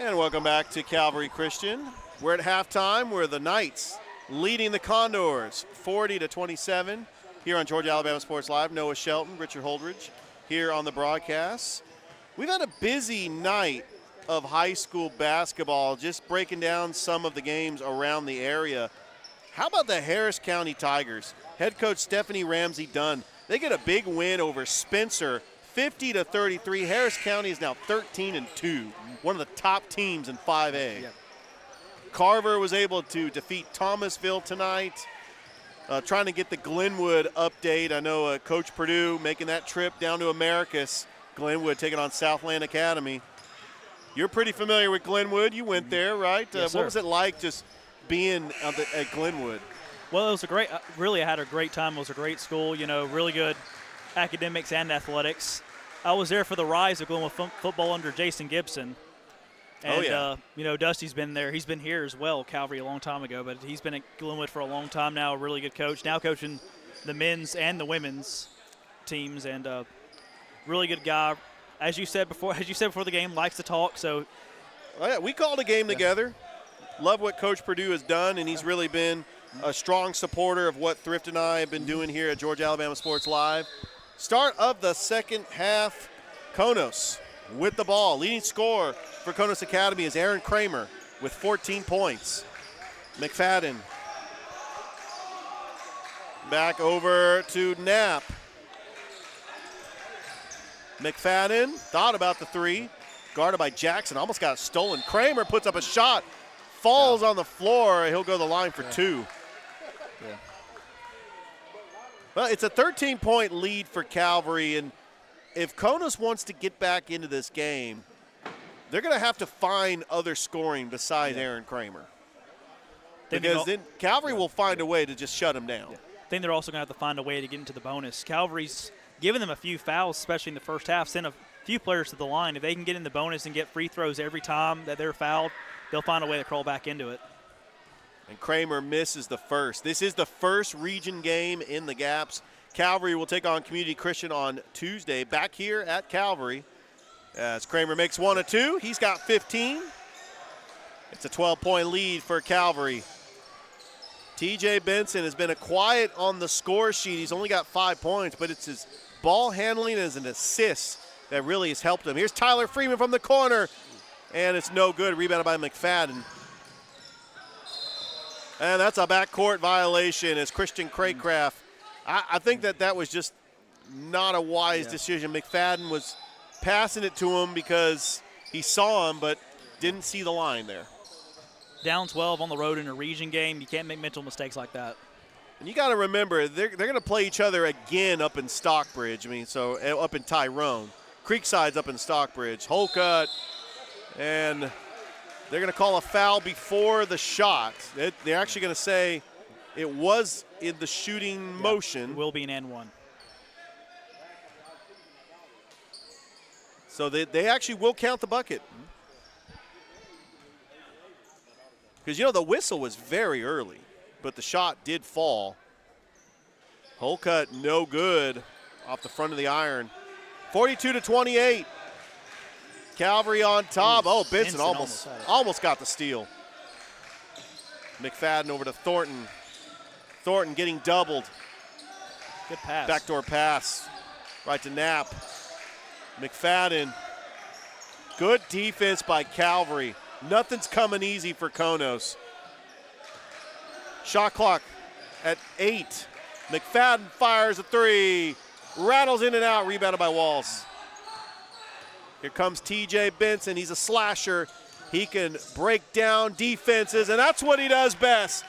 And welcome back to Calvary Christian. We're at halftime. We're the Knights leading the Condors 40-27 here on Georgia Alabama Sports Live. Noah Shelton, Richard Holdridge here on the broadcast. We've had a busy night of high school basketball, just breaking down some of the games around the area. How about the Harris County Tigers? Head coach Stephanie Ramsey Dunn. They get a big win over Spencer, 50-33. Harris County is now 13-2, one of the top teams in 5A. Yep. Carver was able to defeat Thomasville tonight. Trying to get the Glenwood update. I know Coach Purdue making that trip down to Americus. Glenwood taking on Southland Academy. You're pretty familiar with Glenwood. You went there, right? Yes, what was it like just being at Glenwood? Well, it was a great, really I had a great time. It was a great school, you know, really good academics and athletics. I was there for the rise of Glenwood football under Jason Gibson. And, you know, Dusty's been there. He's been here as well, Calvary, a long time ago, but he's been at Glenwood for a long time now, a really good coach. Now coaching the men's and the women's teams, and really good guy. As you said before the game, likes to talk. So, we called a game together. Love what Coach Purdue has done, and he's really been a strong supporter of what Thrift and I have been doing here at Georgia Alabama Sports Live. Start of the second half, Konos with the ball. Leading scorer for Konos Academy is Aaron Kramer with 14 points. McFadden back over to Knapp. McFadden thought about the three, guarded by Jackson, almost got stolen. Kramer puts up a shot, falls on the floor. He'll go to the line for two. Yeah. Well, it's a 13-point lead for Calvary, and if Konos wants to get back into this game, they're going to have to find other scoring besides Aaron Kramer. Because then Calvary will find a way to just shut him down. I think they're also going to have to find a way to get into the bonus. Calvary's given them a few fouls, especially in the first half, sent a few players to the line. If they can get in the bonus and get free throws every time that they're fouled, they'll find a way to crawl back into it. And Kramer misses the first. This is the first region game in the Gaps. Calvary will take on Community Christian on Tuesday back here at Calvary. As Kramer makes one of two, he's got 15. It's a 12-point lead for Calvary. TJ Benson has been quiet on the score sheet. He's only got 5 points, but it's his ball handling as an assist that really has helped him. Here's Tyler Freeman from the corner, and it's no good. Rebounded by McFadden. And that's a backcourt violation as Christian Craycraft. I think that was just not a wise decision. McFadden was passing it to him because he saw him but didn't see the line there. Down 12 on the road in a region game, you can't make mental mistakes like that. And you got to remember, they're going to play each other again up in Stockbridge. So up in Tyrone. Creekside's up in Stockbridge. Hole cut, and they're going to call a foul before the shot. They're actually going to say it was in the shooting motion. It will be an N1. So they actually will count the bucket. Because, you know, the whistle was very early, but the shot did fall. Hole cut, no good off the front of the iron. 42-28. Calvary on top. Oh, Benson almost got the steal. McFadden over to Thornton. Thornton getting doubled. Good pass. Backdoor pass. Right to Knapp. McFadden. Good defense by Calvary. Nothing's coming easy for Konos. Shot clock at 8. McFadden fires a three. Rattles in and out. Rebounded by Walls. Here comes TJ Benson. He's a slasher. He can break down defenses, and that's what he does best.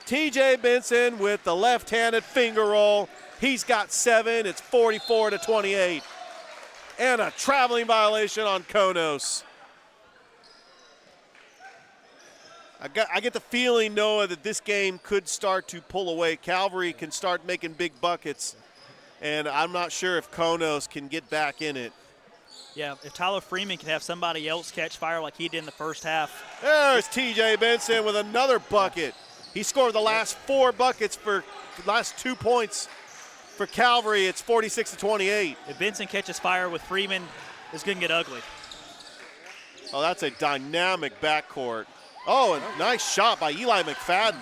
TJ Benson with the left-handed finger roll. He's got 7. It's 44-28. And a traveling violation on Konos. I get the feeling, Noah, that this game could start to pull away. Calvary can start making big buckets, and I'm not sure if Konos can get back in it. Yeah, if Tyler Freeman can have somebody else catch fire like he did in the first half. There's TJ Benson with another bucket. He scored the last 4 buckets for the last 2 points for Calvary. It's 46-28. If Benson catches fire with Freeman, it's going to get ugly. Oh, that's a dynamic backcourt. Oh, a nice shot by Eli McFadden.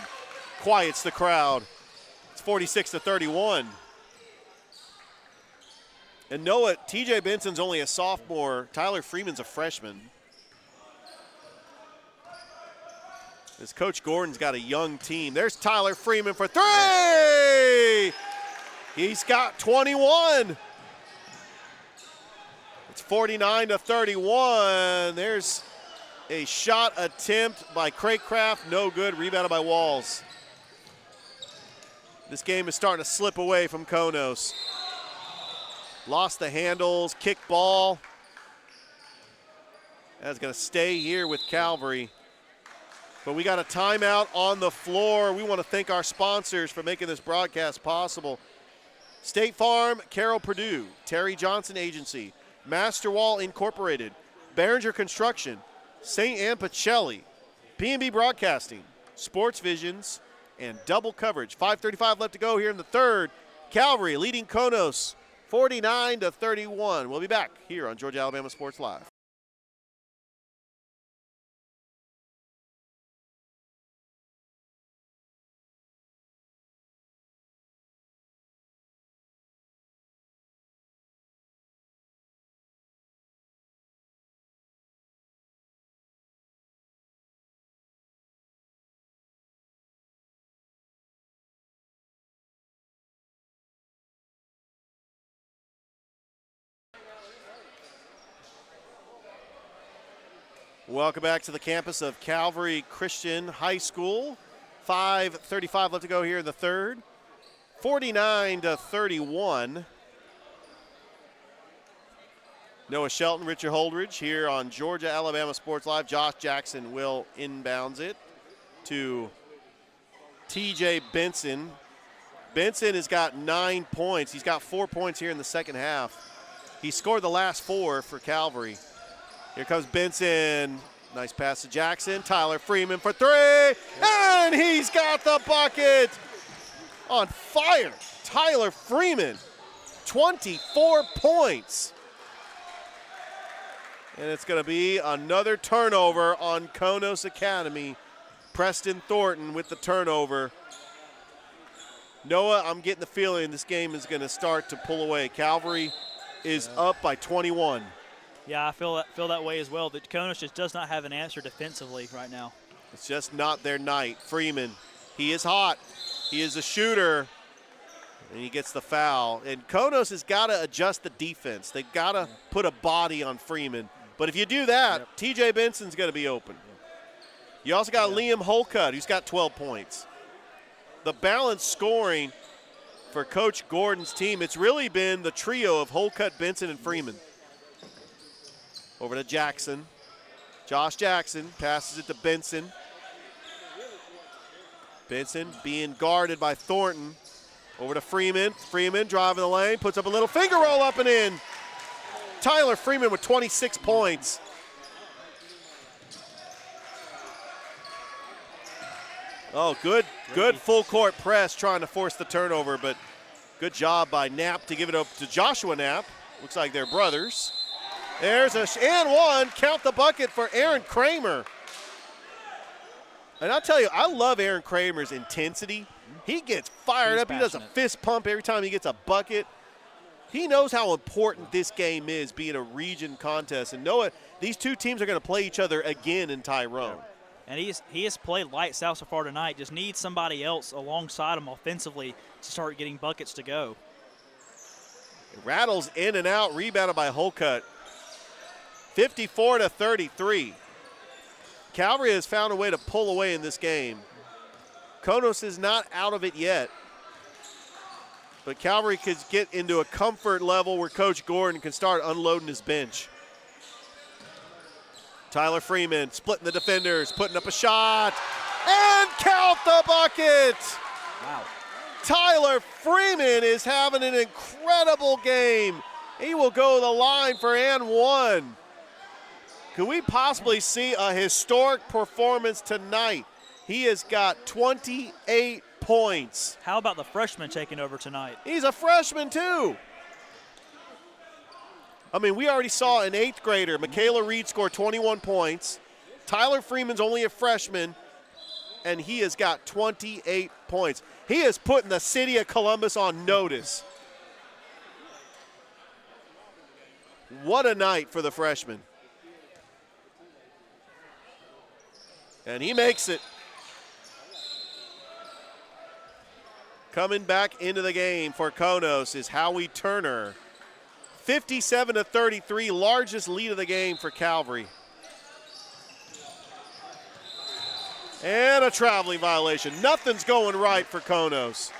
Quiets the crowd. It's 46-31. And Noah, TJ Benson's only a sophomore. Tyler Freeman's a freshman. As Coach Gordon's got a young team. There's Tyler Freeman for three! He's got 21. It's 49-31. There's a shot attempt by Craycraft. No good. Rebounded by Walls. This game is starting to slip away from Konos. Lost the handles, kick ball. That's going to stay here with Calvary. But we got a timeout on the floor. We want to thank our sponsors for making this broadcast possible. State Farm, Carroll Purdue, Terry Johnson Agency, Master Wall Incorporated, Behringer Construction, St. Anne Pacelli, B&B Broadcasting, Sports Visions, and Double Coverage. 5:35 left to go here in the third. Calvary leading Konos 49-31. We'll be back here on Georgia Alabama Sports Live. Welcome back to the campus of Calvary Christian High School. 5:35 left to go here in the third. 49-31. Noah Shelton, Richard Holdridge here on Georgia Alabama Sports Live. Josh Jackson will inbounds it to TJ Benson. Benson has got 9 points. He's got 4 points here in the second half. He scored the last 4 for Calvary. Here comes Benson. Nice pass to Jackson. Tyler Freeman for three. And he's got the bucket. On fire. Tyler Freeman. 24 points. And it's going to be another turnover on Konos Academy. Preston Thornton with the turnover. Noah, I'm getting the feeling this game is going to start to pull away. Calvary is up by 21. Yeah, I feel that way as well. That Konos just does not have an answer defensively right now. It's just not their night. Freeman, he is hot. He is a shooter, and he gets the foul. And Konos has got to adjust the defense. They've got to put a body on Freeman. But if you do that, TJ Benson's going to be open. You also got Liam Holcutt, who's got 12 points. The balanced scoring for Coach Gordon's team, it's really been the trio of Holcutt, Benson, and Freeman. Over to Jackson. Josh Jackson passes it to Benson. Benson being guarded by Thornton. Over to Freeman. Freeman driving the lane, puts up a little finger roll up and in. Tyler Freeman with 26 points. Oh, good full court press trying to force the turnover, but good job by Knapp to give it up to Joshua Knapp. Looks like they're brothers. There's and one. Count the bucket for Aaron Kramer. And I'll tell you, I love Aaron Kramer's intensity. He gets fired up. He does a fist pump every time he gets a bucket. He knows how important this game is, being a region contest. And Noah, these two teams are going to play each other again in Tyrone. And he has played lights out so far tonight. Just needs somebody else alongside him offensively to start getting buckets to go. It rattles in and out, rebounded by Holcutt. 54-33. Calvary has found a way to pull away in this game. Konos is not out of it yet. But Calvary could get into a comfort level where Coach Gordon can start unloading his bench. Tyler Freeman splitting the defenders, putting up a shot, and count the bucket! Wow. Tyler Freeman is having an incredible game. He will go to the line for and one. Could we possibly see a historic performance tonight? He has got 28 points. How about the freshman taking over tonight? He's a freshman too. I mean, we already saw an 8th grader, Michaela Reed, score 21 points. Tyler Freeman's only a freshman, and he has got 28 points. He is putting the city of Columbus on notice. What a night for the freshman. And he makes it. Coming back into the game for Konos is Howie Turner. 57-33, largest lead of the game for Calvary. And a traveling violation. Nothing's going right for Konos.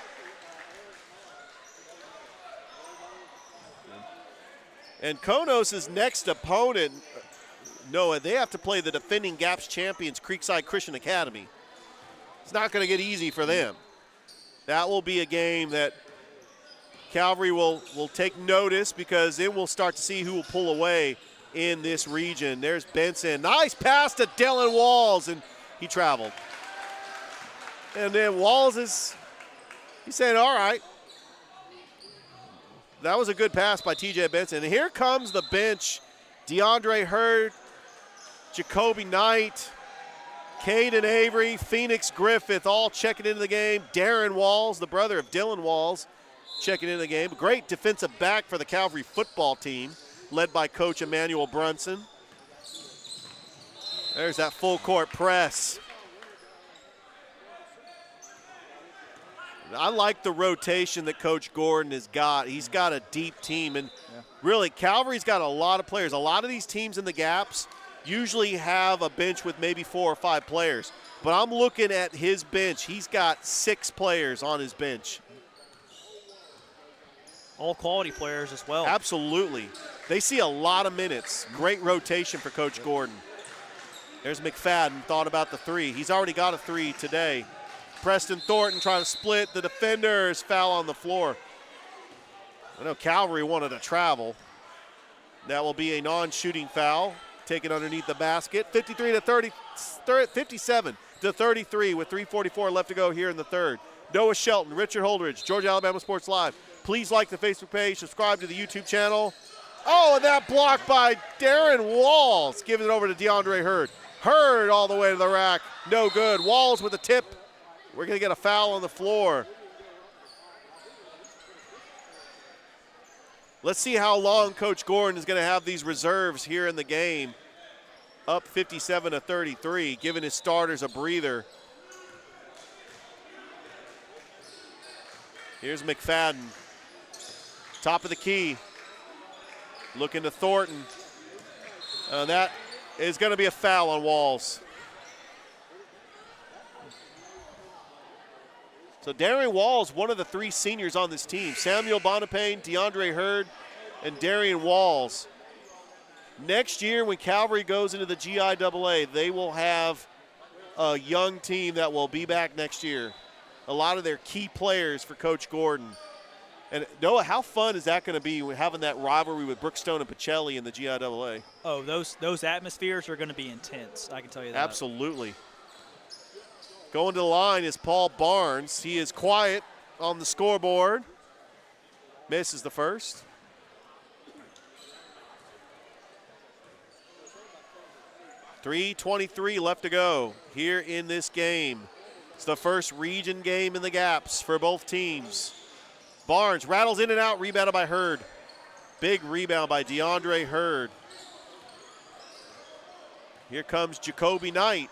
And Konos' next opponent, Noah, they have to play the defending GAPS champions, Creekside Christian Academy. It's not going to get easy for them. That will be a game that Calvary will take notice, because it will start to see who will pull away in this region. There's Benson. Nice pass to Dylan Walls, and he traveled. And then Walls he's saying, all right. That was a good pass by TJ Benson. And here comes the bench. DeAndre Hurd, Jacoby Knight, Caden Avery, Phoenix Griffith, all checking into the game. Darren Walls, the brother of Dylan Walls, checking into the game. Great defensive back for the Calvary football team, led by Coach Emmanuel Brunson. There's that full court press. I like the rotation that Coach Gordon has got. He's got a deep team, and really Calvary's got a lot of players. A lot of these teams in the GAPS usually have a bench with maybe 4 or 5 players. But I'm looking at his bench. He's got 6 players on his bench. All quality players as well. Absolutely. They see a lot of minutes. Great rotation for Coach Gordon. There's McFadden, thought about the 3. He's already got a 3 today. Preston Thornton trying to split the defenders, foul on the floor. I know Calvary wanted to travel. That will be a non-shooting foul, taken underneath the basket. 57-33 with 3:44 left to go here in the third. Noah Shelton, Richard Holdridge, Georgia Alabama Sports Live. Please like the Facebook page, subscribe to the YouTube channel. Oh, and that block by Darren Walls, giving it over to DeAndre Hurd. Hurd all the way to the rack, no good. Walls with a tip. We're going to get a foul on the floor. Let's see how long Coach Gordon is going to have these reserves here in the game. Up 57-33, giving his starters a breather. Here's McFadden. Top of the key. Looking to Thornton. That is going to be a foul on Walls. So Darian Walls, one of the 3 seniors on this team. Samuel Bonapane, DeAndre Hurd, and Darian Walls. Next year when Calvary goes into the GIAA, they will have a young team that will be back next year. A lot of their key players for Coach Gordon. And Noah, how fun is that going to be having that rivalry with Brookstone and Pacelli in the GIAA? Oh, those atmospheres are going to be intense, I can tell you that. Absolutely. Going to the line is Paul Barnes. He is quiet on the scoreboard. Misses the first. .323 left to go here in this game. It's the first region game in the GAPS for both teams. Barnes rattles in and out, rebounded by Hurd. Big rebound by DeAndre Hurd. Here comes Jacoby Knight,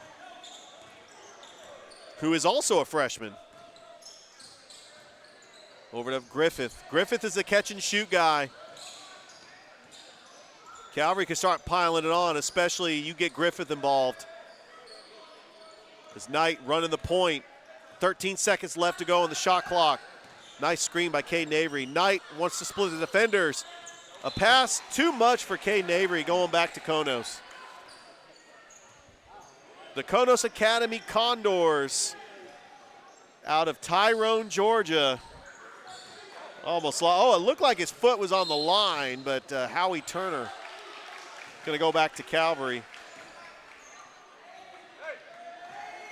who is also a freshman. Over to Griffith. Griffith is the catch and shoot guy. Calvary can start piling it on, especially you get Griffith involved. As Knight running the point. 13 seconds left to go on the shot clock. Nice screen by Caden Avery. Knight wants to split the defenders. A pass too much for Caden Avery going back to Konos. The Konos Academy Condors out of Tyrone, Georgia. Almost, it looked like his foot was on the line, but Howie Turner going to go back to Calvary.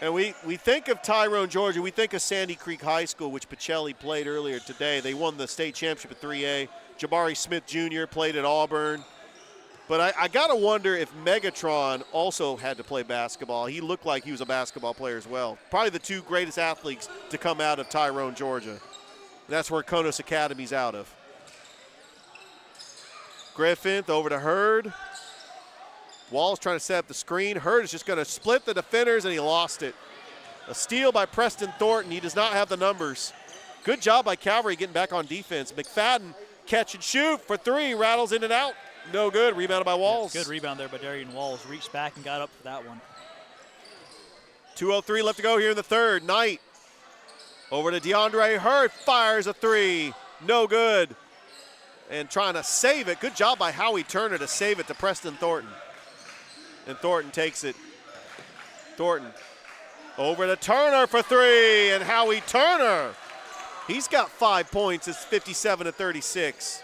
And we think of Tyrone, Georgia, we think of Sandy Creek High School, which Pacelli played earlier today. They won the state championship at 3A. Jabari Smith Jr. played at Auburn. But I got to wonder if Megatron also had to play basketball. He looked like he was a basketball player as well. Probably the two greatest athletes to come out of Tyrone, Georgia. That's where Konos Academy's out of. Griffith over to Hurd. Walls trying to set up the screen. Hurd is just going to split the defenders, and he lost it. A steal by Preston Thornton. He does not have the numbers. Good job by Calvary getting back on defense. McFadden catch and shoot for three. Rattles in and out. No good. Rebounded by Walls. Good rebound there by Darian Walls. Reached back and got up for that one. 2:03 left to go here in the third. Knight over to DeAndre Hurd. Fires a three. No good. And trying to save it. Good job by Howie Turner to save it to Preston Thornton. And Thornton takes it. Thornton over to Turner for three. And Howie Turner, he's got 5 points. It's 57-36.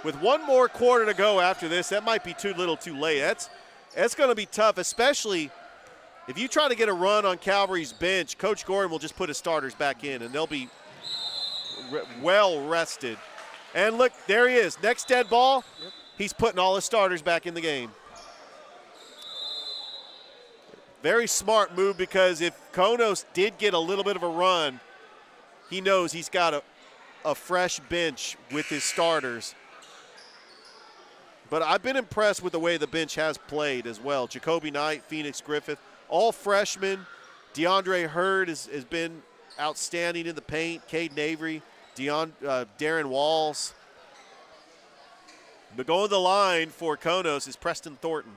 With one more quarter to go after this, that might be too little too late. That's going to be tough, especially if you try to get a run on Calvary's bench. Coach Gordon will just put his starters back in, and they'll be well rested. And look, there he is. Next dead ball, he's putting all his starters back in the game. Very smart move, because if Konos did get a little bit of a run, he knows he's got a fresh bench with his starters. But I've been impressed with the way the bench has played as well. Jacoby Knight, Phoenix Griffith, all freshmen. DeAndre Hurd has been outstanding in the paint. Caden Avery, Darren Walls. But going to the line for Konos is Preston Thornton.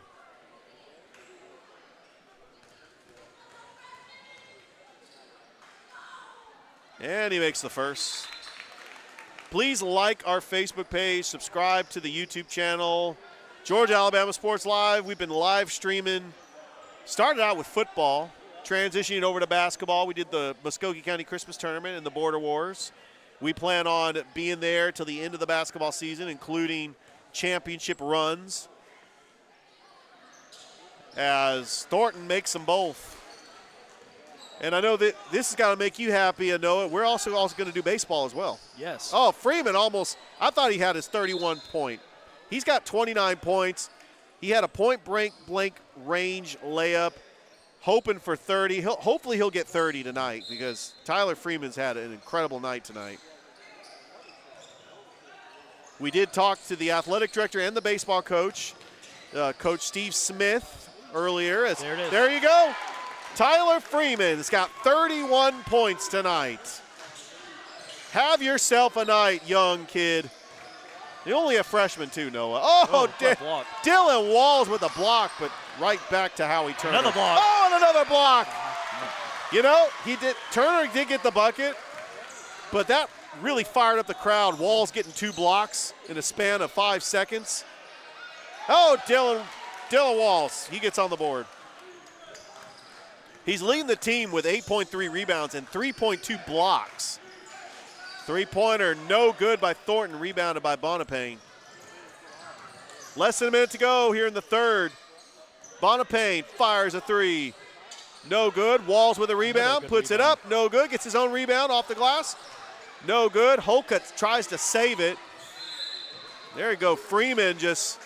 And he makes the first. Please like our Facebook page, subscribe to the YouTube channel. Georgia Alabama Sports Live. We've been live streaming. Started out with football, transitioning over to basketball. We did the Muskogee County Christmas Tournament and the Border Wars. We plan on being there till the end of the basketball season, including championship runs, as Thornton makes them both. And I know that this has got to make you happy, I know it. We're also going to do baseball as well. Yes. Oh, Freeman almost, I thought he had his 31 point. He's got 29 points. He had a point-blank range layup, hoping for 30. Hopefully he'll get 30 tonight, because Tyler Freeman's had an incredible night tonight. We did talk to the athletic director and the baseball coach, Coach Steve Smith, earlier. There it is. There you go. Tyler Freeman's got 31 points tonight. Have yourself a night, young kid. You're only a freshman too, Noah. Oh, Dylan Walls with a block, but right back to Howie Turner. Another block. Oh, and another block. You know, Turner did get the bucket, but that really fired up the crowd. Walls getting 2 blocks in a span of 5 seconds. Oh, Dylan Walls, he gets on the board. He's leading the team with 8.3 rebounds and 3.2 blocks. Three-pointer, no good by Thornton, rebounded by Bonapane. Less than a minute to go here in the third. Bonapane fires a three. No good. Walls with a rebound, puts it up, no good. Gets his own rebound off the glass. No good. Holcutt tries to save it. There you go. Freeman just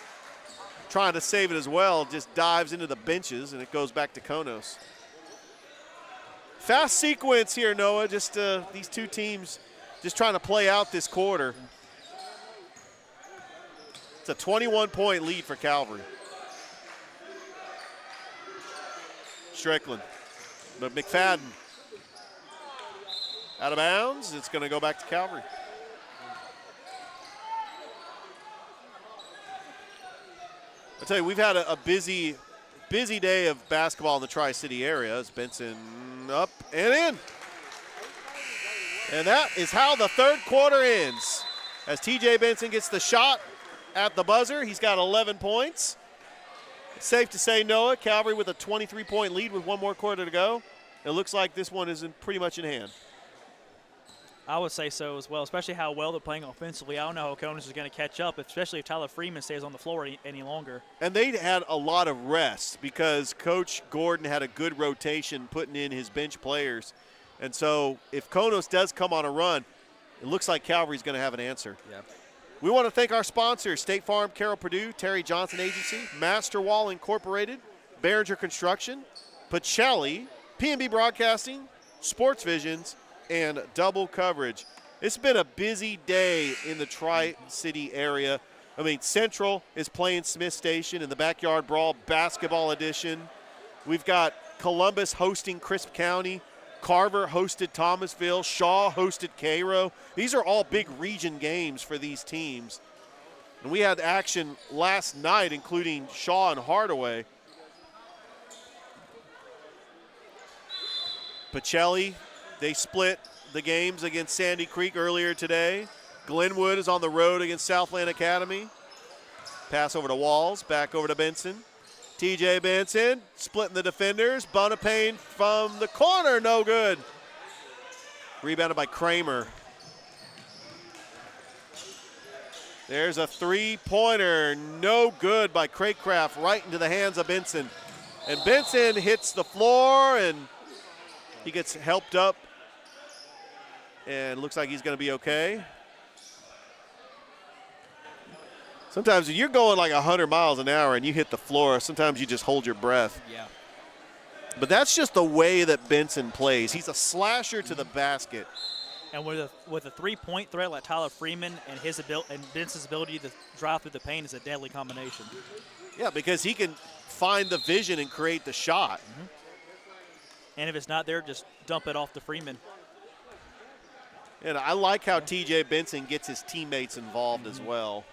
trying to save it as well. Just dives into the benches, and it goes back to Konos. Fast sequence here, Noah. Just these two teams just trying to play out this quarter. It's a 21-point lead for Calvary. Strickland, but McFadden out of bounds. It's going to go back to Calvary. I tell you, we've had a busy day of basketball in the Tri-City area. As Benson up and in. And that is how the third quarter ends. As TJ Benson gets the shot at the buzzer, he's got 11 points. It's safe to say, Noah, Calvary with a 23-point lead with one more quarter to go. It looks like this one is pretty much in hand. I would say so as well, especially how well they're playing offensively. I don't know how Konos is going to catch up, especially if Tyler Freeman stays on the floor any longer. And they had a lot of rest because Coach Gordon had a good rotation putting in his bench players. And so if Konos does come on a run, it looks like Calvary's going to have an answer. Yeah. We want to thank our sponsors, State Farm, Carroll Purdue, Terry Johnson Agency, Master Wall Incorporated, Behringer Construction, Pacelli, P&B Broadcasting, Sports Visions, and Double Coverage. It's been a busy day in the Tri-City area. I mean, Central is playing Smith Station in the Backyard Brawl Basketball Edition. We've got Columbus hosting Crisp County. Carver hosted Thomasville. Shaw hosted Cairo. These are all big region games for these teams. And we had action last night, including Shaw and Hardaway. Pacelli, they split the games against Sandy Creek earlier today. Glenwood is on the road against Southland Academy. Pass over to Walls, back over to Benson. TJ Benson splitting the defenders. Bonapane from the corner, no good. Rebounded by Kramer. There's a three-pointer, no good by Craycraft, right into the hands of Benson. And Benson hits the floor, and he gets helped up, and looks like he's going to be okay. Sometimes if you're going like 100 miles an hour and you hit the floor, sometimes you just hold your breath. Yeah. But that's just the way that Benson plays. He's a slasher to the basket. And with a three-point threat like Tyler Freeman and Benson's ability to drive through the paint is a deadly combination. Yeah, because he can find the vision and create the shot. Mm-hmm. And if it's not there, just dump it off to Freeman. And I like how TJ Benson gets his teammates involved as well.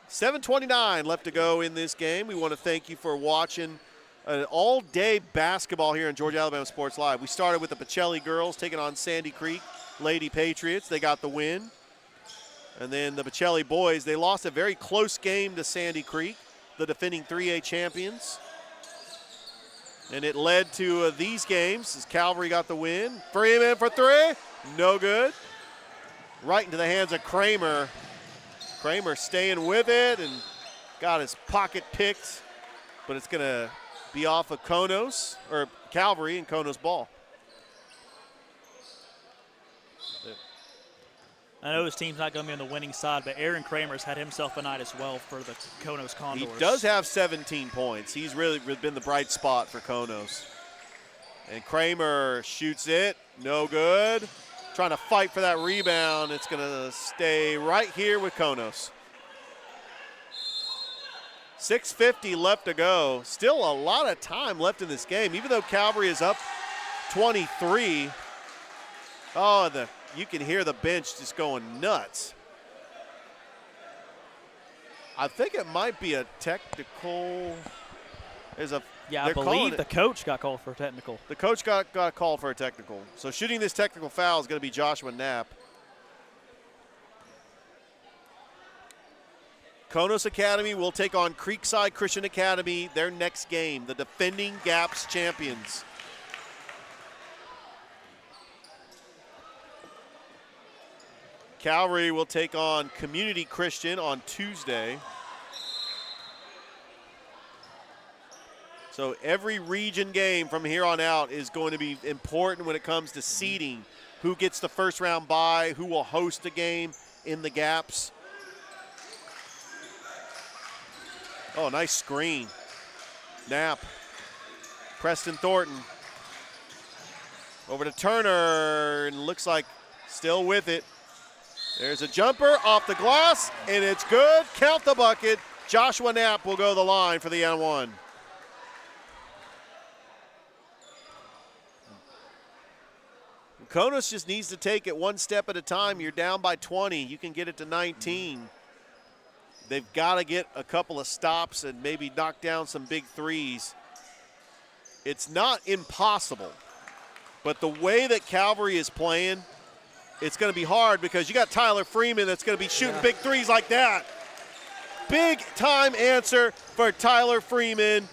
7:29 left to go in this game. We want to thank you for watching an all-day basketball here on Georgia Alabama Sports Live. We started with the Pacelli girls taking on Sandy Creek Lady Patriots. They got the win. And then the Pacelli boys, they lost a very close game to Sandy Creek, the defending 3A champions. And it led to these games as Calvary got the win. Freeman for three, no good. Right into the hands of Kramer. Kramer staying with it and got his pocket picked, but it's going to be off of Calvary and Konos ball. I know his team's not going to be on the winning side, but Aaron Kramer's had himself a night as well for the Konos Condors. He does have 17 points. He's really been the bright spot for Konos. And Kramer shoots it, no good. Trying to fight for that rebound. It's going to stay right here with Konos. 6:50 left to go. Still a lot of time left in this game, even though Calvary is up 23. Oh, you can hear the bench just going nuts. I think it might be a technical. I believe the coach got called for a technical. The coach got called for a technical. So shooting this technical foul is going to be Joshua Knapp. Konos Academy will take on Creekside Christian Academy their next game, the defending GAPS champions. Calvary will take on Community Christian on Tuesday. So every region game from here on out is going to be important when it comes to seeding. Who gets the first round bye, who will host a game in the GAPS. Oh, nice screen. Knapp. Preston Thornton. Over to Turner, and looks like still with it. There's a jumper off the glass, and it's good. Count the bucket. Joshua Knapp will go the line for the N1. Konos just needs to take it one step at a time. You're down by 20. You can get it to 19. They've got to get a couple of stops and maybe knock down some big threes. It's not impossible, but the way that Calvary is playing, it's going to be hard because you got Tyler Freeman that's going to be shooting big threes like that. Big time answer for Tyler Freeman.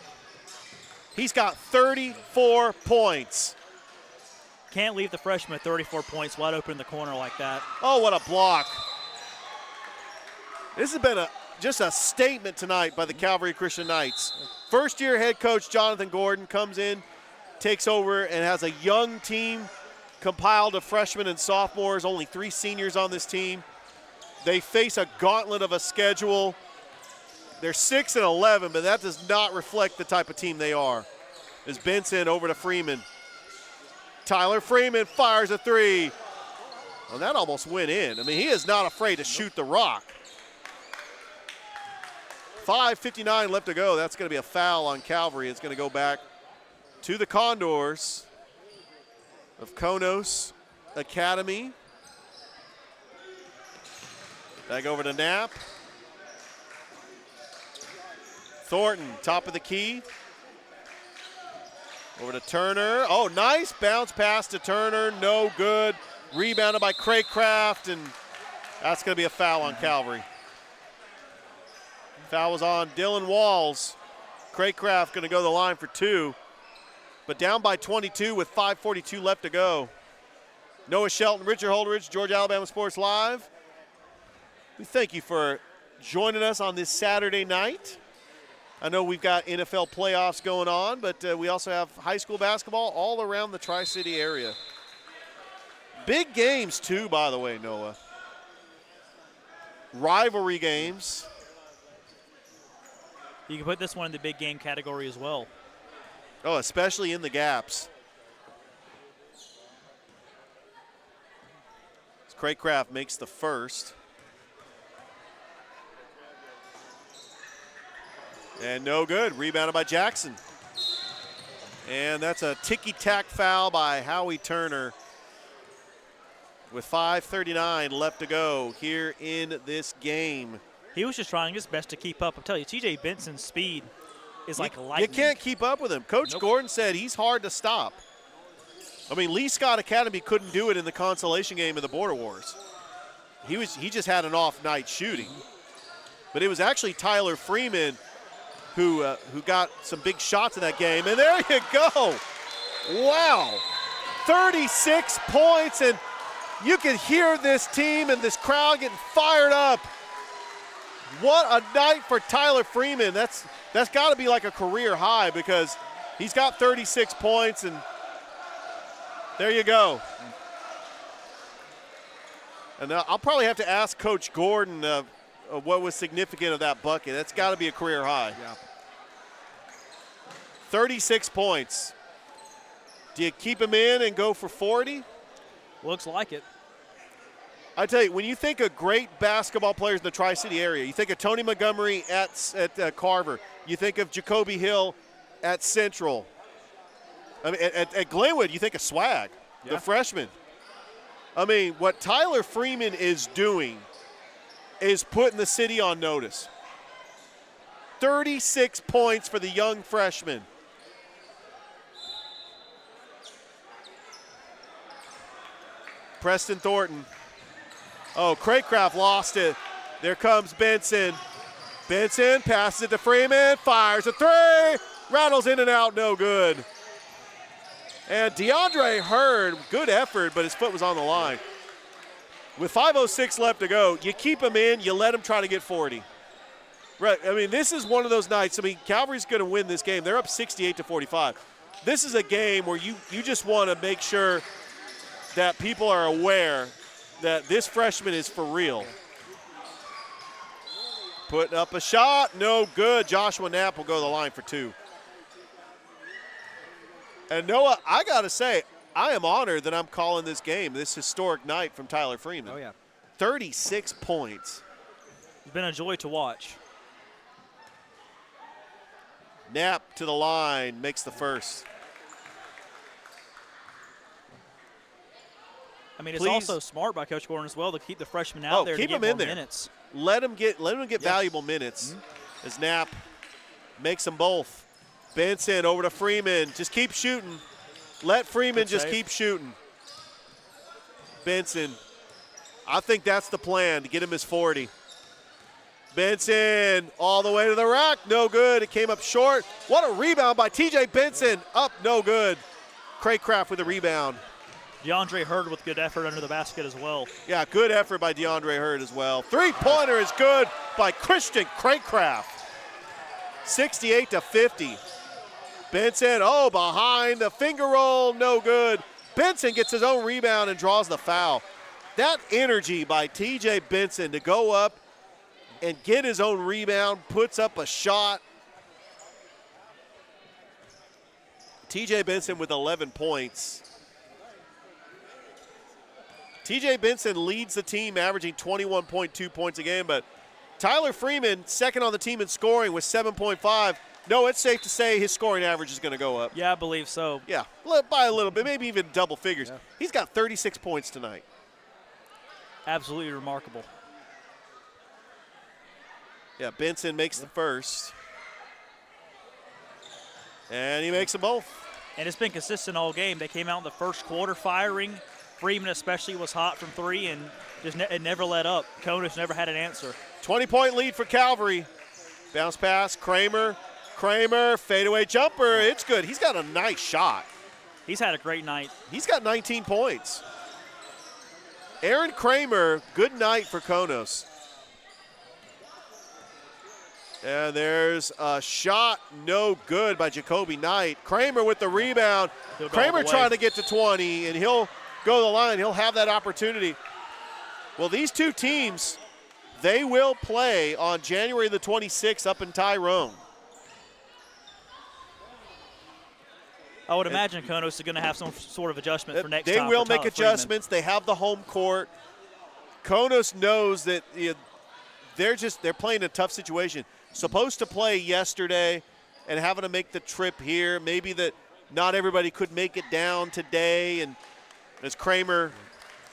He's got 34 points. Can't leave the freshman at 34 points wide open in the corner like that. Oh, what a block. This has been just a statement tonight by the Calvary Christian Knights. First-year head coach Jonathan Gordon comes in, takes over, and has a young team compiled of freshmen and sophomores, only 3 seniors on this team. They face a gauntlet of a schedule. They're 6-11, but that does not reflect the type of team they are. As Benson over to Freeman. Tyler Freeman fires a three. Well, that almost went in. I mean, he is not afraid to shoot the rock. 5:59 left to go. That's going to be a foul on Calvary. It's going to go back to the Condors of Konos Academy. Back over to Knapp. Thornton, top of the key. Over to Turner. Oh, nice bounce pass to Turner. No good. Rebounded by Craycraft, and that's going to be a foul on Calvary. Foul was on Dylan Walls. Craycraft going to go to the line for two, but down by 22 with 5:42 left to go. Noah Shelton, Richard Holdridge, Georgia Alabama Sports Live. We thank you for joining us on this Saturday night. I know we've got NFL playoffs going on, but we also have high school basketball all around the Tri-City area. Big games too, by the way, Noah. Rivalry games. You can put this one in the big game category as well. Oh, especially in the gaps. Craycraft makes the first. And no good. Rebounded by Jackson. And that's a ticky-tack foul by Howie Turner with 5:39 left to go here in this game. He was just trying his best to keep up. I'm telling you, T.J. Benson's speed is like lightning. You can't keep up with him. Coach Gordon said he's hard to stop. I mean, Lee Scott Academy couldn't do it in the consolation game of the Border Wars. He just had an off night shooting. But it was actually Tyler Freeman who got some big shots in that game. And there you go. Wow. 36 points, and you can hear this team and this crowd getting fired up. What a night for Tyler Freeman. That's got to be like a career high because he's got 36 points, and there you go. And I'll probably have to ask Coach Gordon what was significant of that bucket. That's got to be a career high. Yeah. 36 points. Do you keep him in and go for 40? Looks like it. I tell you, when you think of great basketball players in the Tri-City area, you think of Tony Montgomery at Carver. You think of Jacoby Hill at Central. I mean, at Glenwood, you think of Swag, the freshman. I mean, what Tyler Freeman is doing is putting the city on notice. 36 points for the young freshman. Preston Thornton. Oh, Craycraft lost it. There comes Benson. Benson passes it to Freeman, fires a three, rattles in and out, no good. And DeAndre Hurd, good effort, but his foot was on the line. With 5:06 left to go, you keep him in, you let him try to get 40. Right, I mean, this is one of those nights. I mean, Calvary's going to win this game. They're up 68-45. This is a game where you just want to make sure that people are aware that this freshman is for real. Putting up a shot, no good. Joshua Knapp will go to the line for two. And Noah, I got to say, I am honored that I'm calling this game, this historic night from Tyler Freeman. Oh, yeah. 36 points. It's been a joy to watch. Knapp to the line, makes the first. I mean, it's also smart by Coach Gordon as well to keep the freshmen out there to keep get them in more there. minutes. Let him get valuable minutes as Knapp makes them both. Benson over to Freeman. Just keep shooting. Let Freeman just keep shooting. Benson. I think that's the plan, to get him his 40. Benson all the way to the rack. No good. It came up short. What a rebound by T.J. Benson. Up, no good. Craycraft with a rebound. DeAndre Hurd with good effort under the basket as well. Yeah, good effort by DeAndre Hurd as well. Three-pointer is good by Christian Craycraft. 68-50. Benson, behind the finger roll, no good. Benson gets his own rebound and draws the foul. that energy by TJ Benson to go up and get his own rebound, puts up a shot. TJ Benson with 11 points. TJ Benson leads the team, averaging 21.2 points a game, but Tyler Freeman, second on the team in scoring with 7.5. No, it's safe to say his scoring average is going to go up. Yeah, I believe so. Yeah, by a little bit, maybe even double figures. Yeah. He's got 36 points tonight. Absolutely remarkable. Yeah, Benson makes the first. And he makes them both. And it's been consistent all game. They came out in the first quarter firing. Freeman especially was hot from three and just it never let up. Conus never had an answer. 20-point lead for Calvary. Bounce pass, Kramer, fadeaway jumper. It's good. He's got a nice shot. He's had a great night. He's got 19 points. Aaron Kramer, good night for Konos. And there's a shot, no good by Jacoby Knight. Kramer with the rebound. Kramer trying to get to 20, and he'll go to the line. He'll have that opportunity. Well, these two teams, they will play on January the 26th up in Tyrone. I would imagine Konos is going to have some sort of adjustment for next time. They will make Tyler adjustments. Freeman. They have the home court. Konos knows that they're playing a tough situation. Supposed to play yesterday and having to make the trip here. Maybe that not everybody could make it down today. And as Kramer,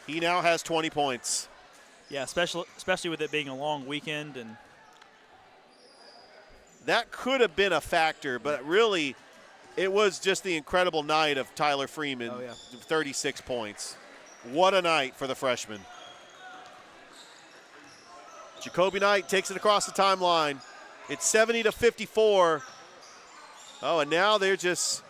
he now has 20 points. Yeah, especially with it being a long weekend. And that could have been a factor, but really it was just the incredible night of Tyler Freeman, 36 points. What a night for the freshman. Jacoby Knight takes it across the timeline. It's 70-54. Oh, and now they're just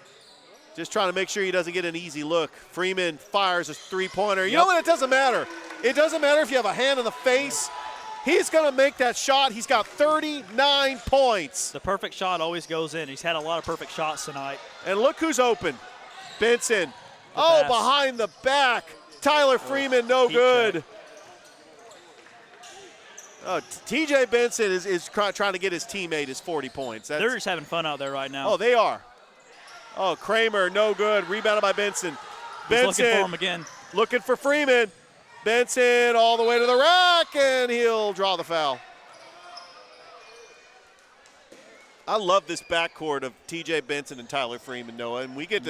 trying to make sure he doesn't get an easy look. Freeman fires a three-pointer. You know what? It doesn't matter. It doesn't matter if you have a hand in the face. He's going to make that shot. He's got 39 points. The perfect shot always goes in. He's had a lot of perfect shots tonight. And look who's open. Benson. Behind the back. Tyler Freeman, no good. Oh, TJ Benson is trying to get his teammate his 40 points. They're just having fun out there right now. Oh, they are. Oh, Kramer, no good. Rebounded by Benson. He's looking for him again. Looking for Freeman. Benson all the way to the rack, and he'll draw the foul. I love this backcourt of TJ Benson and Tyler Freeman, Noah, and we get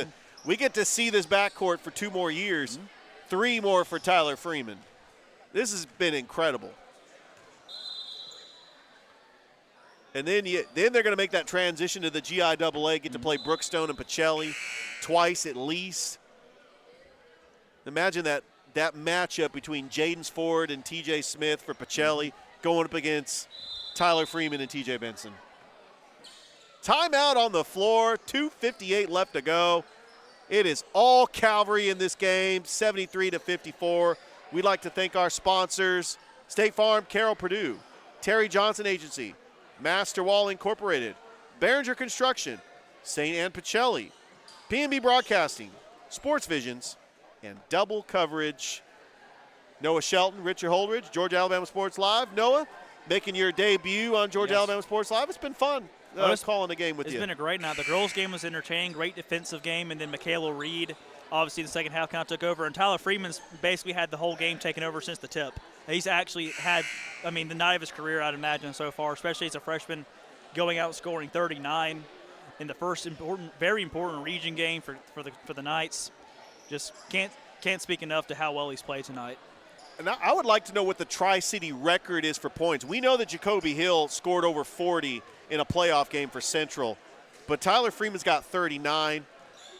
to see this backcourt for 2 more years, 3 more for Tyler Freeman. This has been incredible. And then they're going to make that transition to the GIAA, get to play Brookstone and Pacelli twice at least. Imagine that matchup between Jaden Ford and TJ Smith for Pacelli going up against Tyler Freeman and TJ Benson. Timeout on the floor, 2:58 left to go. It is all Calvary in this game, 73-54. We'd like to thank our sponsors, State Farm, Carroll Purdue, Terry Johnson Agency, Master Wall Incorporated, Behringer Construction, St. Anne Pacelli, P&B Broadcasting, Sports Visions, and Double Coverage. Noah Shelton, Richard Holdridge, Georgia Alabama Sports Live. Noah, making your debut on Georgia Alabama Sports Live. It's been fun calling the game with you. It's been a great night. The girls' game was entertaining, great defensive game, and then Michaela Reed, obviously the second half kind of took over, and Tyler Freeman's basically had the whole game taken over since the tip. He's actually had, the night of his career, I'd imagine, so far, especially as a freshman, going out and scoring 39 in the first very important region game for the Knights. Just can't speak enough to how well he's played tonight. And I would like to know what the Tri-City record is for points. We know that Jacoby Hill scored over 40 in a playoff game for Central, but Tyler Freeman's got 39.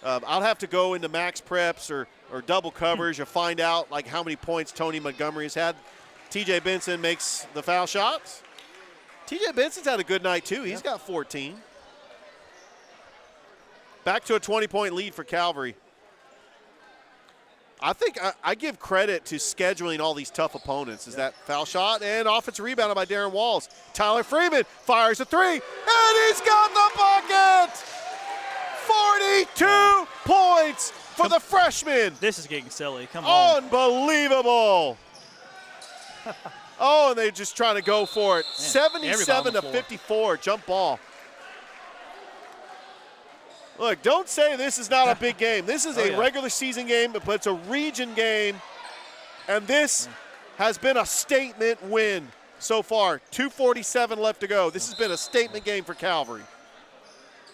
I'll have to go into max preps or double coverage to find out like how many points Tony Montgomery has had. TJ Benson makes the foul shots. TJ Benson's had a good night too. He's got 14. Back to a 20-point lead for Calvary. I think I give credit to scheduling all these tough opponents. Is that foul shot and offensive rebounded by Darren Walls. Tyler Freeman fires a three, and he's got the bucket! 42 points for the freshman. This is getting silly. Come on. Unbelievable. Oh, and they're just trying to go for it. Man, everybody on the 77-54, jump ball. Look, don't say this is not a big game. This is a regular season game, but it's a region game, and this has been a statement win so far. 2:47 left to go. This has been a statement game for Calvary.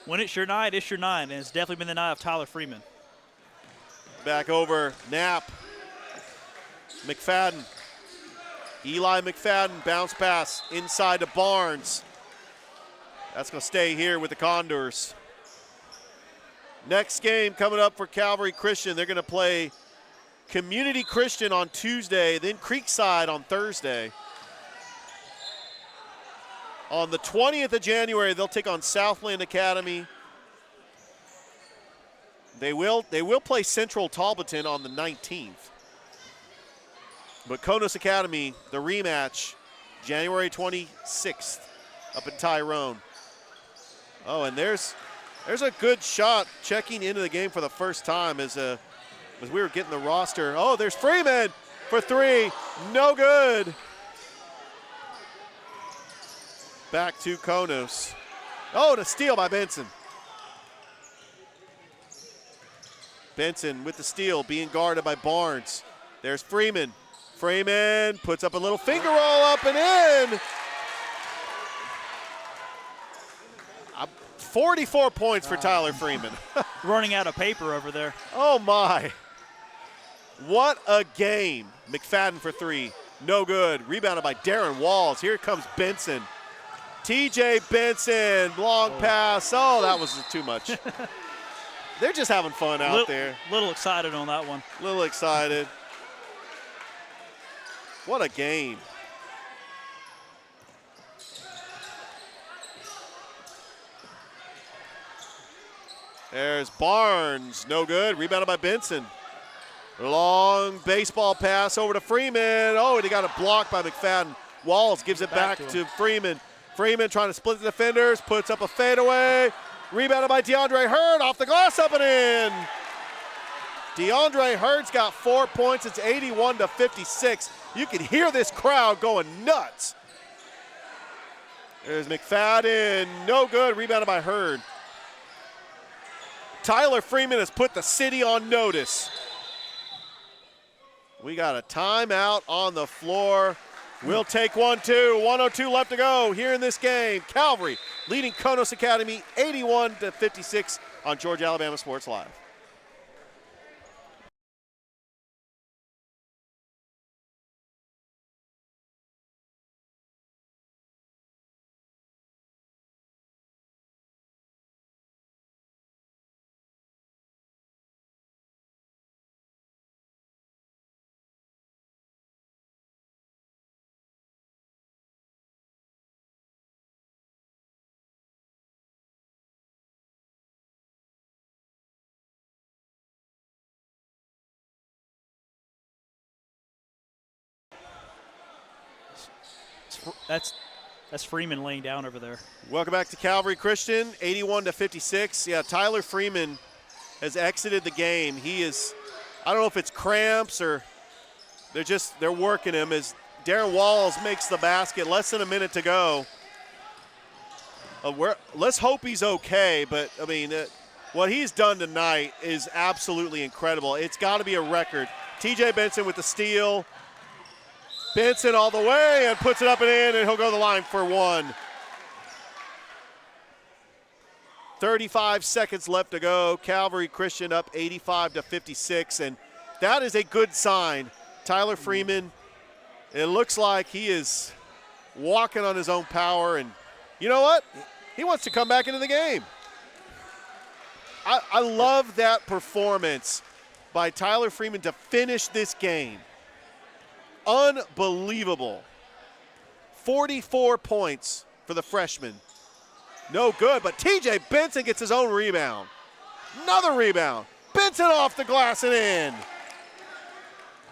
When it's your night, it's your night, and it's definitely been the night of Tyler Freeman. Back over, Knapp, McFadden. Eli McFadden, bounce pass inside to Barnes. That's going to stay here with the Condors. Next game coming up for Calvary Christian. They're going to play Community Christian on Tuesday, then Creekside on Thursday. On the 20th of January, they'll take on Southland Academy. They will play Central Talbotton on the 19th. But Konos Academy, the rematch, January 26th up in Tyrone. Oh, and there's a good shot checking into the game for the first time as we were getting the roster. Oh, there's Freeman for three. No good. Back to Konos. Oh, and a steal by Benson. Benson with the steal, being guarded by Barnes. There's Freeman. Freeman puts up a little finger roll up and in. 44 points for Tyler Freeman. Running out of paper over there. Oh, my. What a game. McFadden for three. No good. Rebounded by Darren Walls. Here comes Benson. TJ Benson. Long pass. Oh, that was too much. They're just having fun out there. Little excited on that one. Little excited. What a game. There's Barnes, no good, rebounded by Benson. Long baseball pass over to Freeman. Oh, and he got it blocked by McFadden. Walls gives it back to Freeman. Freeman trying to split the defenders, puts up a fadeaway. Rebounded by DeAndre Hurd, off the glass, up and in. DeAndre Hurd's got 4 points. It's 81-56. You can hear this crowd going nuts. There's McFadden, no good, rebounded by Hurd. Tyler Freeman has put the city on notice. We got a timeout on the floor. We'll take one, too. 1:02 left to go here in this game. Calvary leading Konos Academy 81-56 on Georgia Alabama Sports Live. That's Freeman laying down over there. Welcome back to Calvary Christian, 81-56. Yeah, Tyler Freeman has exited the game. He is, I don't know if it's cramps or they're working him as Darren Walls makes the basket. Less than a minute to go. Let's hope he's okay, but I mean, what he's done tonight is absolutely incredible. It's got to be a record. TJ Benson with the steal. Benson all the way and puts it up and in, and he'll go to the line for one. 35 seconds left to go. Calvary Christian up 85-56, and that is a good sign. Tyler Freeman, it looks like he is walking on his own power, and you know what? He wants to come back into the game. I love that performance by Tyler Freeman to finish this game. Unbelievable. 44 points for the freshman. No good, but TJ Benson gets his own rebound. Another rebound. Benson off the glass and in.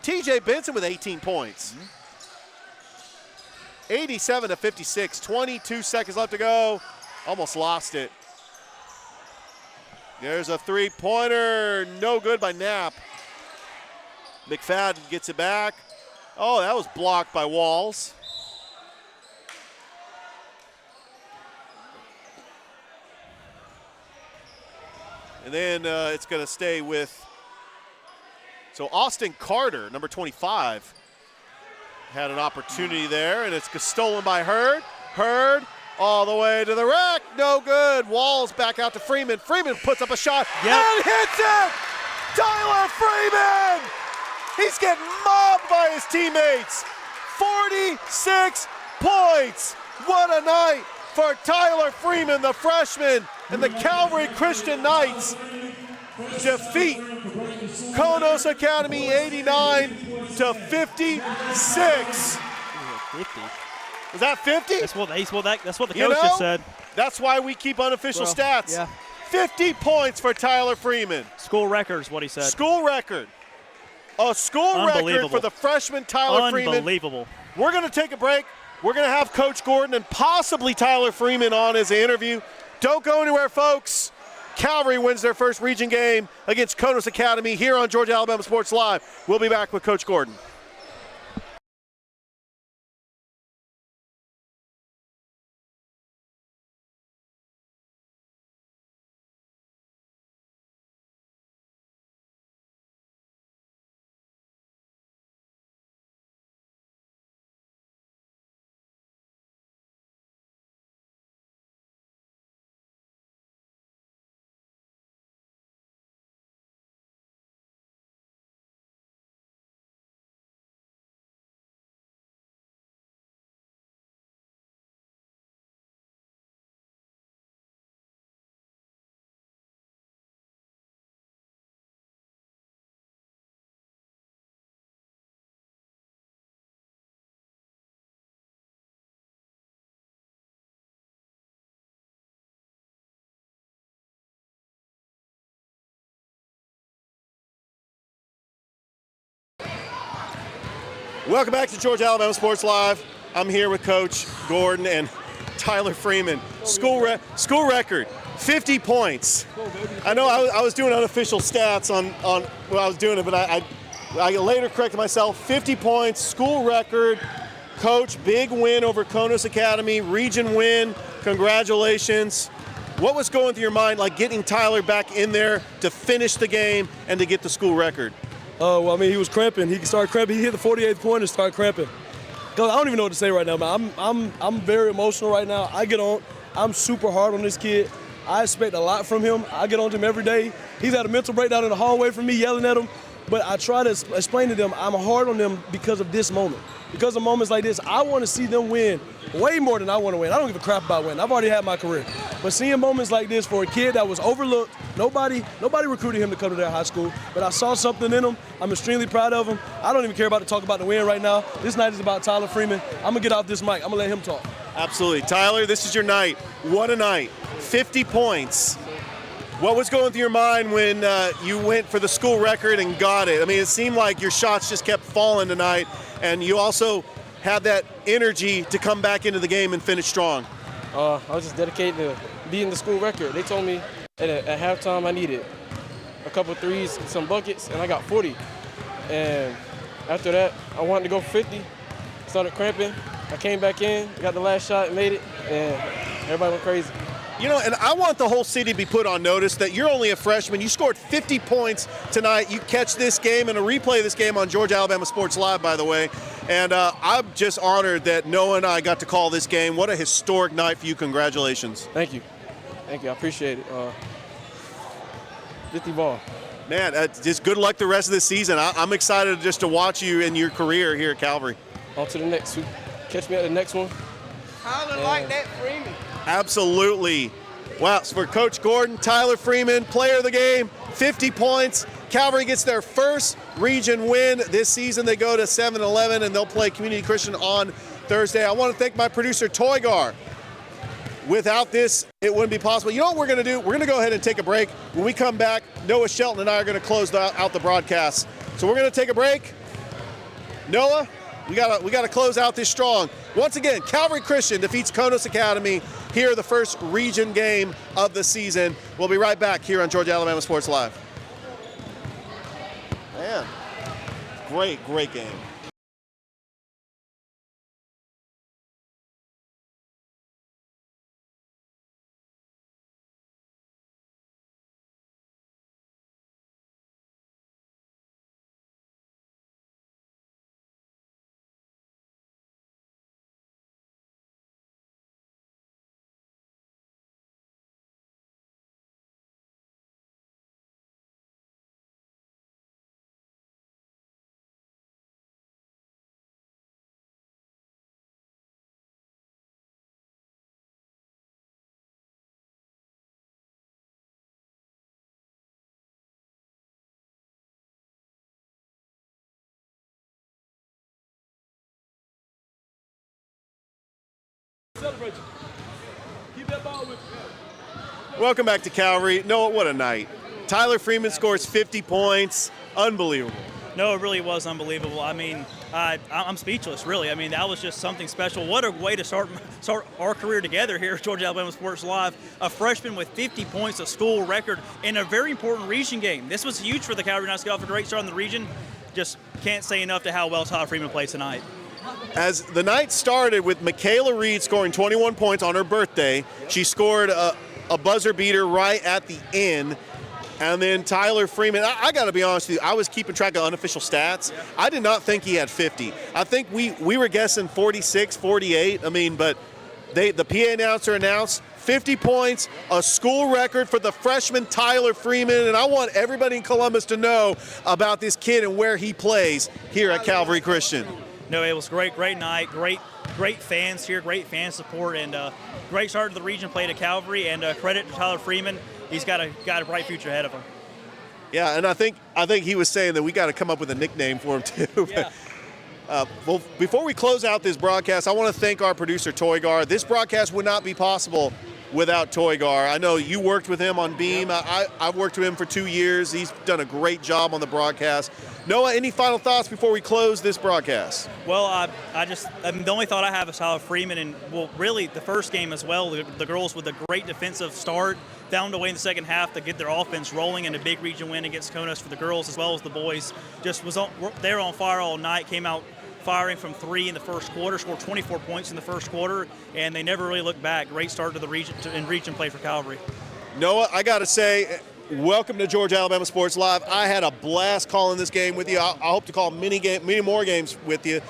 TJ Benson with 18 points. 87-56, 22 seconds left to go. Almost lost it. There's a three-pointer, no good by Knapp. McFadden gets it back. Oh, that was blocked by Walls. And then it's going to stay with, so Austin Carter, number 25, had an opportunity there, and it's stolen by Hurd. Hurd all the way to the rack, no good. Walls back out to Freeman. Freeman puts up a shot and hits it! Tyler Freeman! He's getting mobbed by his teammates. 46 points. What a night for Tyler Freeman, the freshman, and the Calvary Christian Knights defeat Konos Academy 89 to 56. 50. Was that 50? That's what the coach just said. That's why we keep unofficial stats. Yeah. 50 points for Tyler Freeman. School record is what he said. School record. A school record for the freshman Tyler Freeman. Unbelievable. We're going to take a break. We're going to have Coach Gordon and possibly Tyler Freeman on as an interview. Don't go anywhere, folks. Calvary wins their first region game against Konos Academy here on Georgia Alabama Sports Live. We'll be back with Coach Gordon. Welcome back to Georgia Alabama Sports Live. I'm here with Coach Gordon and Tyler Freeman. School record, 50 points. I know I was doing unofficial stats on when I was doing it, but I later corrected myself. 50 points, school record. Coach, big win over Konos Academy, region win. Congratulations. What was going through your mind, like getting Tyler back in there to finish the game and to get the school record? Well, I mean, he was cramping. He started cramping. He hit the 48th point and started cramping. I don't even know what to say right now, man. I'm very emotional right now. I'm super hard on this kid. I expect a lot from him. I get on to him every day. He's had a mental breakdown in the hallway from me yelling at him. But I try to explain to them I'm hard on them because of this moment. Because of moments like this, I want to see them win way more than I want to win. I don't give a crap about winning. I've already had my career. But seeing moments like this for a kid that was overlooked, nobody recruited him to come to their high school, but I saw something in him. I'm extremely proud of him. I don't even care about to talk about the win right now. This night is about Tyler Freeman. I'm going to get off this mic. I'm going to let him talk. Absolutely. Tyler, this is your night. What a night. 50 points. What was going through your mind when you went for the school record and got it? I mean, it seemed like your shots just kept falling tonight, and you also had that energy to come back into the game and finish strong. I was just dedicated to beating the school record. They told me at halftime I needed a couple threes, some buckets, and I got 40. And after that, I wanted to go for 50, started cramping. I came back in, got the last shot, and made it, and everybody went crazy. You know, and I want the whole city to be put on notice that you're only a freshman. You scored 50 points tonight. You catch this game and a replay of this game on Georgia Alabama Sports Live, by the way. And I'm just honored that Noah and I got to call this game. What a historic night for you. Congratulations. Thank you. Thank you. I appreciate it. 50 ball. Man, just good luck the rest of the season. I'm excited just to watch you in your career here at Calvary. On to the next. Catch me at the next one. Holler like that, Freeman. Absolutely. Wow, so for Coach Gordon, Tyler Freeman, player of the game, 50 points. Calvary gets their first region win this season. They go to 7-11, and they'll play Community Christian on Thursday. I want to thank my producer, Toygar. Without this, it wouldn't be possible. You know what we're going to do? We're going to go ahead and take a break. When we come back, Noah Shelton and I are going to close out the broadcast. So we're going to take a break. Noah, we got to close out this strong. Once again, Calvary Christian defeats Konos Academy here, the first region game of the season. We'll be right back here on Georgia Alabama Sports Live. Man, great game. Keep that ball with you. Welcome back to Calvary. Noah, what a night. Tyler Freeman scores 50 points. Unbelievable. No, it really was unbelievable. I mean, I'm speechless, really. I mean, that was just something special. What a way to start our career together here at Georgia Alabama Sports Live. A freshman with 50 points, a school record, in a very important region game. This was huge for the Calvary Knights. Got off a great start in the region. Just can't say enough to how well Tyler Freeman played tonight. As the night started with Michaela Reed scoring 21 points on her birthday, she scored a buzzer beater right at the end. And then Tyler Freeman, I got to be honest with you, I was keeping track of unofficial stats. I did not think he had 50. I think we were guessing 46, 48. I mean, but the PA announcer announced 50 points, a school record for the freshman Tyler Freeman. And I want everybody in Columbus to know about this kid and where he plays here at Calvary Christian. No, it was great night, great fans here, great fan support, and great start to the region played at Calvary, and credit to Tyler Freeman. He's got a bright future ahead of him. Yeah, and I think he was saying that we got to come up with a nickname for him too. Yeah. Well, before we close out this broadcast, I want to thank our producer Toygar. This broadcast would not be possible without Toygar. I know you worked with him on Beam. I've worked with him for 2 years. He's done a great job on the broadcast. Noah, any final thoughts before we close this broadcast? Well, the only thought I have is Tyler Freeman, and well, really the first game as well. The girls with a great defensive start, found a way in the second half to get their offense rolling, and a big region win against Konos for the girls as well as the boys. Just they were on fire all night. Came out firing from 3 in the first quarter, scored 24 points in the first quarter, and they never really looked back. Great start to the region in region play for Calvary. Noah, I got to say, welcome to Georgia Alabama Sports Live. I had a blast calling this game with you. I hope to call many more games with you.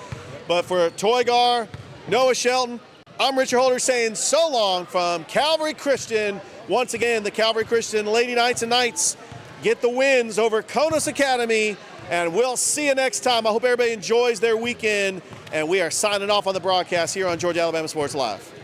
But for Toygar, Noah Shelton, I'm Richard Holder saying so long from Calvary Christian. Once again, the Calvary Christian Lady Knights and Knights get the wins over Konos Academy, and we'll see you next time. I hope everybody enjoys their weekend, and we are signing off on the broadcast here on Georgia Alabama Sports Live.